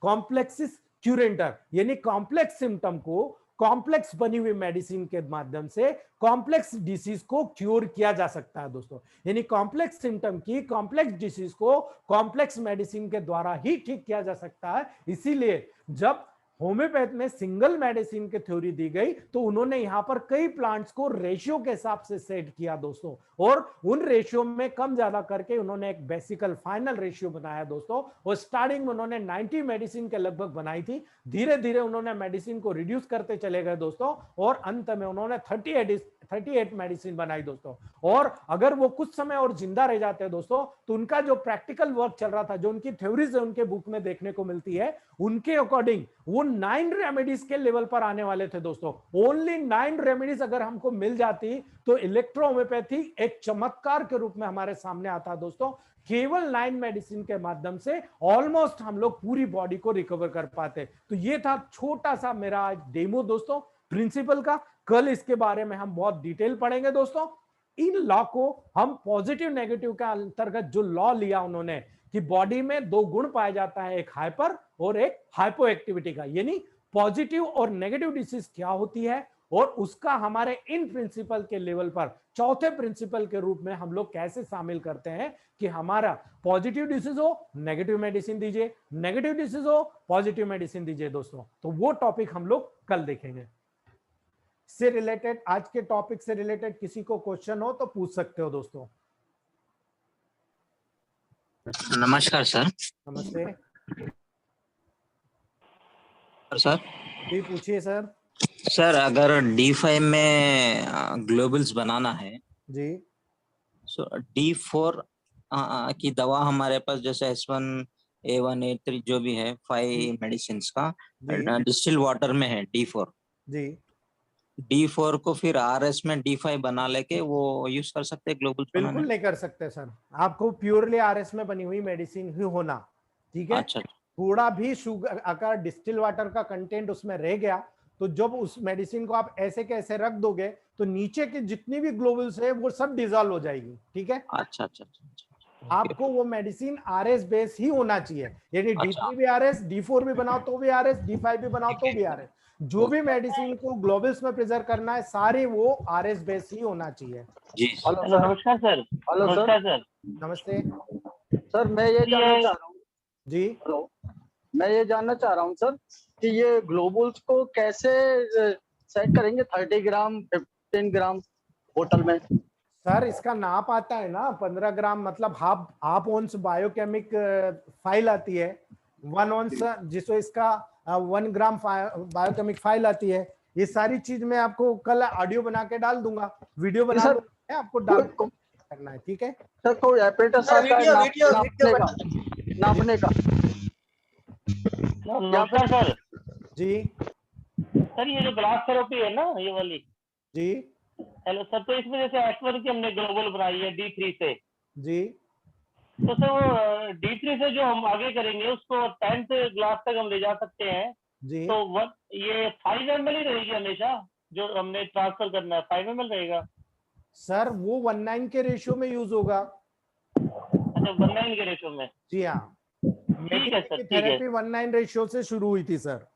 कॉम्प्लेक्सिस क्यूरेंटर, यानी कॉम्प्लेक्स सिम्टम को कॉम्प्लेक्स बनी हुई मेडिसिन के माध्यम से कॉम्प्लेक्स डिसीज को क्योर किया जा सकता है दोस्तों। यानी कॉम्प्लेक्स सिम्टम की कॉम्प्लेक्स डिसीज को कॉम्प्लेक्स मेडिसिन के द्वारा ही ठीक किया जा सकता है। इसीलिए जब होम्योपैथ में सिंगल मेडिसिन की थ्योरी दी गई तो उन्होंने यहां पर कई प्लांट्स को रेशियो के हिसाब से सेट किया दोस्तों, और उन रेशियो में कम ज्यादा करके उन्होंने एक बेसिकल फाइनल रेशियो बनाया दोस्तों। और स्टार्टिंग में उन्होंने 90 मेडिसिन के लगभग बनाई थी, धीरे धीरे उन्होंने मेडिसिन को रिड्यूस करते चले गए दोस्तों, और अंत में उन्होंने 38 मेडिसिन बनाई दोस्तों। और अगर वो कुछ समय और जिंदा रह जाते हैं दोस्तों, तो उनका जो प्रैक्टिकल वर्क चल रहा था, जो उनकी थ्योरीज है उनके बुक में देखने को मिलती है, उनके अकॉर्डिंग वो 9 रेमेडीज के लेवल पर आने वाले थे दोस्तों। ओनली 9 रेमेडीज अगर हमको मिल जाती तो इलेक्ट्रो होम्योपैथी एक चमत्कार के रूप में हमारे सामने आता दोस्तों। केवल 9 मेडिसिन के माध्यम से ऑलमोस्ट हम लोग पूरी बॉडी को रिकवर कर पाते। तो ये था छोटा सा मेरा आज डेमो दोस्तों प्रिंसिपल का। कल इसके बारे में हम बहुत डिटेल पढ़ेंगे दोस्तों। इन लॉ को हम पॉजिटिव नेगेटिव के अंतर्गत जो लॉ लिया उन्होंने कि बॉडी में 2 गुण पाया जाता है, एक हाइपर और एक हाइपो एक्टिविटी का, यानी पॉजिटिव और नेगेटिव डिसीज क्या होती है, और उसका हमारे इन प्रिंसिपल के लेवल पर चौथे प्रिंसिपल के रूप में हम लोग कैसे शामिल करते हैं कि हमारा पॉजिटिव डिसीज हो नेगेटिव मेडिसिन दीजिए, नेगेटिव डिसीज हो पॉजिटिव मेडिसिन दीजिए दोस्तों। तो वो टॉपिक हम लोग कल देखेंगे। से रिलेटेड, आज के टॉपिक से रिलेटेड किसी को क्वेश्चन हो तो पूछ सकते हो दोस्तों। नमस्कार सर। नमस्ते सर। जी पूछिए सर। सर अगर D5 में ग्लोबल्स बनाना है जी, सो D4 की दवा हमारे पास जैसे S1 A1 A3 जो भी है 5 मेडिसिन का डिस्टिल वाटर में है D4 जी। D4 को फिर RS में D5 बना लेके वो यूज कर सकते हैं ग्लोबल्स बनाने? बिल्कुल नहीं कर सकते सर, आपको प्योरली आरएस में बनी हुई मेडिसिन ही होना, ठीक है। अच्छा। थोड़ा भी शुगर अगर डिस्टिल वाटर का कंटेंट उसमें रह गया तो जब उस मेडिसिन को आप ऐसे कैसे रख दोगे तो नीचे की जितनी भी ग्लोबल्स है वो सब डिसॉल्व हो जाएगी, ठीक है। अच्छा। आपको वो मेडिसिन आरएस बेस ही होना चाहिए, यानी D3 भी आरएस, D4 भी बनाओ तो भी आरएस, D5 भी बनाओ तो भी आरएस। जो भी मेडिसिन को ग्लोबल्स में प्रिजर्व करना है सारे वो आरएस बेस ही होना चाहिए जी। हेलो नमस्कार सर। हेलो नमस्कार सर। नमस्ते सर, मैं ये जानना चाह रहा हूँ जी। हेलो, मैं ये जानना चाह रहा हूँ सर कि ये ग्लोबल्स को कैसे सेट करेंगे 30 ग्राम 15 ग्राम बोतल में? सर इसका नाप आता है ना 15 ग्राम, मतलब हाफ ऑन्स बायोकेमिक फाइल आती है, 1 ऑन्स जिसको इसका 1 ग्राम बायोकेमिक फाइल आती है। ये सारी चीज मैं आपको कल ऑडियो बना के डाल दूंगा, वीडियो बना दूंगा, आपको डाल करना है, ठीक है सर। कोई एपरेटस नापने का? नमस्कार सर जी। सर ये जो ग्लास थेरेपी है ना ये वाली जी। हेलो सर, तो इसमें जैसे S1 की हमने ग्लोबल बनाई है D3 से जी। तो सर वो D3 से जो हम आगे करेंगे उसको 10th ग्लास तक हम ले जा सकते हैं जी। तो ये 5 ml ही रहेगी हमेशा, जो हमने ट्रांसफर करना है 5 ml रहेगा? सर वो 1:9 के रेशियो में यूज होगा। अच्छा 1:9 के रेशियो में? जी हाँ, ठीक है सर, ठीक है। थेरेपी 1:9 रेशियो से शुरू हुई थी सर।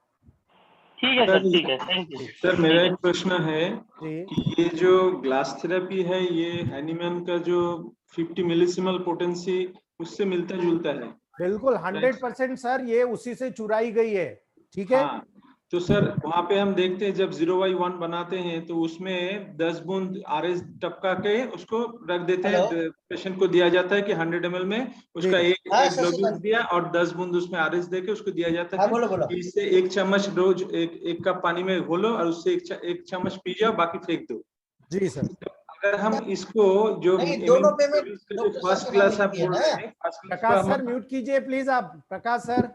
ठीक है सर, ठीक है, थैंक यू। सर मेरा एक प्रश्न है जी कि ये जो ग्लास थेरेपी है ये हैनीमैन का जो 50 मिलीसीमल पोटेंसी उससे मिलता जुलता है। बिल्कुल 100% सर, ये उसी से चुराई गई है, ठीक है। हाँ, तो सर वहां पे हम देखते हैं जब 0/1 बनाते हैं तो उसमें 10 बूंद आरएस टपका के उसको रख देते हैं, पेशेंट को दिया जाता है कि 100 ml में उसका जी। एक ग्लोब्यूल दिया और 10 बूंद उसमें आरएस देके उसको दिया जाता है कि इससे 1 चम्मच रोज एक कप पानी में घोलो और उससे एक चम्मच पी जाओ, बाकी फेंक दो। जी सर। तो अगर हम इसको जो फर्स्ट क्लास आप बोल रहे हैं, फर्स्ट क्लास प्रकाश सर म्यूट कीजिए प्लीज, आप प्रकाश सर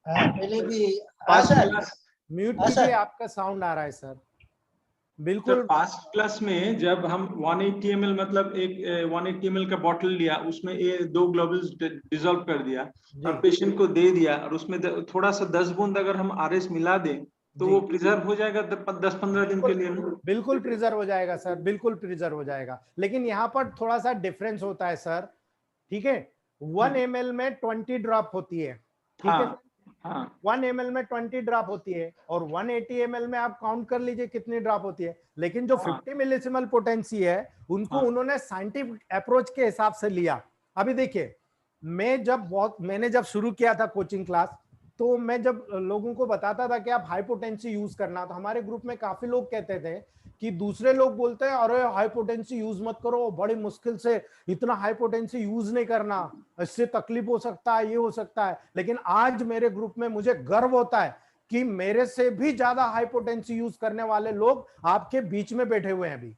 पहले भी फर्स्ट क्लास म्यूट हाँ, कीजिए, सर। आपका साउंड आ रहा है सर। तो बिल्कुल फर्स्ट क्लास में जब हम 180 ml मतलब एक 180 ml का बॉटल लिया, उसमें ये 2 ग्लोबुल्स डिसॉल्व कर दिया और पेशेंट को दे दिया और उसमें थोड़ा सा 10 बूंद अगर हम आरएस मिला दें तो जी। वो प्रिजर्व हो जाएगा 10-15 दिन के लिए ना? बिल्कुल प्रिजर्व हो जाएगा सर, बिल्कुल प्रिजर्व हो जाएगा, लेकिन यहाँ पर थोड़ा सा डिफरेंस होता है सर, ठीक है। 1 ml में 20 ड्रॉप होती है, ठीक है। हाँ, 1 ml में 20 ड्रॉप होती है और 180 ml में आप काउंट कर लीजिए कितनी ड्रॉप होती है, लेकिन जो 50 मिलीसिमल पोटेंसी है उनको उन्होंने साइंटिफिक अप्रोच के हिसाब से लिया। अभी देखिए, मैंने जब शुरू किया था कोचिंग क्लास, तो मैं जब लोगों को बताता था कि आप हाई पोटेंसी यूज करना, तो हमारे ग्रुप में काफी लोग कहते थे कि दूसरे लोग बोलते हैं अरे हाई पोटेंसी यूज मत करो, बड़ी मुश्किल से इतना हाई पोटेंसी यूज नहीं करना, इससे तकलीफ हो सकता है, ये हो सकता है। लेकिन आज मेरे ग्रुप में मुझे गर्व होता है कि मेरे से भी ज्यादा हाई पोटेंसी यूज करने वाले लोग आपके बीच में बैठे हुए हैं अभी।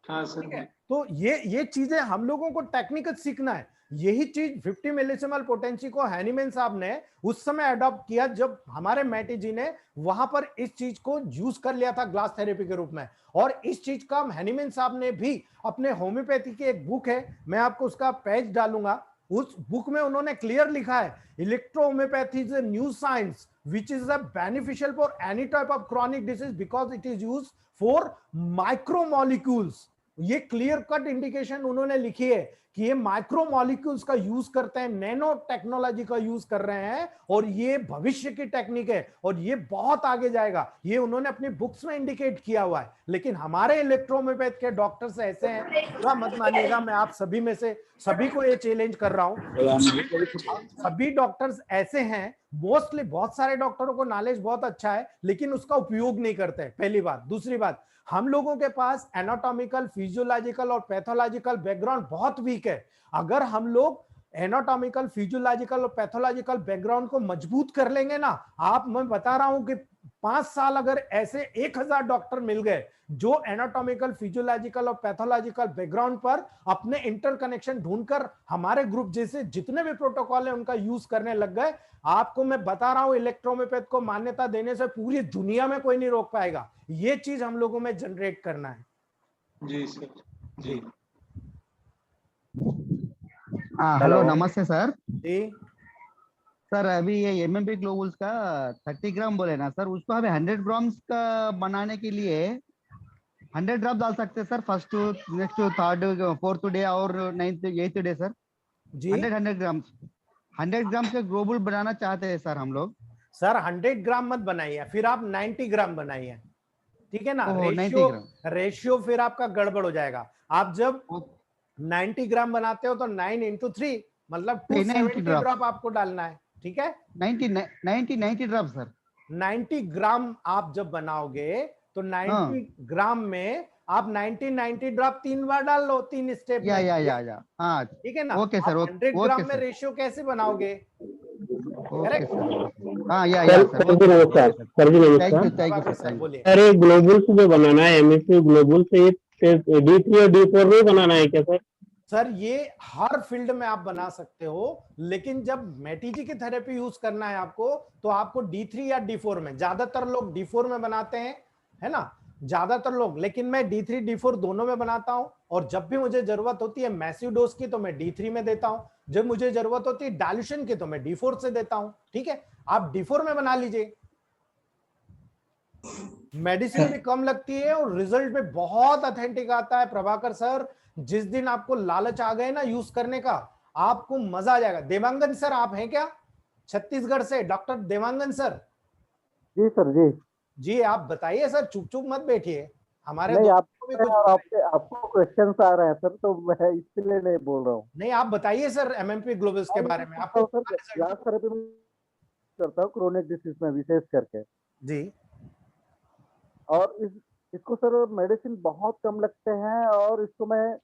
हाँ सर। तो ये चीजें हम लोगों को टेक्निकल सीखना है। यही चीज 50 मिलीसिमल पोटेंसी को हैनीमैन साहब ने उस समय अडॉप्ट किया जब हमारे मैटी जी ने वहां पर इस चीज को यूज कर लिया था ग्लास थेरेपी के रूप में। और इस चीज का हैनीमैन साहब ने भी अपने होम्योपैथी की एक बुक है, मैं आपको उसका पेज डालूंगा, उस बुक में उन्होंने क्लियर लिखा है electro homeopathy is a new science which is a beneficial for any type of chronic disease because it is use for micromolecules. ये क्लियर कट इंडिकेशन उन्होंने लिखी है कि ये माइक्रोमोलिक्यूल्स का यूज करते हैं, नैनो टेक्नोलॉजी का यूज कर रहे हैं और ये भविष्य की टेक्निक है और ये बहुत आगे जाएगा, ये उन्होंने अपनी बुक्स में इंडिकेट किया हुआ है। लेकिन हमारे इलेक्ट्रोहोम्योपैथ के डॉक्टर्स ऐसे हैं, पूरा मत मानिएगा, मैं आप सभी में से सभी को ये चैलेंज कर रहा हूं, सभी डॉक्टर्स ऐसे हैं, मोस्टली बहुत सारे डॉक्टरों को नॉलेज बहुत अच्छा है लेकिन उसका उपयोग नहीं करते, पहली बात। दूसरी बात, हम लोगों के पास एनाटॉमिकल, फिजियोलॉजिकल और पैथोलॉजिकल बैकग्राउंड बहुत वीक है। अगर हम लोग एनाटॉमिकल, फिजियोलॉजिकल और पैथोलॉजिकल बैकग्राउंड को मजबूत कर लेंगे ना, मैं बता रहा हूं कि 5 साल अगर ऐसे 1000 डॉक्टर मिल गए जो एनाटॉमिकल, फिजियोलॉजिकल और पैथोलॉजिकल बैकग्राउंड पर अपने इंटरकनेक्शन ढूंढकर हमारे ग्रुप जैसे जितने भी प्रोटोकॉल है उनका यूज करने लग गए, आपको मैं बता रहा हूं इलेक्ट्रोहोम्योपैथ को मान्यता देने से पूरी दुनिया में कोई नहीं रोक पाएगा। ये चीज हम लोगों में जनरेट करना है। जी सर। जी हेलो, नमस्ते सर। जी सर अभी ये एमएमपी ग्लोबल्स का 30 ग्राम बोले ना सर, उसको हमें 100 ग्राम्स का बनाने के लिए 100 ग्राम डाल सकते हैं sir, first to next to third fourth day और 9th 8th day sir ji 100 grams 100 gram के ग्लोबुल बनाना चाहते हैं सर हम लोग। सर 100 ग्राम मत बनाइए, फिर आप 90 ग्राम बनाइए, ठीक है ना। 90 ग्राम रेशियो फिर आपका गड़बड़ हो जाएगा। आप जब 90 ग्राम बनाते हो तो 9 into 3 मतलब 270 ड्रॉप आपको डालना है, ठीक है। 90 ड्रॉप सर। 90 ग्राम आप जब बनाओगे तो 90 ग्राम में आप 90 ड्रॉप 3 बार डाल लो, 3 स्टेप में। या हाँ ठीक है ना। Okay sir. 100 ग्राम में रेशियो कैसे बनाओगे? Okay sir. हाँ या सर सर। जी नमस्कार। सर जी नमस्कार। Thank you sir. बोलिए। सर ये ग्लोबुल्स जो बनाना है, एमएसपी ग्लोबुल से ये D3 और D4 में बनाना है क्या सर? सर ये हर फील्ड में आप बना सकते हो, लेकिन जब मैटीजी की थेरेपी यूज करना है आपको तो आपको D3 या D4 में, ज्यादातर लोग D4 में बनाते हैं, है ना, ज्यादातर लोग, लेकिन मैं D3 D4 दोनों में बनाता हूं। और जब भी मुझे जरूरत होती है मैसिव डोज की तो मैं D3 में देता हूं, जब मुझे जरूरत होती है डाइल्यूशन की तो मैं D4 से देता हूं। ठीक है, आप D4 में बना लीजिए, मेडिसिन भी कम लगती है और रिजल्ट भी बहुत ऑथेंटिक आता है। प्रभाकर सर, जिस दिन आपको लालच आ गए ना यूज करने का, आपको मजा आ जाएगा। देवांगन सर आप हैं क्या छत्तीसगढ़ से? Doctor Dewangan sir? जी सर जी। जी आप बताइए सर, चुप चुप मत बैठिए, हमारे नहीं, दोस्तों को भी कुछ आपको क्वेश्चंस आ रहे हैं सर, तो मैं इसलिए नहीं बोल रहा हूँ। नहीं, आप बताइए सर एमएमपी ग्लोबल्स के बारे में आपको सर ग्लास थेरेपी करता हूँ क्रोनिक डिसीज में विशेष करके जी। और इसको सर मेडिसिन बहुत कम लगते हैं, और इसको मैं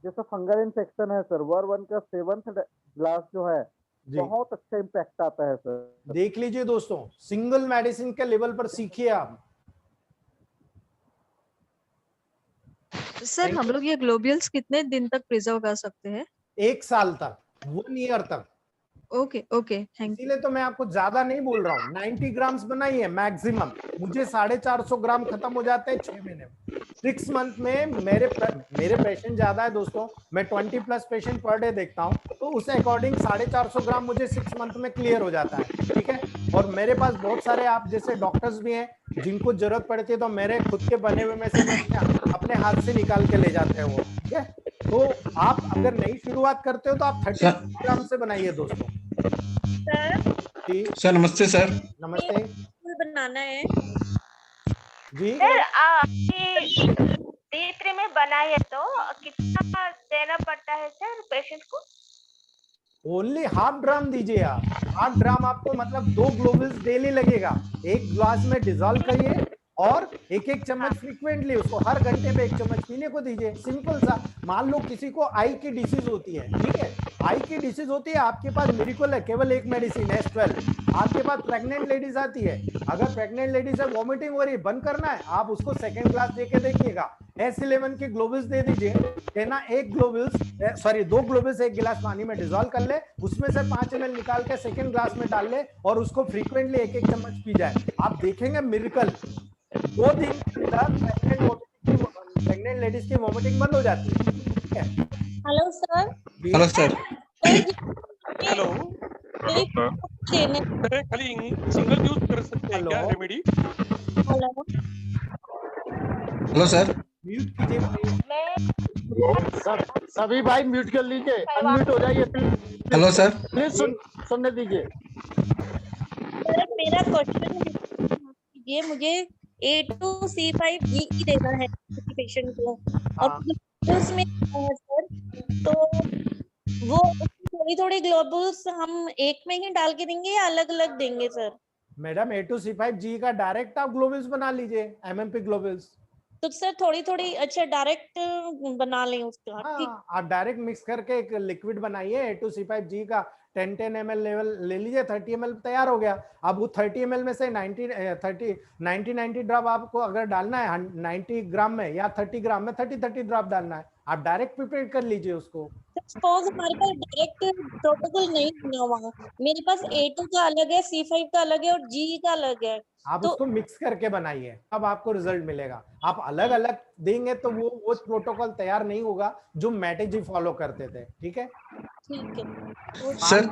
जैसा फंगल इन्फेक्शन है सर, WAR1 का 7th ग्लास जो है जी। बहुत अच्छा इम्पैक्ट आता है सर। देख लीजिए दोस्तों, सिंगल मेडिसिन के लेवल पर सीखिए आप। सर हम लोग ये ग्लोब्यूल्स कितने दिन तक प्रिजर्व कर सकते हैं? 1 साल तक, 1 ईयर तक। Okay okay, thank you. इसीलिए तो मैं आपको ज्यादा नहीं बोल रहा हूँ, 90 ग्राम्स बनाइए मैक्सिमम। मुझे 450 ग्राम खत्म हो जाते हैं 6 महीने में। 6 मंथ में मेरे पेशेंट ज्यादा है दोस्तों, मैं 20+ पेशेंट पर डे देखता हूँ, तो उस अकॉर्डिंग 450 ग्राम मुझे 6 मंथ में क्लियर हो जाता है, ठीक है। और मेरे पास बहुत सारे आप जैसे डॉक्टर्स भी हैं जिनको जरूरत पड़ती है, तो मेरे खुद के बने हुए में से अपने हाथ से निकाल के ले जाते हैं वो, ठीक है। तो आप अगर नई शुरुआत करते हो तो आप 30 ग्राम से बनाइए दोस्तों। सर नमस्ते सर। नमस्ते बनाना है जी सर। D3 में बनाए तो कितना देना पड़ता है सर पेशेंट को? ओनली ½ ड्राम दीजिए आप। ½ ड्राम आपको मतलब 2 ग्लोबल्स डेली लगेगा। एक ग्लास में डिजोल्व करिए और एक चम्मच फ्रीक्वेंटली उसको हर घंटे पे 1 चम्मच पीने को दीजिए। सिंपल सा। मान लो किसी को आई की डिसीज होती है, ठीक है, आई की डिसीज होती है, आपके पास मिरेकल है, केवल एक मेडिसिन है S12। आपके पास प्रेग्नेंट लेडीज आती है, अगर प्रेग्नेंट लेडीज है वॉमिटिंग हो रही है, बंद करना है, आप उसको 2nd ग्लास देके देखिएगा। S11 के ग्लोबल्स दे दीजिए, कहना 2 ग्लोबल्स 1 गिलास पानी में डिजोल्व कर ले, उसमें से 5 ml निकाल के 2nd ग्लास में डाल ले और उसको फ्रीक्वेंटली 1 चम्मच पी जाए, आप देखेंगे मिरेकल। 2 दिन के अंदर प्रेग्नेंट लेडीज की वॉमिटिंग बंद हो जाती है, ठीक है। Hello sir. Hello sir. Hello खाली सिंगल यूज कर सकते हैं क्या remedy? Hello hello sir. Mute कीजिए सभी भाई म्यूट कर लीजिए, अनम्यूट हो जाइए हेलो सर। प्लीज सुनने दीजिए। सर मेरा क्वेश्चन ये, मुझे A2C5G देना है पेशेंट को और उसमें सर तो वो थोड़ी थोड़ी ग्लोबुल्स हम एक में ही डाल के देंगे या अलग अलग देंगे सर? मैडम A2C5G का डायरेक्ट आप ग्लोबल्स बना लीजिए, MMP ग्लोबल्स। तो सर थोड़ी थोड़ी अच्छा डायरेक्ट बना लें उसका? हाँ, आप डायरेक्ट मिक्स करके एक लिक्विड बनाइए A2C5G का 10 ml लेवल ले लीजिए, 30 ml तैयार हो गया। अब वो 30 ml में से 90 ड्रॉप आपको अगर डालना है 90 ग्राम में या 30 ग्राम में 30 ड्रॉप डालना है, आप डायरेक्ट प्रिपेयर कर लीजिए उसको। सपोज हमारे पास डायरेक्ट प्रोटोकॉल नहीं बना हुआ, मेरे पास A2 का अलग है, C5 का अलग है और G का अलग है, आप तो उसको मिक्स करके बनाइए, अब आपको रिजल्ट मिलेगा। आप अलग अलग देंगे तो वो प्रोटोकॉल तैयार नहीं होगा जो मैटे जी फॉलो करते थे, ठीक है। ठीक है सर।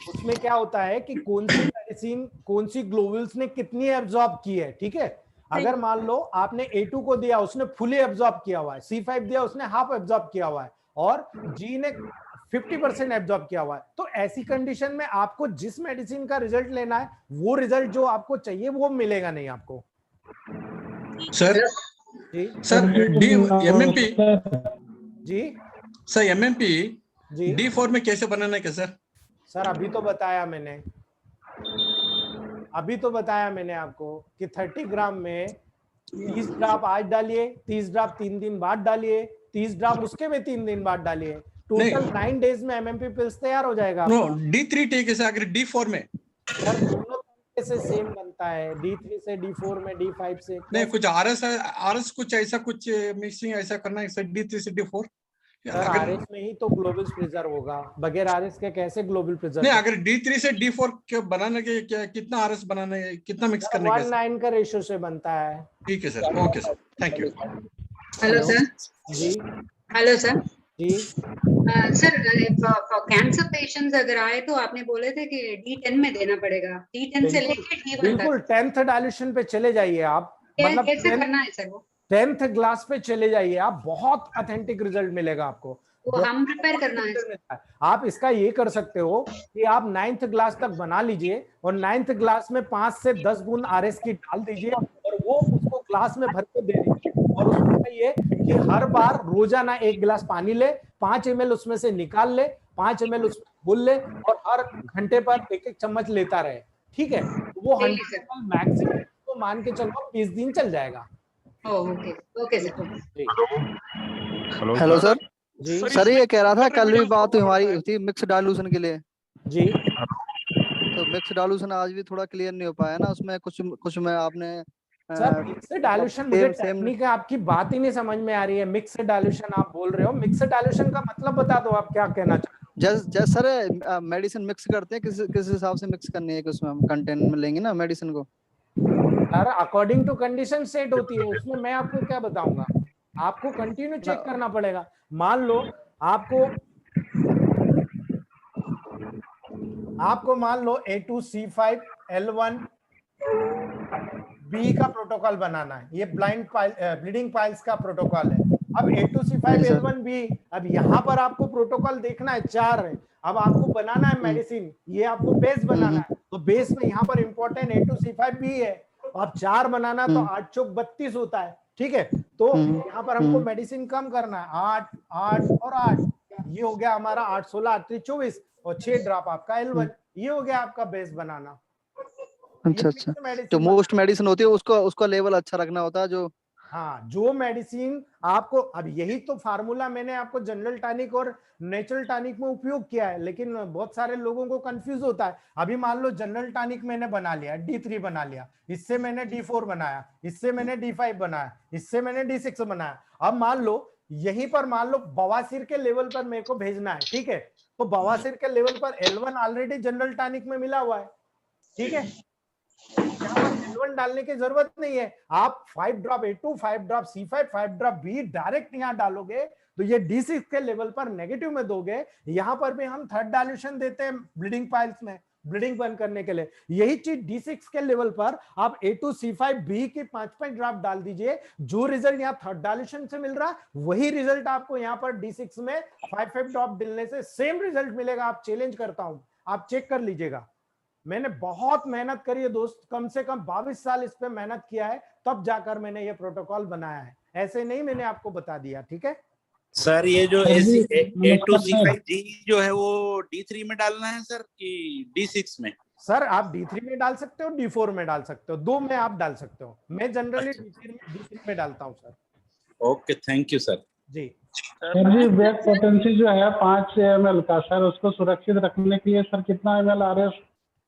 उसमें क्या होता है कि कौन सी मेडिसिन कौन सी ग्लोबल्स ने कितनी एब्जॉर्ब की है, ठीक है। अगर मान लो आपने A2 को दिया, उसने फुली एब्जॉर्ब किया हुआ है, C5 दिया, उसने हाफ एब्जॉर्ब किया हुआ है, और G ने 50% एब्जॉर्ब किया हुआ है, तो ऐसी कंडीशन में आपको जिस मेडिसिन का रिजल्ट लेना है वो रिजल्ट जो आपको चाहिए वो मिलेगा नहीं आपको। सर सर MMP जी सर MMP जी D4 में कैसे बनाना है क्या सर? सर अभी तो बताया मैंने आपको कि 30 ग्राम में 30 ड्रॉप आज डालिए, 30 ड्रॉप 3 दिन बाद डालिए, 30 ड्रॉप उसके में 3 दिन बाद डालिए, टोटल 9 डेज में MMP पिल्स तैयार हो जाएगा। नो D3 ठीक है सर, अगर D4 में सर दोनों तरीके से सेम बनता है, D3 से D4 में, D5 से नहीं, कुछ RS कुछ ऐसा कुछ मिक्सिंग ऐसा करना है सर D3 से D4? सर RS में ही तो ग्लोबल प्रिजर्व होगा, बगैर RS के कैसे ग्लोबल प्रिजर्व? नहीं, अगर D3 से D4 के बनाने के क्या कितना RS बनाना है, कितना मिक्स करने का? 1:9 का रेशियो से बनता है। ठीक है sir, okay sir, thank you. Hello sir. जी हेलो सर। जी सर कैंसर पेशेंट्स अगर आए तो आपने बोले थे कि D10 में देना पड़ेगा, D10 से लेके D1 तक। बिल्कुल 10th डायल्यूशन पे चले जाइए आप, मतलब कैसे करना है सर वो? 10th ग्लास पे चले जाइए आप, बहुत ऑथेंटिक रिजल्ट मिलेगा आपको। वो हम प्रिपेयर करना है। आप इसका ये कर सकते हो कि आप 9th ग्लास तक बना लीजिए और 9th ग्लास में 5 से 10 बूंद आरएस की डाल दीजिए और वो उसको ग्लास में भर के दे दीजिए और उसमें कहिए कि हर बार रोजाना 1 गिलास पानी ले, 5 ml उसमें से निकाल ले, 5 ml उसमें घोल ले और हर घंटे पर 1-1 चम्मच लेता रहे। ठीक है, वो 100 ml मैक्सिमम तो मान के चलो 20 दिन चल जाएगा। Okay okay sir. Hello sir. जी सर ये कह रहा था कल भी बात हमारी थी मिक्स डाइल्यूशन के लिए जी, तो मिक्स डाइल्यूशन आज भी थोड़ा क्लियर नहीं हो पाया ना, उसमें कुछ में आपने सर मिक्स डाइल्यूशन मुझे टेक्निक है आपकी बात ही नहीं समझ में आ रही है। मिक्स डाइल्यूशन आप बोल रहे हो, मिक्स डाइल्यूशन का मतलब बता दो आप क्या कहना चाहते हो। जैसे सर मेडिसिन मिक्स करते हैं किस हिसाब से मिक्स करनी है कि उसमें हम कंटेंट में लेंगे ना मेडिसिन को। Sir according to condition set होती है, उसमें मैं आपको क्या बताऊंगा, आपको कंटिन्यू चेक करना पड़ेगा। मान लो आपको मान लो A2C5L1 B का प्रोटोकॉल बनाना है, ये ब्लीडिंग पाइल्स का प्रोटोकॉल है। अब A2C5L1B, अब यहाँ पर आपको प्रोटोकॉल देखना है, 4 है। अब आपको बनाना है मेडिसिन, ये आपको बेस बनाना है, तो बेस में यहाँ पर इंपॉर्टेंट A2C5B है। अब 4 बनाना तो 8 चौक 32 होता है। ठीक है, तो यहाँ पर हमको मेडिसिन कम करना है, 8 8 और 8, ये हो गया हमारा 8 16 8 24 और 6 ड्रॉप आपका L1, ये हो गया आपका बेस बनाना। अच्छा, तो मोस्ट मेडिसिन होती है उसका लेवल अच्छा रखना होता है जो। हाँ, जो मेडिसिन आपको, अब यही तो फार्मूला मैंने आपको जनरल टॉनिक और नेचुरल टॉनिक में उपयोग किया है, लेकिन बहुत सारे लोगों को कंफ्यूज होता है। अभी मान लो जनरल टॉनिक मैंने बना लिया, D3 बना लिया, इससे मैंने D4 बनाया, इससे मैंने D5 बनाया, इससे मैंने D6 बनाया। अब मान लो यहीं पर मान लो बवासीर के लेवल पर मेरे को भेजना है। ठीक है, तो बवासीर के लेवल पर L1 ऑलरेडी जनरल टॉनिक में मिला हुआ है। ठीक है, यहाँ पर L1 डालने की जरूरत नहीं है। आप 5 drop A2, 5 drop C5, 5 drop B direct यहाँ डालोगे तो ये D6 के लेवल पर नेगेटिव में दोगे। यहाँ पर भी हम थर्ड डाइल्यूशन देते हैं ब्लीडिंग पाइल्स में, ब्लीडिंग बंद करने के लिए। यही चीज D6 के लेवल पर आप A2C5B की 5-5 ड्रॉप डाल दीजिए। जो रिजल्ट यहाँ थर्ड डाइल्यूशन से मिल रहा है वही रिजल्ट आपको यहाँ पर D6 में 5-5 ड्रॉप डालने से सेम रिजल्ट मिलेगा। आप चैलेंज करता हूं, आप चेक कर लीजिएगा। मैंने बहुत मेहनत करी है दोस्त, कम से कम 22 साल इस पे मेहनत किया है, तब जाकर मैंने ये प्रोटोकॉल बनाया है। ऐसे नहीं मैंने आपको बता दिया। ठीक है सर, ये जो A2C5G जो है वो D3 में डालना है सर कि D6 में? सर आप D3 में डाल सकते हो, D4 में डाल सकते हो, 2 में आप डाल सकते हो। मैं जनरली D3 में डालता हूँ sir. Okay, thank you sir. जी सर जी, बैक पोटेंसी जो है 5 ml का सर, उसको सुरक्षित रखने के लिए सर कितना ml RS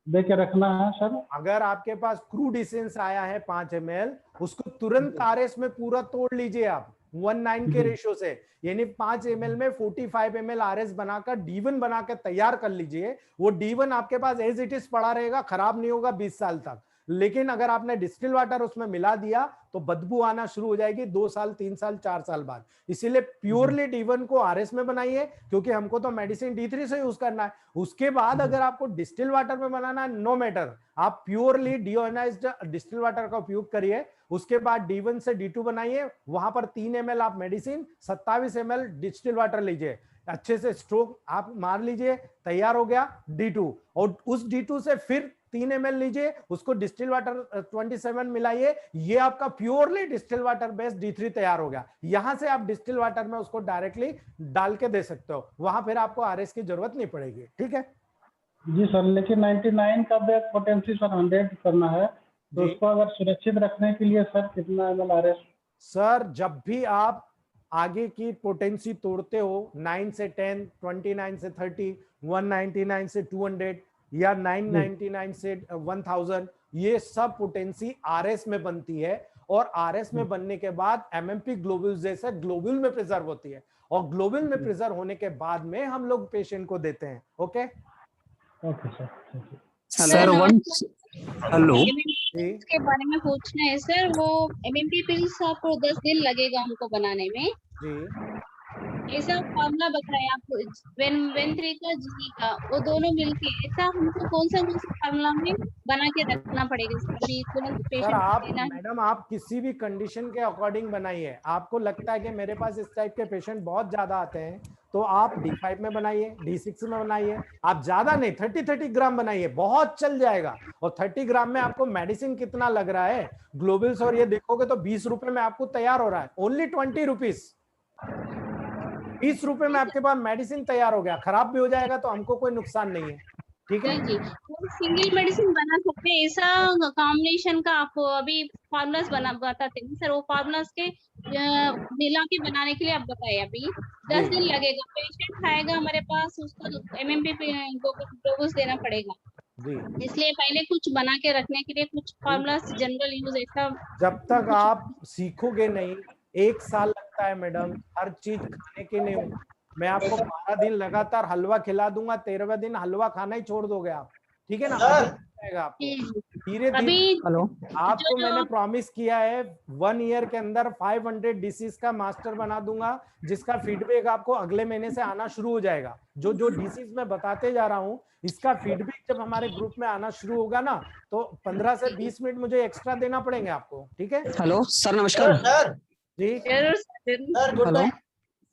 दे के रखना है सर? अगर आपके पास क्रूड एसेंस आया है 5 ml, उसको तुरंत आरएस में पूरा तोड़ लीजिए आप 1:9 के रेशियो से, यानी 5 ml में 45 ml आरएस बनाकर D1 बना के तैयार कर लीजिए। वो D1 आपके पास एज इट इज पड़ा रहेगा, खराब नहीं होगा 20 साल तक। लेकिन अगर आपने डिस्टिल वाटर उसमें मिला दिया तो बदबू आना शुरू हो जाएगी 2 साल 3 साल 4 साल बाद। इसीलिए प्योरली D1 को आरएस में बनाइए, क्योंकि हमको तो मेडिसिन D3 से यूज करना है। उसके बाद अगर आपको डिस्टिल वाटर में बनाना है, नो मैटर, आप प्योरली डिओनाइज्ड डिस्टिल वाटर का उपयोग करिए। उसके बाद D1 से D2 बनाइए, वहां पर 3 ml आप मेडिसिन, 27 ml डिस्टिल वाटर लीजिए, अच्छे से स्ट्रोक आप मार लीजिए, तैयार हो गया D2। और उस D2 से फिर 3 ml लीजिए, उसको डिस्टिल वाटर 27 मिलाइए, ये आपका purely distil water based D3 तैयार हो गया। यहां से आप डिस्टिल वाटर में उसको डायरेक्टली डाल के दे सकते हो, वहां फिर आपको आरएस की जरूरत नहीं पड़ेगी। ठीक है जी सर, लेकिन 99 का बैक पोटेंसी सर 100 करना है, तो उसको अगर सुरक्षित रखने के लिए सर कितना ml RS? सर जब भी आप आगे की पोटेंसी तोड़ते हो 9 से 10, 29 से 30, 199 से 200 या 999 से 1000, ये सब पोटेंसी आरएस में बनती है। और आरएस में बनने के बाद एमएमपी ग्लोबुल जैसे ग्लोबुल में प्रिजर्व होती है, और ग्लोबुल में प्रिजर्व होने के बाद में हम लोग पेशेंट को देते हैं। Okay okay sir, sir hello, के बारे में पूछना है सर। वो एमएमपी पिल्स आपको 10 दिन लगेगा हमको बनाने में जी। ऐसा फॉर्मूला बताया आपको, वेन3 का जी का, वो दोनों मिलके ऐसा हमको कौन सा फॉर्मूला में बना के रखना पड़ेगा सर? आप मैडम आप किसी भी कंडीशन के अकॉर्डिंग बनाइए। आपको लगता है कि मेरे पास इस टाइप के पेशेंट बहुत ज्यादा आते हैं, तो आप D5 में बनाइए, D6 में बनाइए, आप ज्यादा नहीं 30 ग्राम बनाइए, बहुत चल जाएगा। और 30 ग्राम में आपको मेडिसिन कितना लग रहा है ग्लोबल्स, और ये देखोगे तो 20 रुपए में आपको तैयार हो रहा है, ओनली 20 रुपीज। 20 रुपए में आपके पास मेडिसिन तैयार हो गया, खराब भी हो जाएगा तो हमको कोई नुकसान नहीं है, ठीक है जी। सिंगल मेडिसिन बना सकते हैं, ऐसा कॉम्बिनेशन का आप अभी फार्मूलास बताते हैं सर, वो फार्मूलास के मिला के बनाने के लिए आप बताए। अभी 10 दिन लगेगा, पेशेंट आएगा हमारे पास, उसको MMP ग्लोबल्स देना पड़ेगा, इसलिए पहले कुछ बना के रखने के लिए कुछ फार्मूलास जनरल यूज ऐसा। जब तक आप सीखोगे नहीं, 1 साल लगता है मैडम हर चीज खाने के लिए। मैं आपको 12 दिन लगातार हलवा खिला दूंगा, 13वें दिन हलवा खाना ही छोड़ दोगे आप, ठीक है ना? आपको धीरे धीरे आपको मैंने प्रॉमिस किया है 1 ईयर के अंदर 500 डिसीज का मास्टर बना दूंगा, जिसका फीडबैक आपको अगले महीने से आना शुरू हो जाएगा। जो जो डिसीज मैं बताते जा रहा हूँ, इसका फीडबैक जब हमारे ग्रुप में आना शुरू होगा ना, तो 15 से 20 मिनट मुझे एक्स्ट्रा देना पड़ेंगे आपको, ठीक है? हेलो सर, नमस्कार। जी हेलो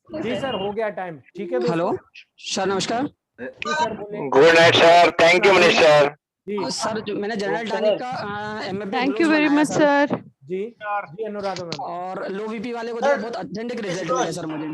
जी सर, हो गया टाइम, ठीक है? हेलो सर, नमस्कार। जी सर बोलिए। Good night sir, thank you Manish sir. Sir जो मैंने जनरल टॉनिक का MMP thank you very much sir. जी जी अनुराधा मैम। और लो बीपी वाले को दिया, बहुत ऑथेंटिक रिजल्ट मिले सर मुझे।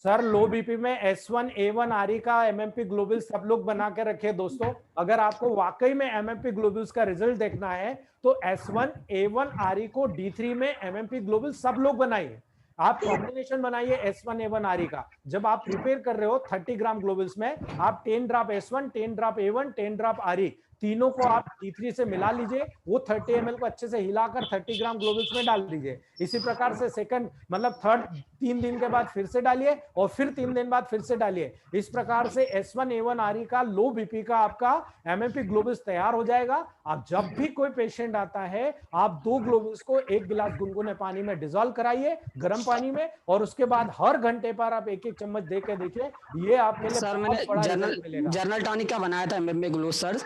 सर लो बीपी में S1 A1 RE का MMP ग्लोबल सब लोग बना के रखे दोस्तों। अगर आपको वाकई में MMP ग्लोबल्स का रिजल्ट देखना है तो S1 A1 RE को D3 में MMP ग्लोबल सब लोग बनाइए। आप कॉम्बिनेशन बनाइए S1 A1 RE का। जब आप प्रिपेयर कर रहे हो 30 ग्राम ग्लोबल्स में, आप 10 drop S1, 10 drop A1, 10 drop RE तीनों को आप D3 से मिला लीजिए। वो 30 ml को अच्छे से हिलाकर 30 ग्राम ग्लोबल्स में डाल दीजिए। इसी प्रकार से सेकंड मतलब थर्ड 3 दिन के बाद फिर से डालिए और फिर 3 दिन बाद फिर से डालिए। इस प्रकार से S1 A1 RE का लो बीपी का आपका MMP ग्लोबल्स तैयार हो जाएगा। आप जब भी कोई पेशेंट आता है, आप 2 ग्लोबल्स को 1 गिलास गुनगुने पानी में डिसॉल्व कराइए, गर्म पानी में, और उसके बाद हर घंटे पर आप 1-1 चम्मच दे के देखिए। ये आपके लिए सर बहुत बड़ा रिजल्ट मिलेगा। जनरल टॉनिक का बनाया था MMP ग्लोबल्स सर,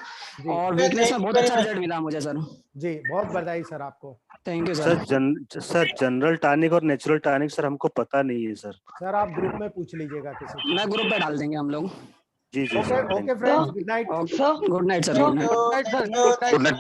और वीकनेस में बहुत अच्छा रिजल्ट मिला मुझे सर। जी बहुत बधाई सर आपको। Thank you sir. Sir general tonic और नेचुरल टॉनिक सर हमको पता नहीं है सर। सर आप ग्रुप में पूछ लीजिएगा किसी। मैं ग्रुप पे डाल देंगे हम लोग। जी जी okay friends, good night. Good night sir. Good night sir.